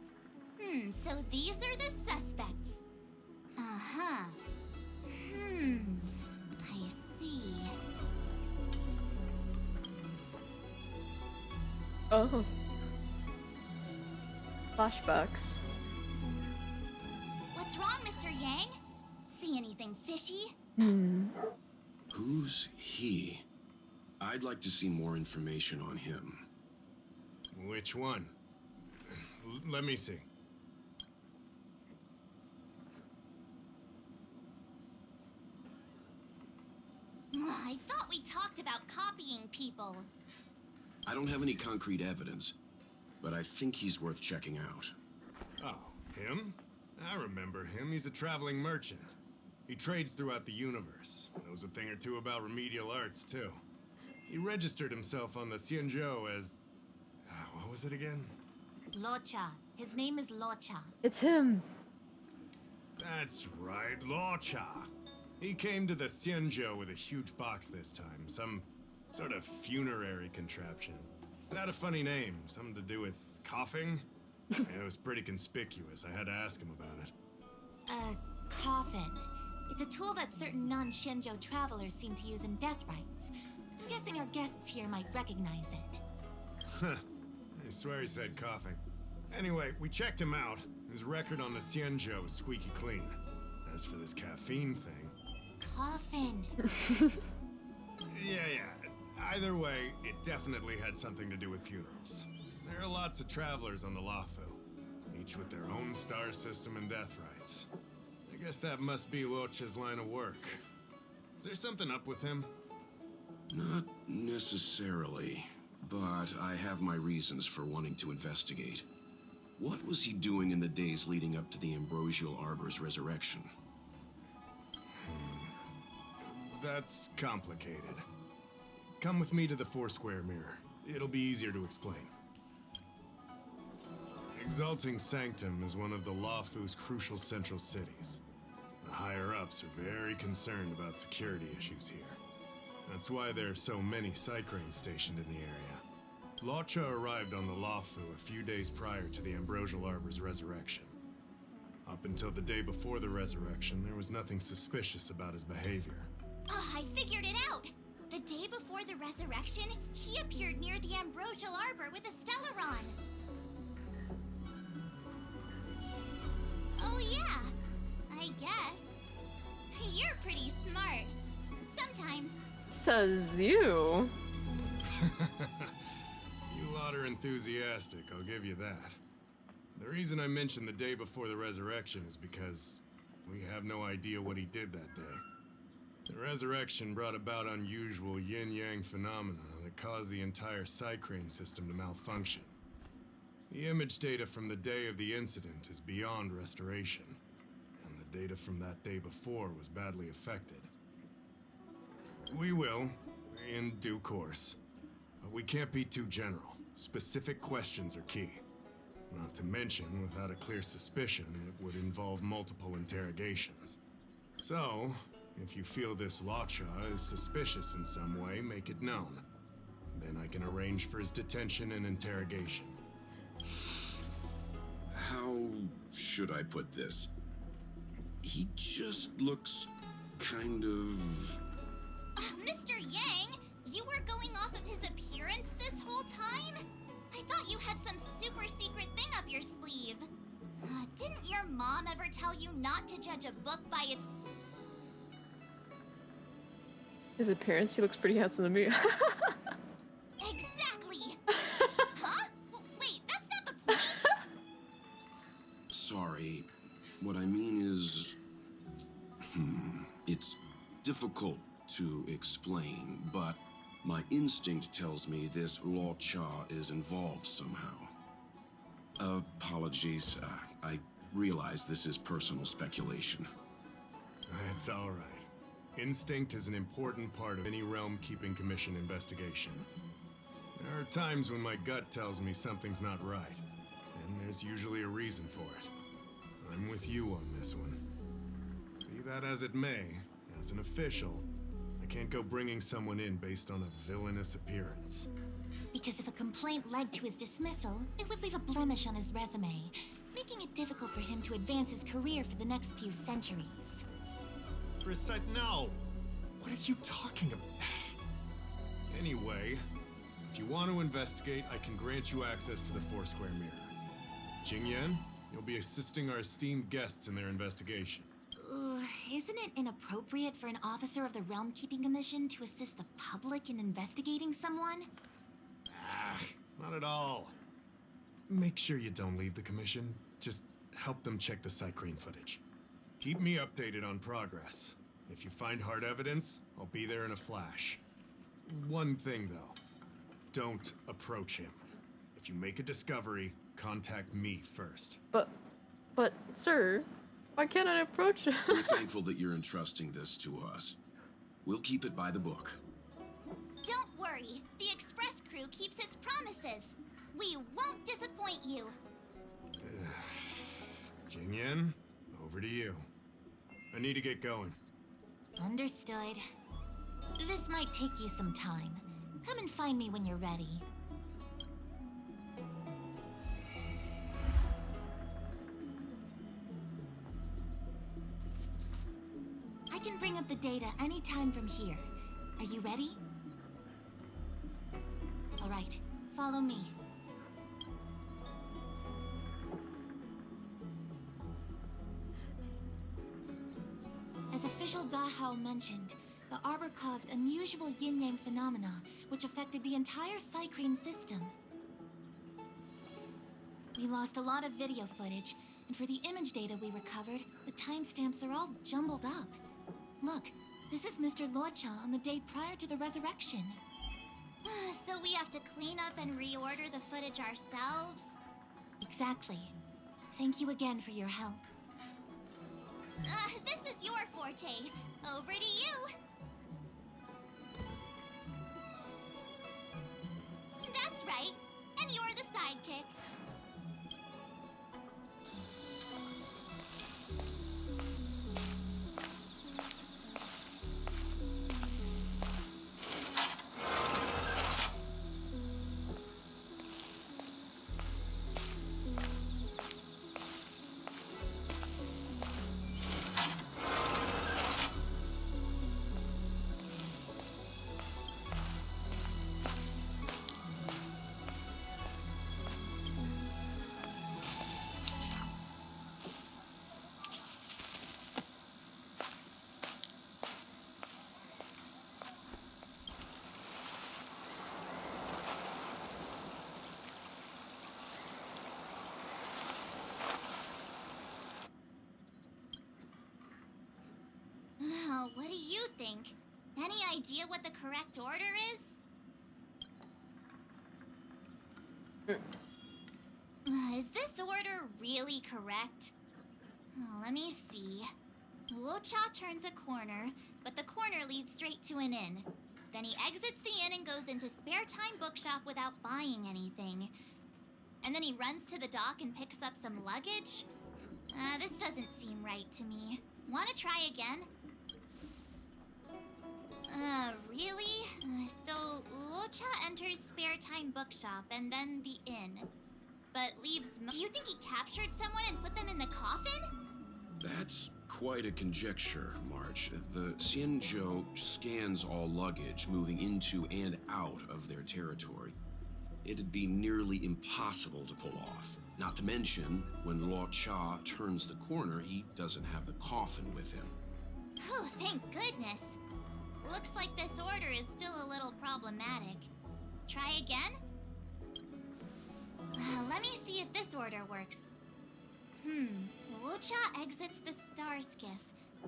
So these are the suspects. Uh-huh. I see. Oh. Flashbacks. What's wrong, Mr. Yang? See anything fishy? Who's he? I'd like to see more information on him. Which one? Let me see. I thought we talked about copying people. I don't have any concrete evidence, but I think he's worth checking out. Oh, him? I remember him. He's a traveling merchant. He trades throughout the universe. Knows a thing or two about remedial arts, too. He registered himself on the Xianzhou as... what was it again? Locha. His name is Locha. It's him. That's right, Locha. He came to the Xianzhou with a huge box this time. Some sort of funerary contraption. It had a funny name. Something to do with coughing? It was pretty conspicuous. I had to ask him about it. A coffin. It's a tool that certain non-Shenzhou travelers seem to use in death rites. I'm guessing our guests here might recognize it. Huh. I swear he said coughing. Anyway, we checked him out. His record on the Xianzhou is squeaky clean. As for this caffeine thing... Coffin. Yeah. Either way, it definitely had something to do with funerals. There are lots of travelers on the Lafu, each with their own star system and death rites. I guess that must be Locha's line of work. Is there something up with him? Not necessarily, but I have my reasons for wanting to investigate. What was he doing in the days leading up to the Ambrosial Arbor's resurrection? That's complicated. Come with me to the Four-Square Mirror. It'll be easier to explain. Exalting Sanctum is one of the Lafu's crucial central cities. The higher-ups are very concerned about security issues here. That's why there are so many Psycranes stationed in the area. Locha arrived on the Lafu a few days prior to the Ambrosial Arbor's resurrection. Up until the day before the resurrection, there was nothing suspicious about his behavior. Oh, I figured it out! The day before the resurrection, he appeared near the Ambrosial Arbor with a Stellaron. Oh yeah, I guess. You're pretty smart. Sometimes. Says you. You lot are enthusiastic, I'll give you that. The reason I mentioned the day before the resurrection is because we have no idea what he did that day. The resurrection brought about unusual yin-yang phenomena that caused the entire Psycrane system to malfunction. The image data from the day of the incident is beyond restoration, and the data from that day before was badly affected. We will, in due course, but we can't be too general. Specific questions are key. Not to mention, without a clear suspicion, it would involve multiple interrogations. So, if you feel this Locha is suspicious in some way, make it known. Then I can arrange for his detention and interrogation. How should I put this? He just looks kind of... Mr. Yang, you were going off of his appearance this whole time? I thought you had some super secret thing up your sleeve. Didn't your mom ever tell you not to judge a book by its... His appearance, he looks pretty handsome to me. Exactly! Huh? Wait, that's not the point! Sorry. What I mean is... It's difficult to explain, but my instinct tells me this Locha is involved somehow. Apologies. I realize this is personal speculation. That's all right. Instinct is an important part of any Realm-Keeping Commission investigation. There are times when my gut tells me something's not right, and there's usually a reason for it. I'm with you on this one. Be that as it may, as an official, I can't go bringing someone in based on a villainous appearance. Because if a complaint led to his dismissal, it would leave a blemish on his resume, making it difficult for him to advance his career for the next few centuries. No! What are you talking about? Anyway, if you want to investigate, I can grant you access to the Foursquare Mirror. Jingyan, you'll be assisting our esteemed guests in their investigation. Isn't it inappropriate for an officer of the Realm Keeping Commission to assist the public in investigating someone? Not at all. Make sure you don't leave the commission. Just help them check the Cycrene footage. Keep me updated on progress. If you find hard evidence, I'll be there in a flash. One thing, though. Don't approach him. If you make a discovery, contact me first. But, sir, why can't I approach him? We're thankful that you're entrusting this to us. We'll keep it by the book. Don't worry. The Express crew keeps its promises. We won't disappoint you. Jingyan, over to you. I need to get going. Understood. This might take you some time. Come and find me when you're ready. I can bring up the data anytime from here. Are you ready? All right, follow me. As official Dahao mentioned, the arbor caused unusual yin-yang phenomena, which affected the entire Cycrene system. We lost a lot of video footage, and for the image data we recovered, the timestamps are all jumbled up. Look, this is Mr. Luocha on the day prior to the resurrection. So we have to clean up and reorder the footage ourselves? Exactly. Thank you again for your help. This is your forte. Over to you. That's right. And you're the sidekick. What do you think? Any idea what the correct order is? Is this order really correct? Let me see. Luocha turns a corner, but the corner leads straight to an inn. Then he exits the inn and goes into Spare Time Bookshop without buying anything. And then he runs to the dock and picks up some luggage? This doesn't seem right to me. Want to try again? Really? So Luocha enters Spare Time Bookshop and then the inn, but leaves. Do you think he captured someone and put them in the coffin? That's quite a conjecture, March. The Xianzhou scans all luggage moving into and out of their territory. It'd be nearly impossible to pull off. Not to mention, when Luocha turns the corner, he doesn't have the coffin with him. Oh, thank goodness. Looks like this order is still a little problematic. Try again? Let me see if this order works. Luocha exits the Star Skiff,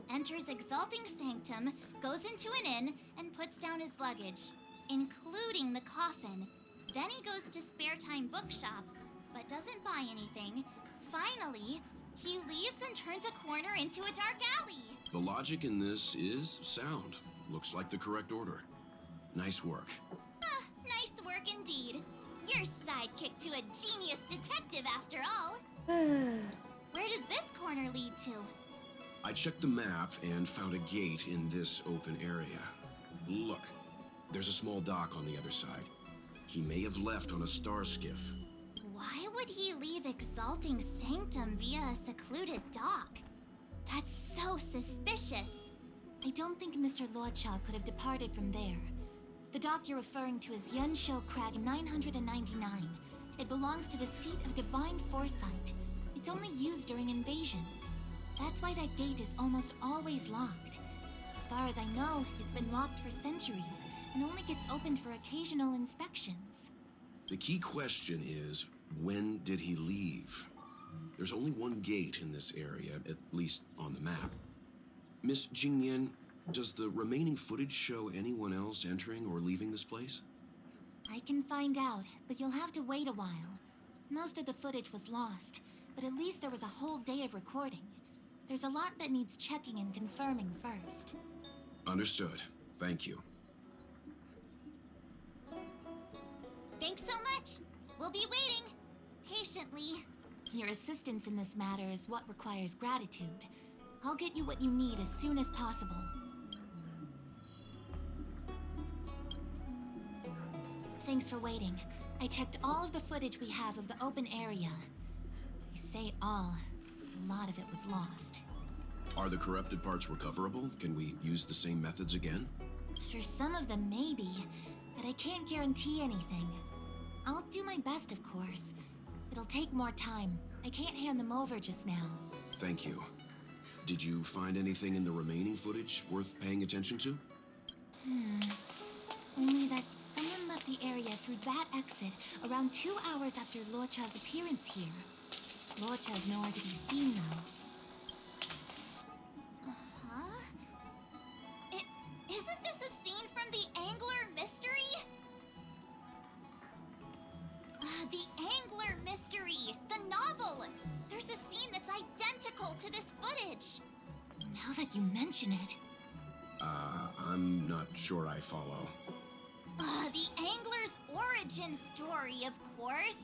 enters Exalting Sanctum, goes into an inn, and puts down his luggage, including the coffin. Then he goes to Spare Time Bookshop, but doesn't buy anything. Finally, he leaves and turns a corner into a dark alley. The logic in this is sound. Looks like the correct order. Nice work. Nice work indeed. You're sidekick to a genius detective after all. Where does this corner lead to? I checked the map and found a gate in this open area. Look, there's a small dock on the other side. He may have left on a star skiff. Why would he leave Exalting Sanctum via a secluded dock? That's so suspicious. I don't think Mr. Luocha could have departed from there. The dock you're referring to is Yunsho Crag 999. It belongs to the seat of Divine Foresight. It's only used during invasions. That's why that gate is almost always locked. As far as I know, it's been locked for centuries and only gets opened for occasional inspections. The key question is, when did he leave? There's only one gate in this area, at least on the map. Miss Jingyan, does the remaining footage show anyone else entering or leaving this place? I can find out, but you'll have to wait a while. Most of the footage was lost, but at least there was a whole day of recording. There's a lot that needs checking and confirming first. Understood. Thank you. Thanks so much! We'll be waiting! Patiently. Your assistance in this matter is what requires gratitude. I'll get you what you need as soon as possible. Thanks for waiting. I checked all of the footage we have of the open area. I say all. A lot of it was lost. Are the corrupted parts recoverable? Can we use the same methods again? For some of them, maybe. But I can't guarantee anything. I'll do my best, of course. It'll take more time. I can't hand them over just now. Thank you. Did you find anything in the remaining footage worth paying attention to? Only that someone left the area through that exit around 2 hours after Luocha's appearance here. Luocha's nowhere to be seen, though. Isn't this a scene from the Angler Mystery? The Angler Mystery! The novel! There's a scene that's identical to this footage! Now that you mention it... I'm not sure I follow. The Angler's origin story, of course!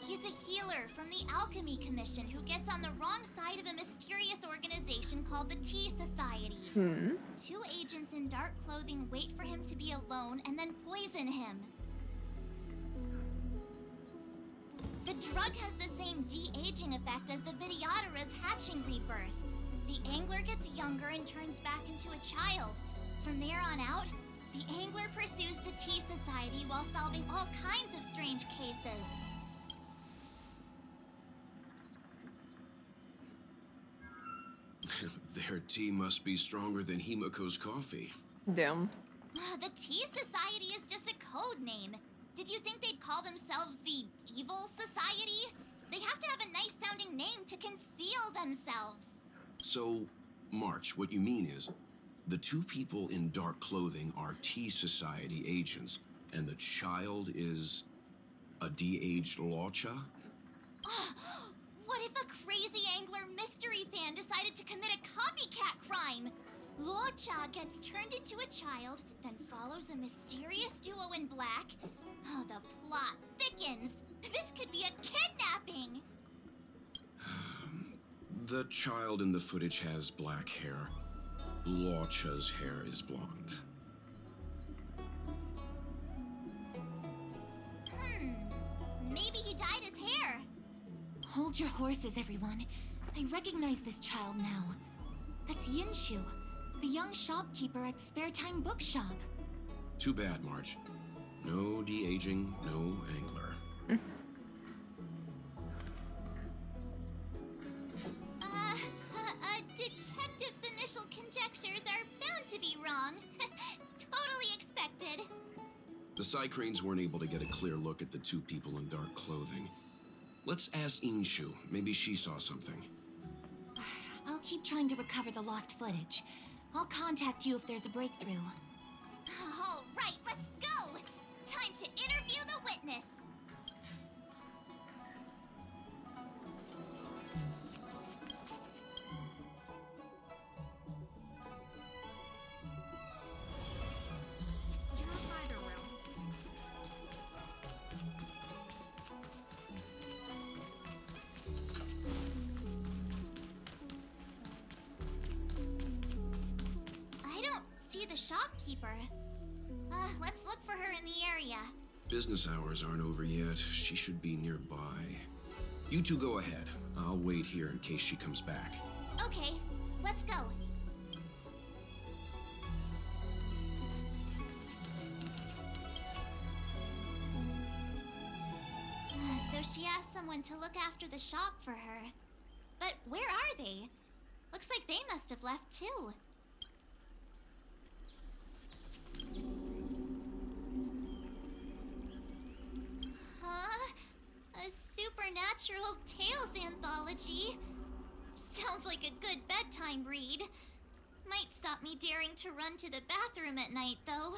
He's a healer from the Alchemy Commission who gets on the wrong side of a mysterious organization called the Tea Society. 2 agents in dark clothing wait for him to be alone and then poison him. The drug has the same de-aging effect as the Vidyadhara's hatching rebirth. The Angler gets younger and turns back into a child. From there on out, the Angler pursues the Tea Society while solving all kinds of strange cases. Their tea must be stronger than Himiko's coffee. Damn. The Tea Society is just a code name. Did you think they'd call themselves the Evil Society? They have to have a nice sounding name to conceal themselves. So, March, what you mean is, the 2 people in dark clothing are Tea Society agents, and the child is a de-aged Luocha? What if a crazy Angler mystery fan decided to commit a copycat crime? Luocha gets turned into a child, then follows a mysterious duo in black. Oh, the plot thickens. This could be a kidnapping. The child in the footage has black hair. Luocha's hair is blonde. Maybe he dyed his hair. Hold your horses, everyone. I recognize this child now. That's Yinshu, the young shopkeeper at Spare Time Bookshop. Too bad, Marge. No de-aging, no Angler. A detective's initial conjectures are bound to be wrong. Totally expected. The Psycranes weren't able to get a clear look at the 2 people in dark clothing. Let's ask Inshu. Maybe she saw something. I'll keep trying to recover the lost footage. I'll contact you if there's a breakthrough. All right, let's go! Time to interview the witness! the shopkeeper. Let's look for her in the area. Business hours aren't over yet. She should be nearby. You two go ahead. I'll wait here in case she comes back. Okay, let's go. So she asked someone to look after the shop for her. But where are they? Looks like they must have left too. Huh? A supernatural tales anthology? Sounds like a good bedtime read. Might stop me daring to run to the bathroom at night, though.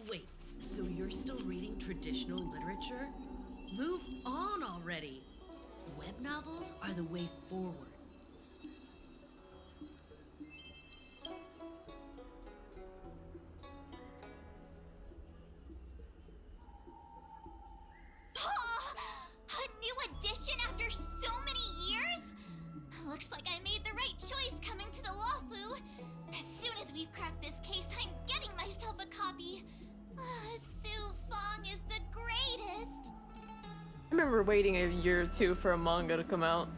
Wait, so you're still reading traditional literature? Move on already! Web novels are the way forward. A new edition after so many years? Looks like I made the right choice coming to the Lawfu. As soon as we've cracked this case, I'm getting myself a copy. Su Fong is the greatest. I remember waiting a year or two for a manga to come out.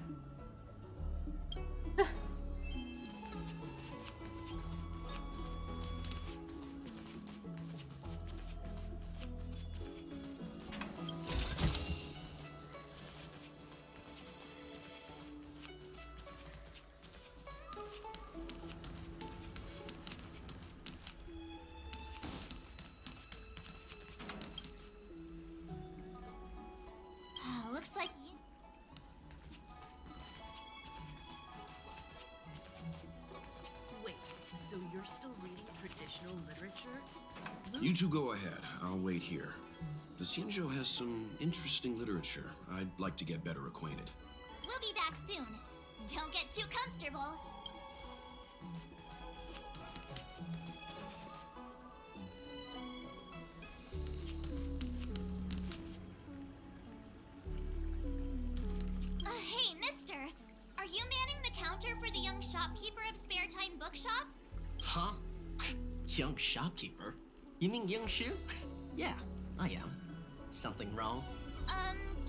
Looks like you... Wait, so you're still reading traditional literature? You two go ahead. I'll wait here. The Xianzhou has some interesting literature. I'd like to get better acquainted. We'll be back soon. Don't get too comfortable. Hey, mister. Are you manning the counter for the young shopkeeper of Spare Time Bookshop? Huh? Young shopkeeper? You mean Young Shu? Yeah, I am. Something wrong?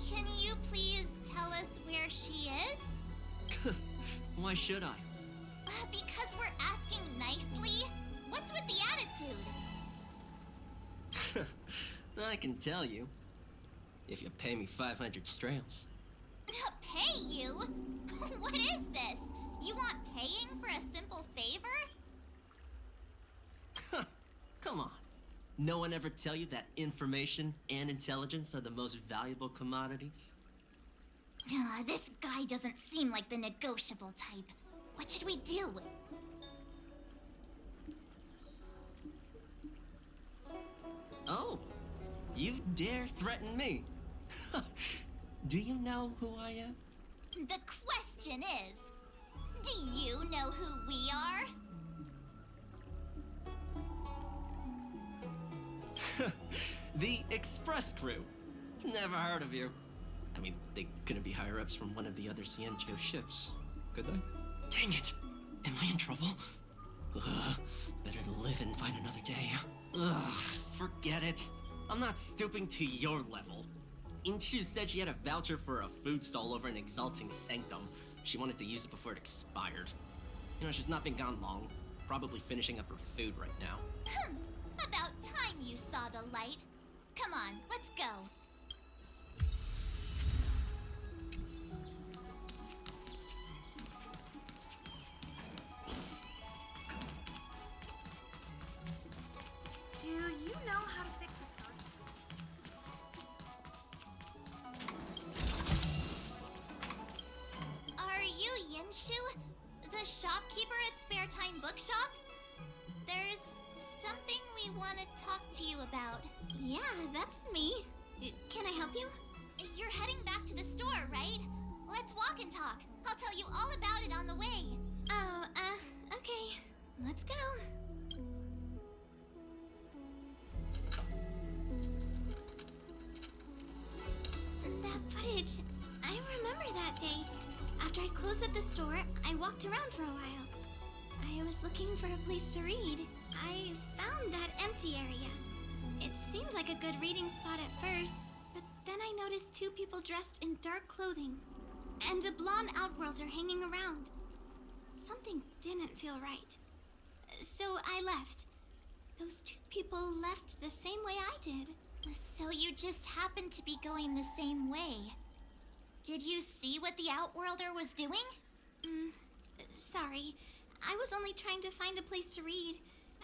Can you please tell us where she is? Why should I? Because we're asking nicely. What's with the attitude? I can tell you. If you pay me 500 strails. Pay you? What is this? You want paying for a simple favor? Come on. No one ever tell you that information and intelligence are the most valuable commodities? This guy doesn't seem like the negotiable type. What should we do? Oh, you dare threaten me? Do you know who I am? The question is, do you know who we are? The Express Crew. Never heard of you. I mean, they couldn't be higher-ups from one of the other Xianzhou ships, could they? Dang it! Am I in trouble? Ugh, better to live and find another day. Ugh, forget it. I'm not stooping to your level. Inchu said she had a voucher for a food stall over in Exalting Sanctum. She wanted to use it before it expired. You know, she's not been gone long. Probably finishing up her food right now. About time you saw the light. Come on, let's go. Do you know how to fix a star? Are you Yinshu? The shopkeeper at Spare Time Bookshop? There's something we want to talk to you about. Yeah, that's me. Can I help you? You're heading back to the store, right? Let's walk and talk. I'll tell you all about it on the way. Oh, okay. Let's go. day. After I closed up the store, I walked around for a while. I was looking for a place to read. I found that empty area. It seemed like a good reading spot at first, but then I noticed two people dressed in dark clothing, and a blonde outworlder hanging around. Something didn't feel right. So I left. Those two people left the same way I did. So you just happened to be going the same way. Did you see what the Outworlder was doing? Sorry. I was only trying to find a place to read.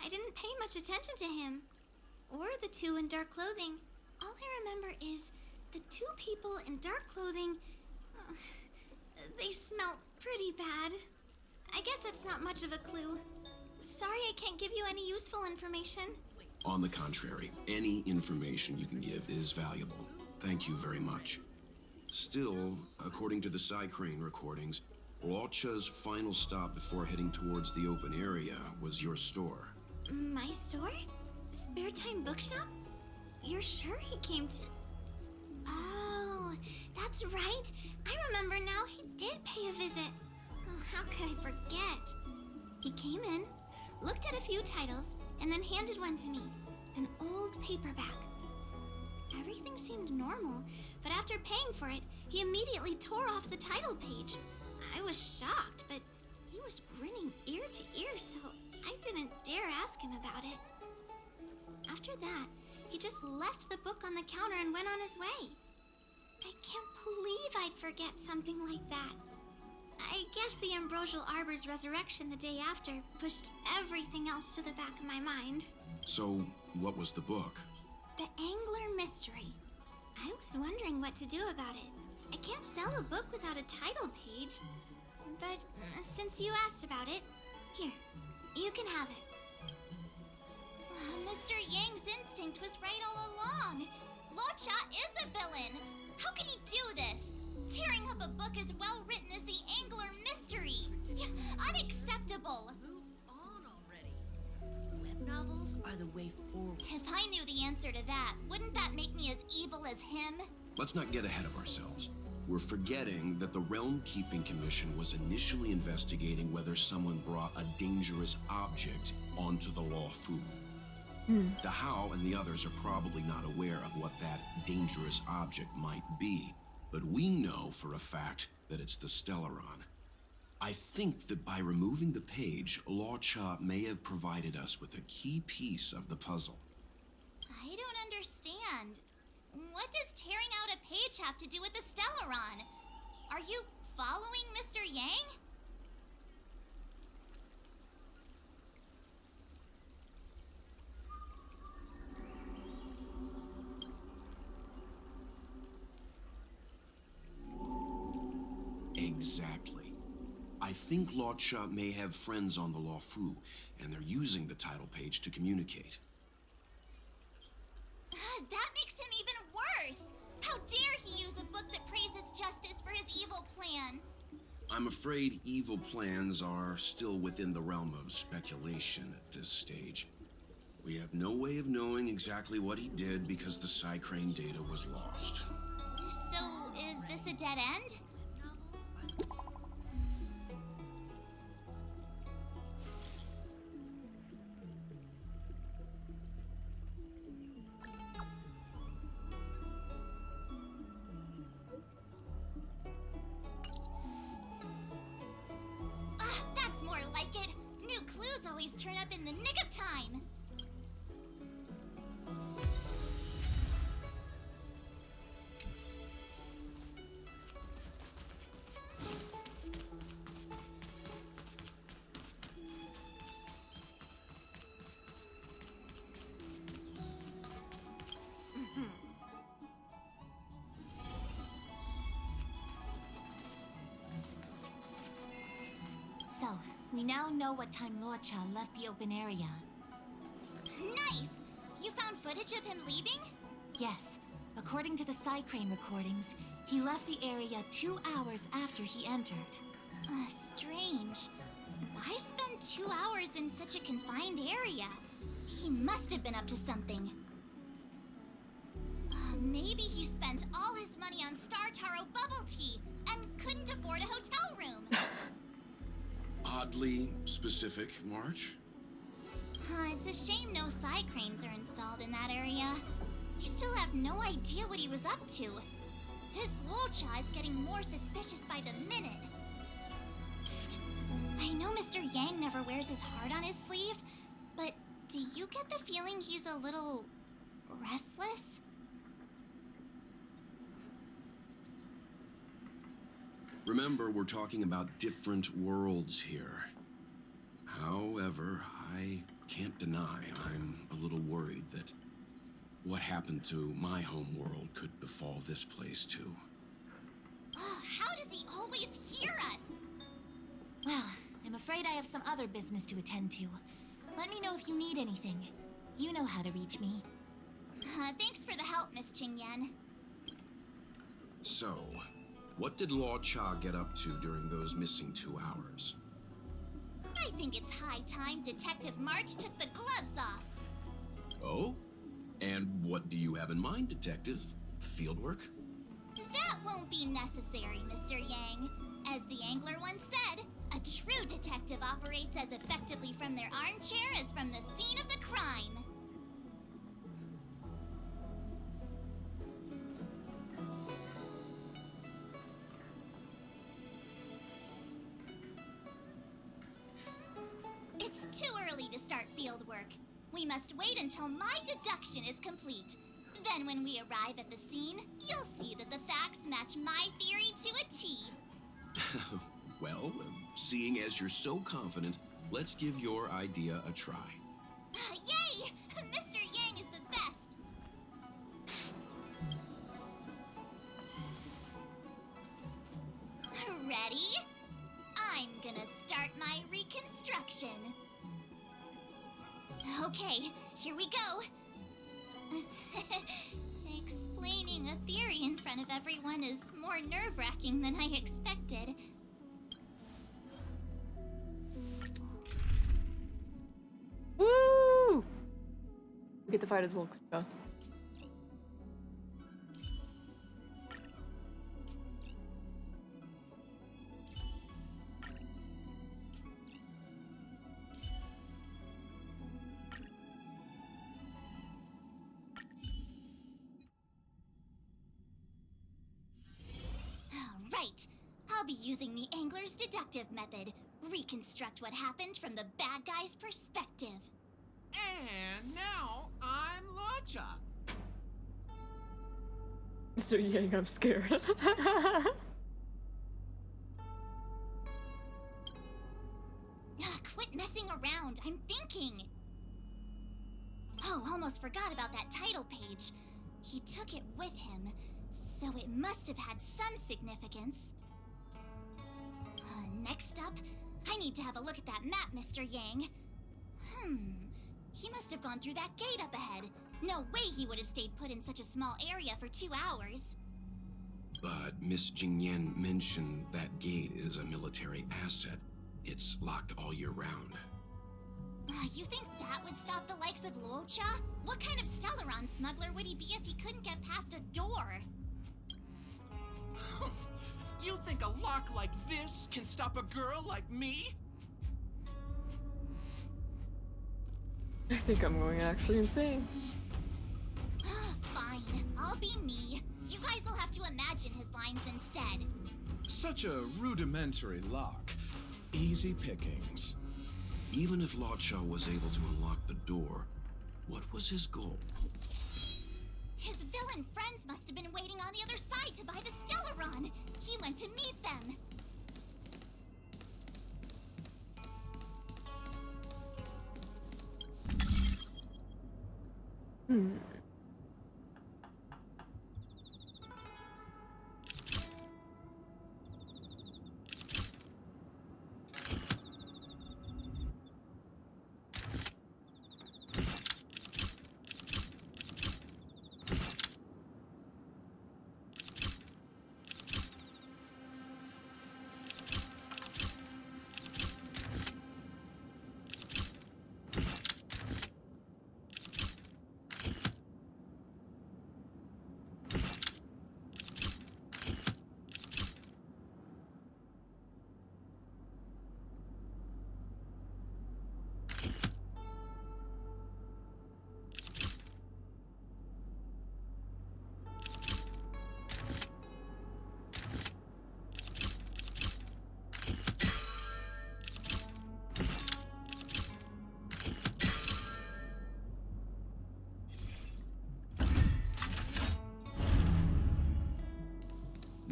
I didn't pay much attention to him. Or the two in dark clothing. All I remember is the two people in dark clothing... they smell pretty bad. I guess that's not much of a clue. Sorry I can't give you any useful information. On the contrary, any information you can give is valuable. Thank you very much. Still, according to the Psycrane recordings, Locha's final stop before heading towards the open area was your store. My store? Spare Time Bookshop? You're sure he came to... Oh, that's right. I remember now, he did pay a visit. Oh, how could I forget? He came in, looked at a few titles, and then handed one to me. An old paperback. Everything seemed normal, but after paying for it, he immediately tore off the title page. I was shocked, but he was grinning ear to ear, so I didn't dare ask him about it. After that, he just left the book on the counter and went on his way. I can't believe I'd forget something like that. I guess the Ambrosial Arbor's resurrection the day after pushed everything else to the back of my mind. So, what was the book? The Angler Mystery. I was wondering what to do about it. I can't sell a book without a title page. But since you asked about it, here, you can have it. Mr. Yang's instinct was right all along. Locha is a villain. How can he do this? Tearing up a book as well written as the Angler Mystery. Unacceptable. Move on already. Web novels are the way forward. If I knew the answer to that, wouldn't that make me as evil as him? Let's not get ahead of ourselves. We're forgetting that the Realm Keeping Commission was initially investigating whether someone brought a dangerous object onto the Law Fu. The How and the others are probably not aware of what that dangerous object might be, but we know for a fact that it's the Stellaron. I think that by removing the page, Locha may have provided us with a key piece of the puzzle. I don't understand. What does tearing out a page have to do with the Stellaron? Are you following Mr. Yang? Exactly. I think Locha may have friends on the Law Fu, and they're using the title page to communicate. That makes him even worse! How dare he use a book that praises justice for his evil plans? I'm afraid evil plans are still within the realm of speculation at this stage. We have no way of knowing exactly what he did because the Psycrane data was lost. So, is this a dead end? That's more like it. New clues always turn up in the nick of time. So, we now know what time Locha left the open area. Nice! You found footage of him leaving? Yes. According to the Psycrane recordings, he left the area 2 hours after he entered. Strange. Why spend 2 hours in such a confined area? He must have been up to something. Maybe he spent all his money on Star Taro bubble tea and couldn't afford a hotel room. Oddly specific, March. It's a shame no side cranes are installed in that area. We still have no idea what he was up to. This Luocha is getting more suspicious by the minute. Psst. I know Mr. Yang never wears his heart on his sleeve, but do you get the feeling he's a little restless? Remember, we're talking about different worlds here. However, I can't deny I'm a little worried that what happened to my home world could befall this place too. How does he always hear us? Well, I'm afraid I have some other business to attend to. Let me know if you need anything. You know how to reach me. Thanks for the help, Miss Qingyan. So, what did Law Cha get up to during those missing 2 hours? I think it's high time Detective March took the gloves off. Oh? And what do you have in mind, Detective? Fieldwork? That won't be necessary, Mr. Yang. As the angler once said, a true detective operates as effectively from their armchair as from the scene of the crime. It's too early to start field work. We must wait until my deduction is complete. Then when we arrive at the scene, you'll see that the facts match my theory to a T. Well, seeing as you're so confident, let's give your idea a try. Yay! Mr. Yang is the best! Ready? I'm gonna start my reconstruction. Okay, here we go. Explaining a theory in front of everyone is more nerve-wracking than I expected. Woo! We get to fight his little creature. Right. I'll be using the angler's deductive method. Reconstruct what happened from the bad guy's perspective. And now I'm Luocha. Mr. Yang, I'm scared. Quit messing around. I'm thinking. Oh, almost forgot about that title page. He took it with him, so it must have had some significance. Next up, I need to have a look at that map, Mr. Yang. He must have gone through that gate up ahead. No way he would have stayed put in such a small area for 2 hours. But Miss Jingyan mentioned that gate is a military asset. It's locked all year round. You think that would stop the likes of Luocha? What kind of Stellaron smuggler would he be if he couldn't get past a door? You think a lock like this can stop a girl like me? I think I'm going actually insane. Fine, I'll be me. You guys will have to imagine his lines instead. Such a rudimentary lock. Easy pickings. Even if Luocha was able to unlock the door, what was his goal? His villain friends must have been waiting on the other side to buy the Stellaron. He went to meet them.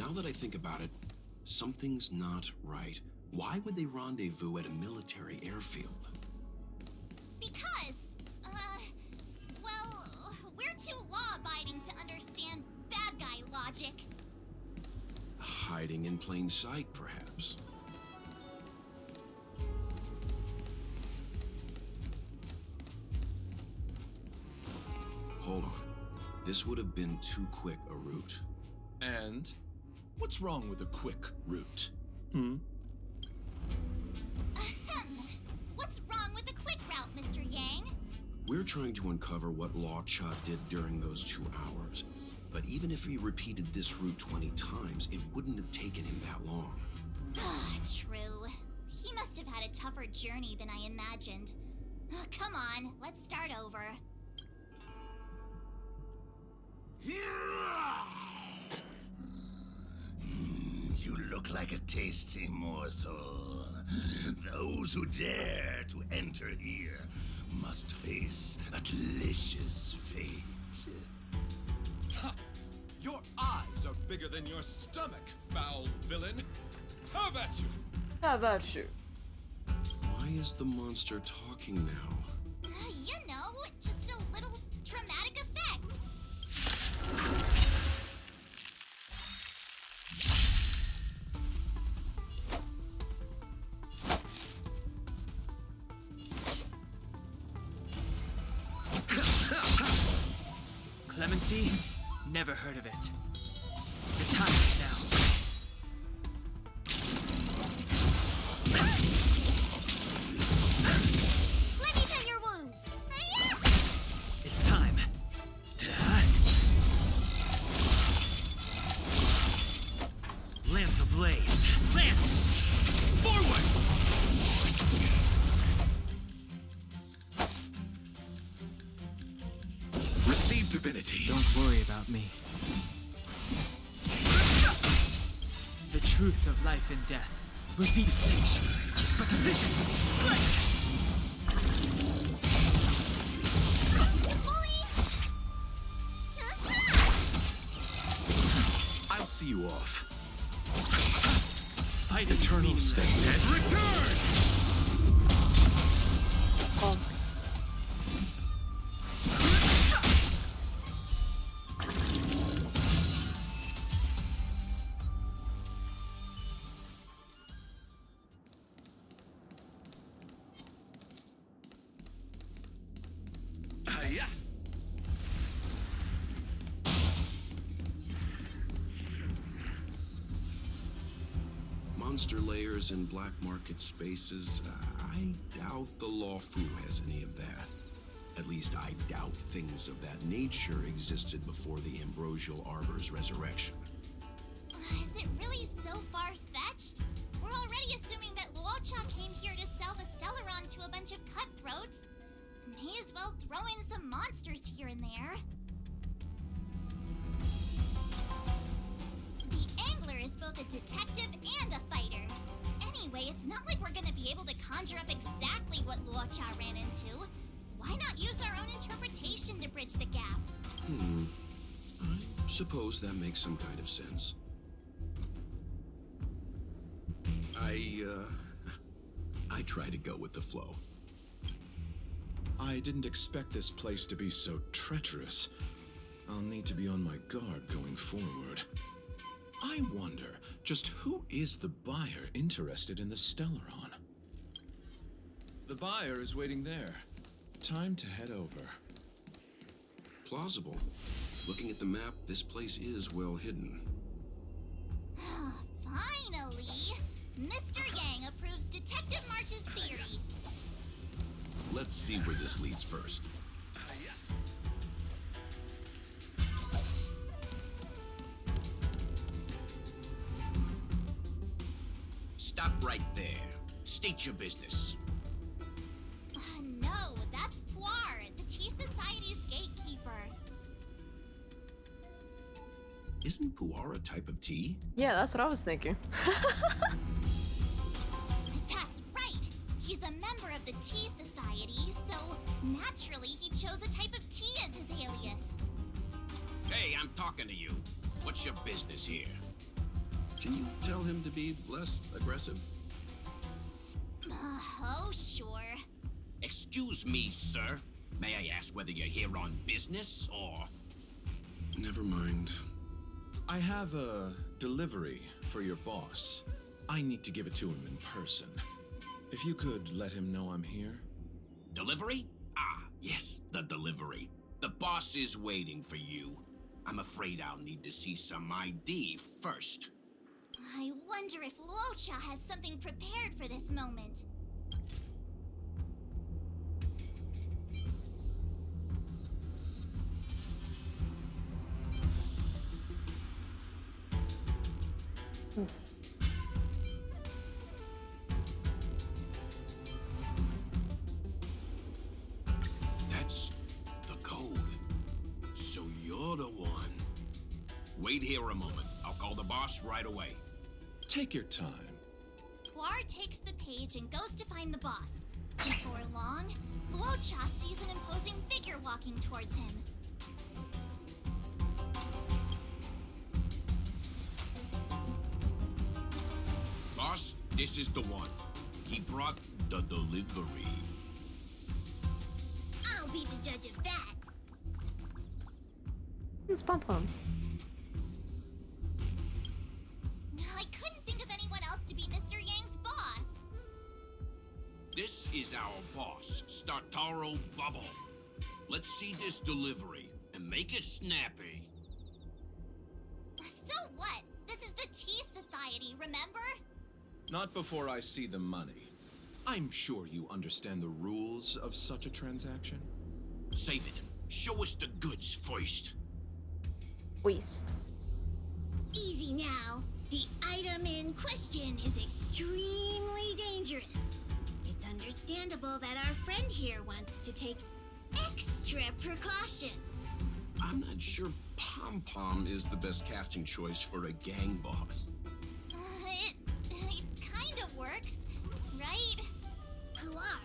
Now that I think about it, something's not right. Why would they rendezvous at a military airfield? Because, well, we're too law-abiding to understand bad guy logic. Hiding in plain sight, perhaps. Hold on. This would have been too quick a route. And? What's wrong with a quick route? Hmm? Ahem. What's wrong with the quick route, Mr. Yang? We're trying to uncover what Law Cha did during those 2 hours. But even if he repeated this route 20 times, it wouldn't have taken him that long. True. He must have had a tougher journey than I imagined. Come on, let's start over. You look like a tasty morsel. Those who dare to enter here must face a delicious fate. Ha! Your eyes are bigger than your stomach, foul villain. Have at you! Have at you. Why is the monster talking now? You know, just a little dramatic effect. Clemency? Never heard of it. The time is now. Let me tend your wounds. It's time. Lance ablaze. Lance! Forward! Receive divinity. Don't worry about me. The truth of life and death. Reveal sanctuary is but a vision. Break! I'll see you off. Fight Eternal state. state. Return! Oh. Yeah. Monster layers in black market spaces, I doubt the Law Fu has any of that. At least I doubt things of that nature existed before the Ambrosial Arbor's resurrection. Is it really so far-fetched? We're already assuming that Luocha came here to sell the Stellaron to a bunch of cutthroats. May as well throw in some monsters here and there. The Angler is both a detective and a fighter. Anyway, it's not like we're gonna be able to conjure up exactly what Luocha ran into. Why not use our own interpretation to bridge the gap? I suppose that makes some kind of sense. I try to go with the flow. I didn't expect this place to be so treacherous. I'll need to be on my guard going forward. I wonder, just who is the buyer interested in the Stellaron? The buyer is waiting there. Time to head over. Plausible. Looking at the map, this place is well hidden. Finally! Mr. Yang approves Detective March's theory. Let's see where this leads first. Stop right there. State your business. No, that's Poir, the Tea Society's gatekeeper. Isn't pu'er a type of tea? Yeah, that's what I was thinking. That's right. He's a member of the Tea Society, so naturally he chose a type of tea as his alias. Hey, I'm talking to you. What's your business here? Can you tell him to be less aggressive? Oh, sure. Excuse me, sir. May I ask whether you're here on business or... Never mind. I have a delivery for your boss. I need to give it to him in person. If you could let him know I'm here. Delivery? Ah, yes, the delivery. The boss is waiting for you. I'm afraid I'll need to see some ID first. I wonder if Luocha has something prepared for this moment. That's the code. So you're the one. Wait here a moment. I'll call the boss right away. Take your time. Puar takes the page and goes to find the boss. Before long, Luocha sees an imposing figure walking towards him. Boss, this is the one. He brought the delivery. I'll be the judge of that. It's Pom Pom. I couldn't think of anyone else to be Mr. Yang's boss. This is our boss, Startaro Bubble. Let's see this delivery and make it snappy. So what? This is the Tea Society, remember? Not before I see the money. I'm sure you understand the rules of such a transaction. Save it. Show us the goods first. Waste. Easy now. The item in question is extremely dangerous. It's understandable that our friend here wants to take extra precautions. I'm not sure Pom Pom is the best casting choice for a gang boss. It kind of works, right? Puar,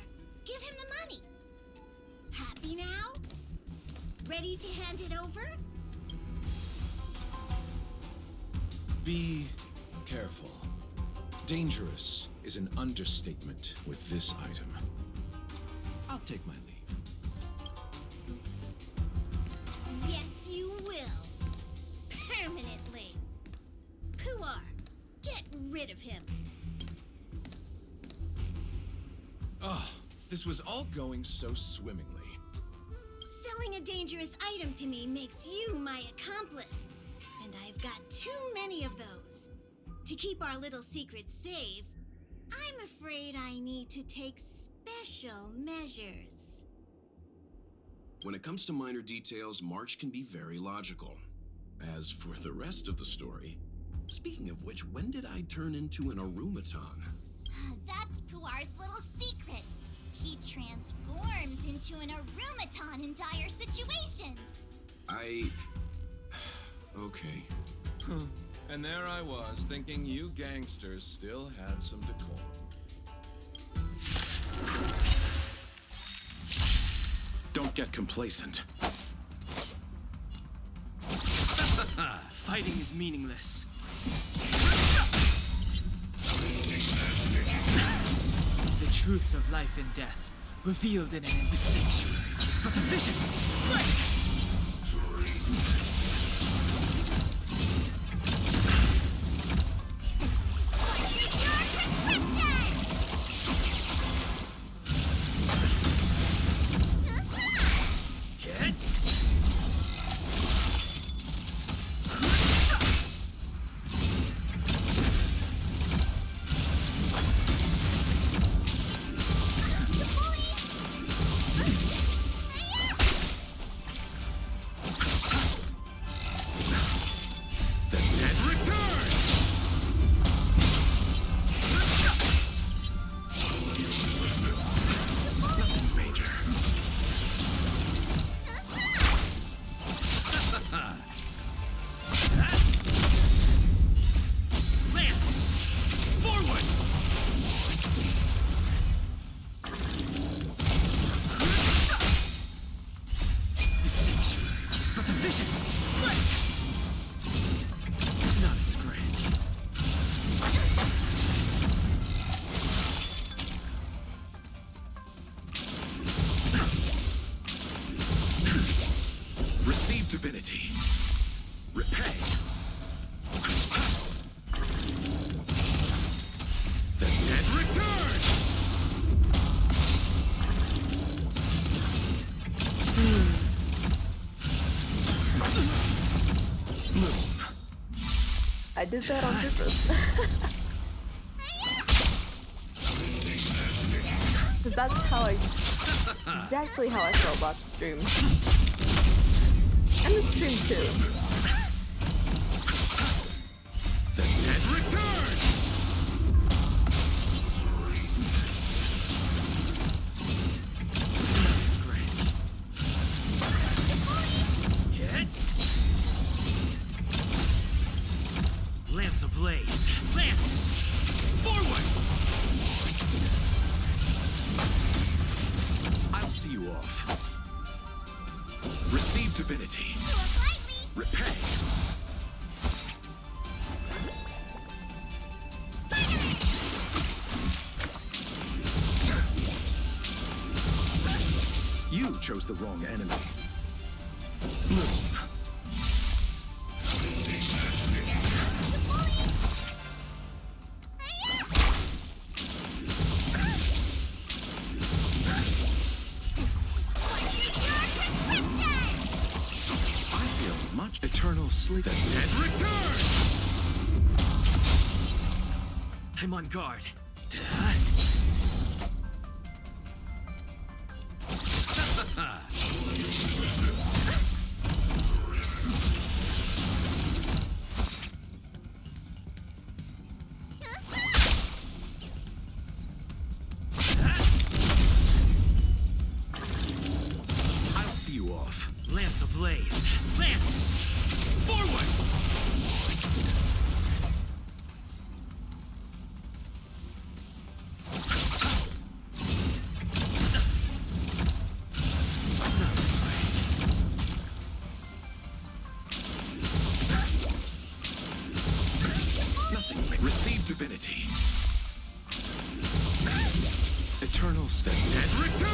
give him the money. Happy now? Ready to hand it over? Be careful. Dangerous is an understatement with this item. I'll take my leave. Yes, you will. Permanently. Puar, get rid of him. Oh, this was all going so swimmingly. Selling a dangerous item to me makes you my accomplice. And I've got too many of those. To keep our little secret safe, I'm afraid I need to take special measures. When it comes to minor details, March can be very logical. As for the rest of the story, speaking of which, when did I turn into an Arumaton? That's Puar's little secret. He transforms into an Arumaton in dire situations. Okay. Huh. And there I was, thinking you gangsters still had some decorum. Don't get complacent. Fighting is meaningless. The truth of life and death, revealed in the sanctuary, is but a vision. Break! I did that on purpose. Because that's how exactly how I felt last stream. And this stream too. The dead return! Hit! Lance ablaze! Lance! Forward! I'll see you off. Receive divinity. Repay. You chose the wrong enemy. Move. I feel much eternal sleep. The dead return! I'm on guard. I'll see you off. Lance ablaze! Lance! Forward! Nothing. Receive divinity. Eternal state. Dead return!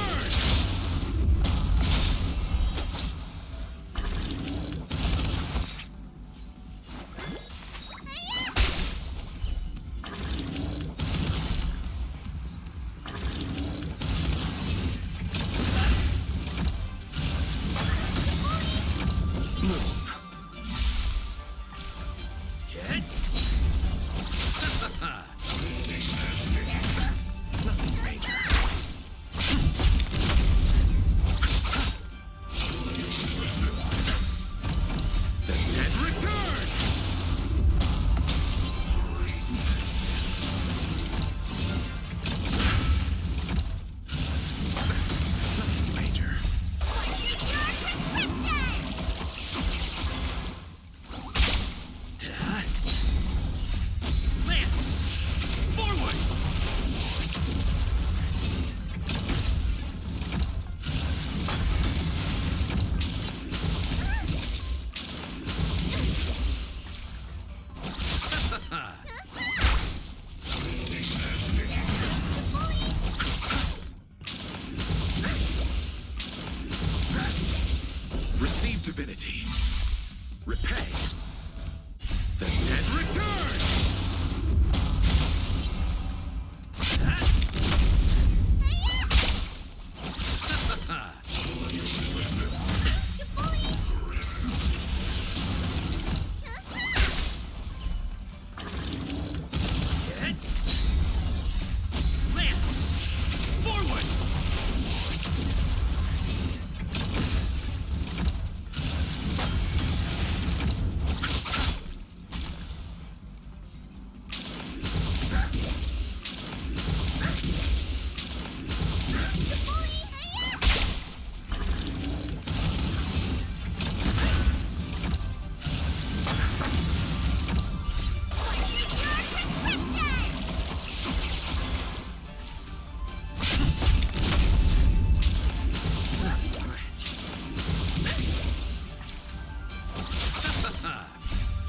Hit! Nothing major. The dead return! Nothing major. Lance! Forward! Receive divinity. Repay. The dead return! Hit! Lance! Forward!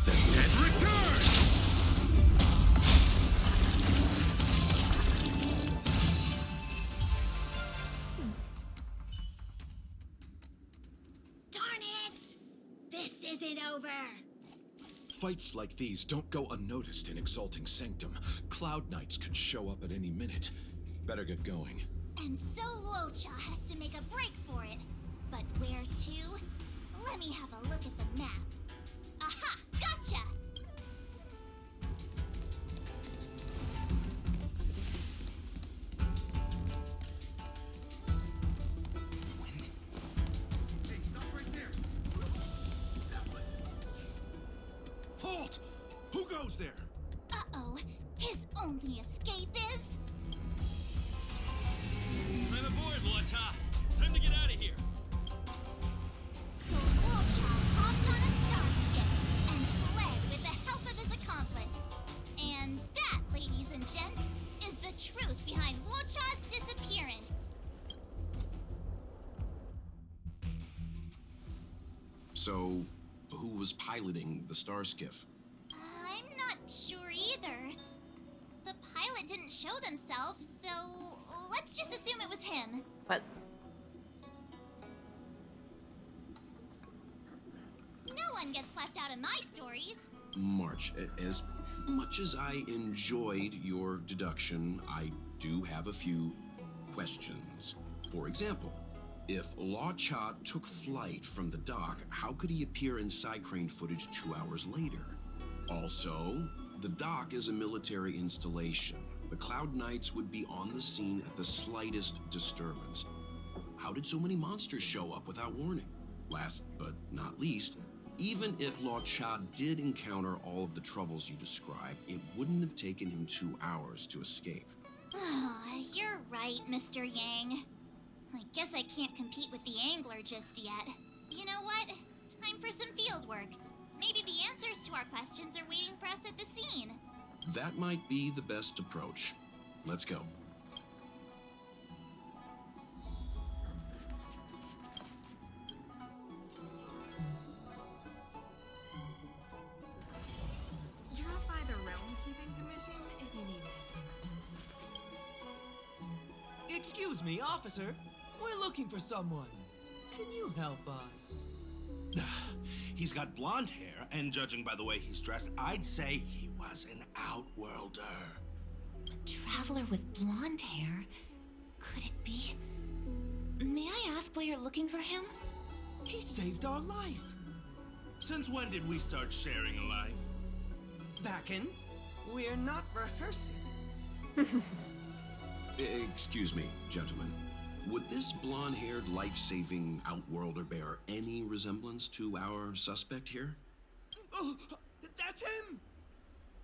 The dead return! Darn it! This isn't over! Fights like these don't go unnoticed in Exalting Sanctum. Cloud Knights could show up at any minute. Better get going. And so Luocha has to make a break for it. But where goes there? Uh-oh. His only escape is... I'm aboard, Luocha. Time to get out of here. So Luocha hopped on a star skip and fled with the help of his accomplice. And that, ladies and gents, is the truth behind Luocha's disappearance. So, who was piloting the star skiff? I'm not sure either. The pilot didn't show themselves, so let's just assume it was him. What? No one gets left out of my stories. March, as much as I enjoyed your deduction, I do have a few questions. For example, if Luocha took flight from the dock, how could he appear in side crane footage 2 hours later? Also, the dock is a military installation. The Cloud Knights would be on the scene at the slightest disturbance. How did so many monsters show up without warning? Last but not least, even if Luocha did encounter all of the troubles you described, it wouldn't have taken him 2 hours to escape. You're right, Mr. Yang. I guess I can't compete with the angler just yet. You know what? Time for some field work. Maybe the answers to our questions are waiting for us at the scene. That might be the best approach. Let's go. Drop by the Realm Keeping Commission if you need it. Excuse me, officer. We're looking for someone. Can you help us? He's got blonde hair, and judging by the way he's dressed, I'd say he was an outworlder. A traveler with blonde hair? Could it be? May I ask why you're looking for him? He saved our life. Since when did we start sharing a life? Backen, we're not rehearsing. Excuse me, gentlemen. Would this blonde-haired, life-saving outworlder bear any resemblance to our suspect here? Oh, that's him!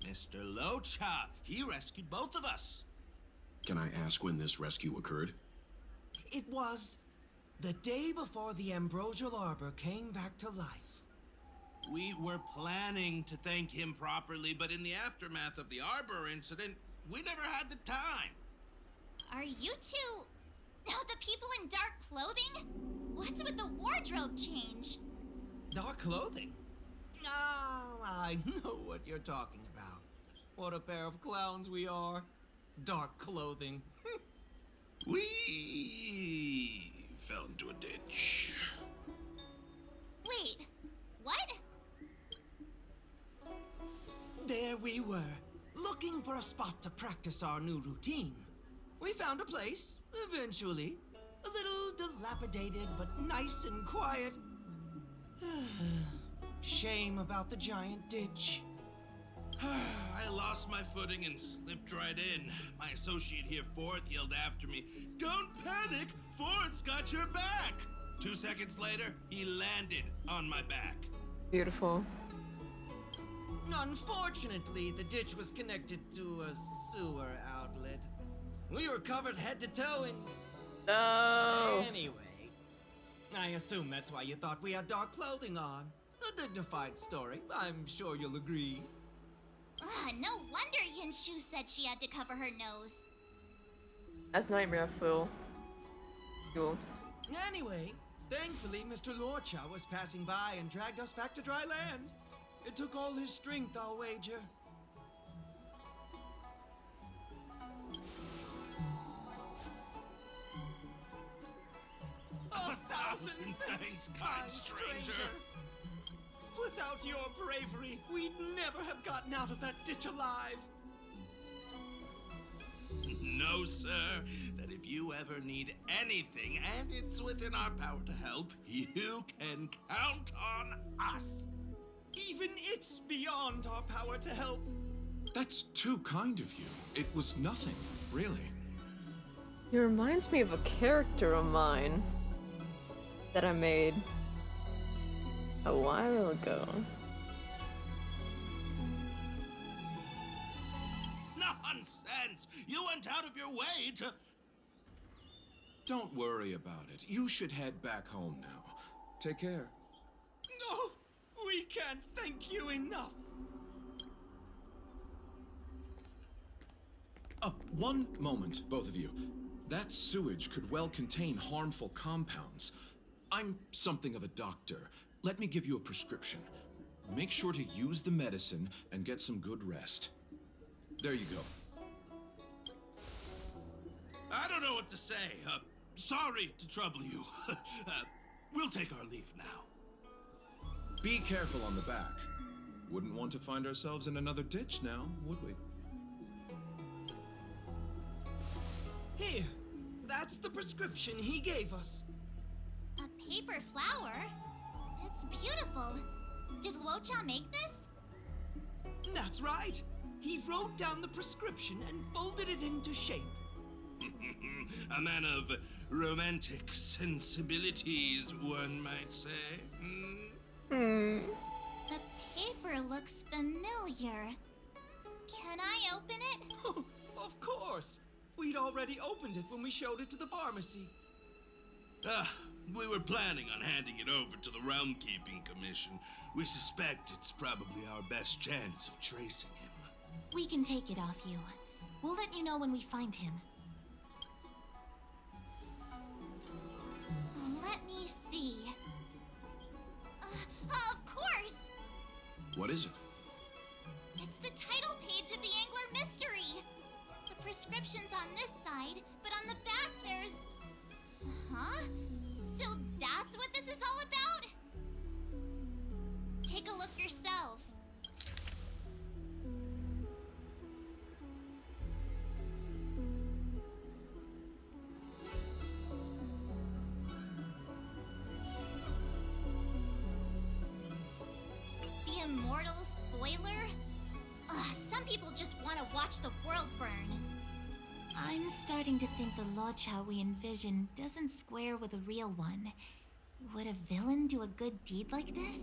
Mr. Luocha, he rescued both of us. Can I ask when this rescue occurred? It was the day before the Ambrosial Arbor came back to life. We were planning to thank him properly, but in the aftermath of the Arbor incident, we never had the time. Are you two... the people in dark clothing? What's with the wardrobe change? Dark clothing? Oh, I know what you're talking about. What a pair of clowns we are. Dark clothing. We fell into a ditch. Wait, what? There we were, looking for a spot to practice our new routine. We found a place, eventually. A little dilapidated, but nice and quiet. Shame about the giant ditch. I lost my footing and slipped right in. My associate here, Fourth, yelled after me, "Don't panic! Fourth's got your back!" 2 seconds later, he landed on my back. Beautiful. Unfortunately, the ditch was connected to a sewer outlet. We were covered head to toe in... No! Anyway, I assume that's why you thought we had dark clothing on. A dignified story, I'm sure you'll agree. No wonder Yinshu said she had to cover her nose. That's nightmare fuel. Anyway, thankfully Mr. Luocha was passing by and dragged us back to dry land. It took all his strength, I'll wager. A thousand thanks, kind stranger. Without your bravery, we'd never have gotten out of that ditch alive. No, sir. That if you ever need anything, and it's within our power to help, you can count on us. Even it's beyond our power to help. That's too kind of you. It was nothing, really. He reminds me of a character of mine that I made a while ago. Nonsense! You went out of your way to... Don't worry about it. You should head back home now. Take care. No! We can't thank you enough! One moment, both of you. That sewage could well contain harmful compounds. I'm something of a doctor. Let me give you a prescription. Make sure to use the medicine and get some good rest. There you go. I don't know what to say. Sorry to trouble you. We'll take our leave now. Be careful on the back. Wouldn't want to find ourselves in another ditch now, would we? Here, that's the prescription he gave us. A paper flower? It's beautiful. Did Luocha make this? That's right. He wrote down the prescription and folded it into shape. A man of romantic sensibilities, one might say. The paper looks familiar. Can I open it? Of course. We'd already opened it when we showed it to the pharmacy. We were planning on handing it over to the Realm Keeping Commission. We suspect it's probably our best chance of tracing him. We can take it off you. We'll let you know when we find him. Let me see. Of course! What is it? It's the title page of the Angler Mystery! The prescription's on this side, but on the back there's... Huh? So that's what this is all about? Take a look yourself. The immortal spoiler? Some people just want to watch the world burn. I'm starting to think the Luocha we envision doesn't square with a real one. Would a villain do a good deed like this?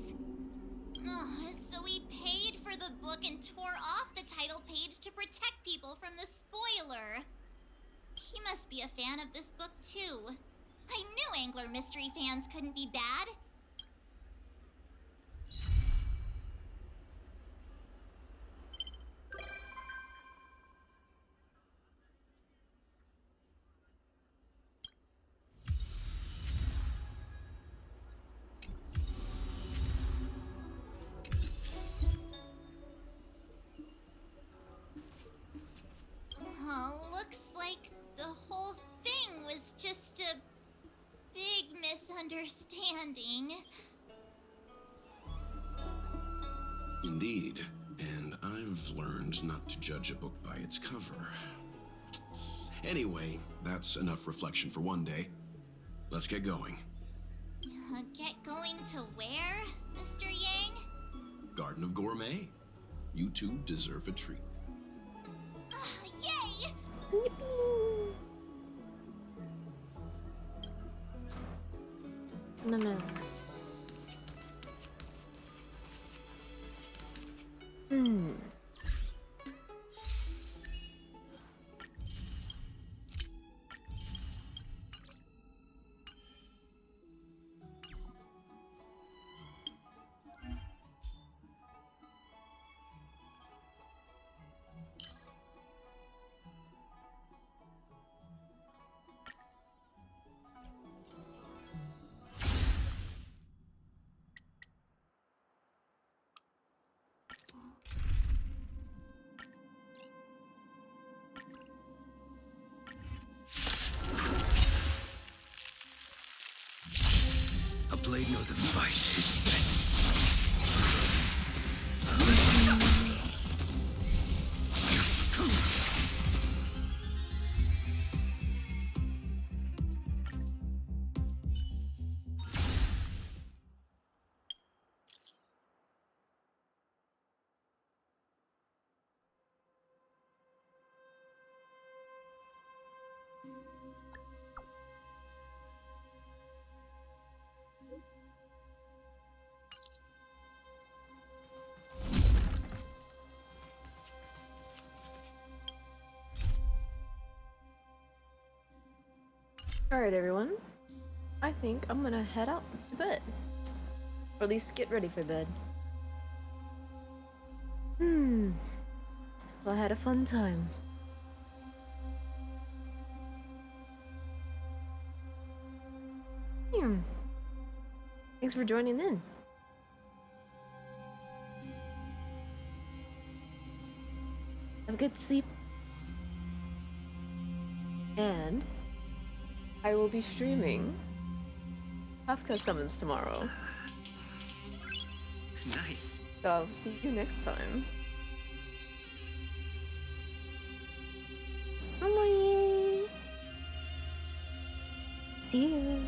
So he paid for the book and tore off the title page to protect people from the spoiler. He must be a fan of this book too. I knew Angler Mystery fans couldn't be bad. Looks like the whole thing was just a big misunderstanding. Indeed, and I've learned not to judge a book by its cover. Anyway, that's enough reflection for one day. Let's get going. Get going to where, Mr. Yang? Garden of Gourmet. You two deserve a treat. Yay! No. A blade knows a fight. Alright, everyone. I think I'm gonna head out to bed. Or at least get ready for bed. Well, I had a fun time. Thanks for joining in. Have a good sleep. And I will be streaming Kafka Summons tomorrow. Nice. So I'll see you next time. Bye. See you.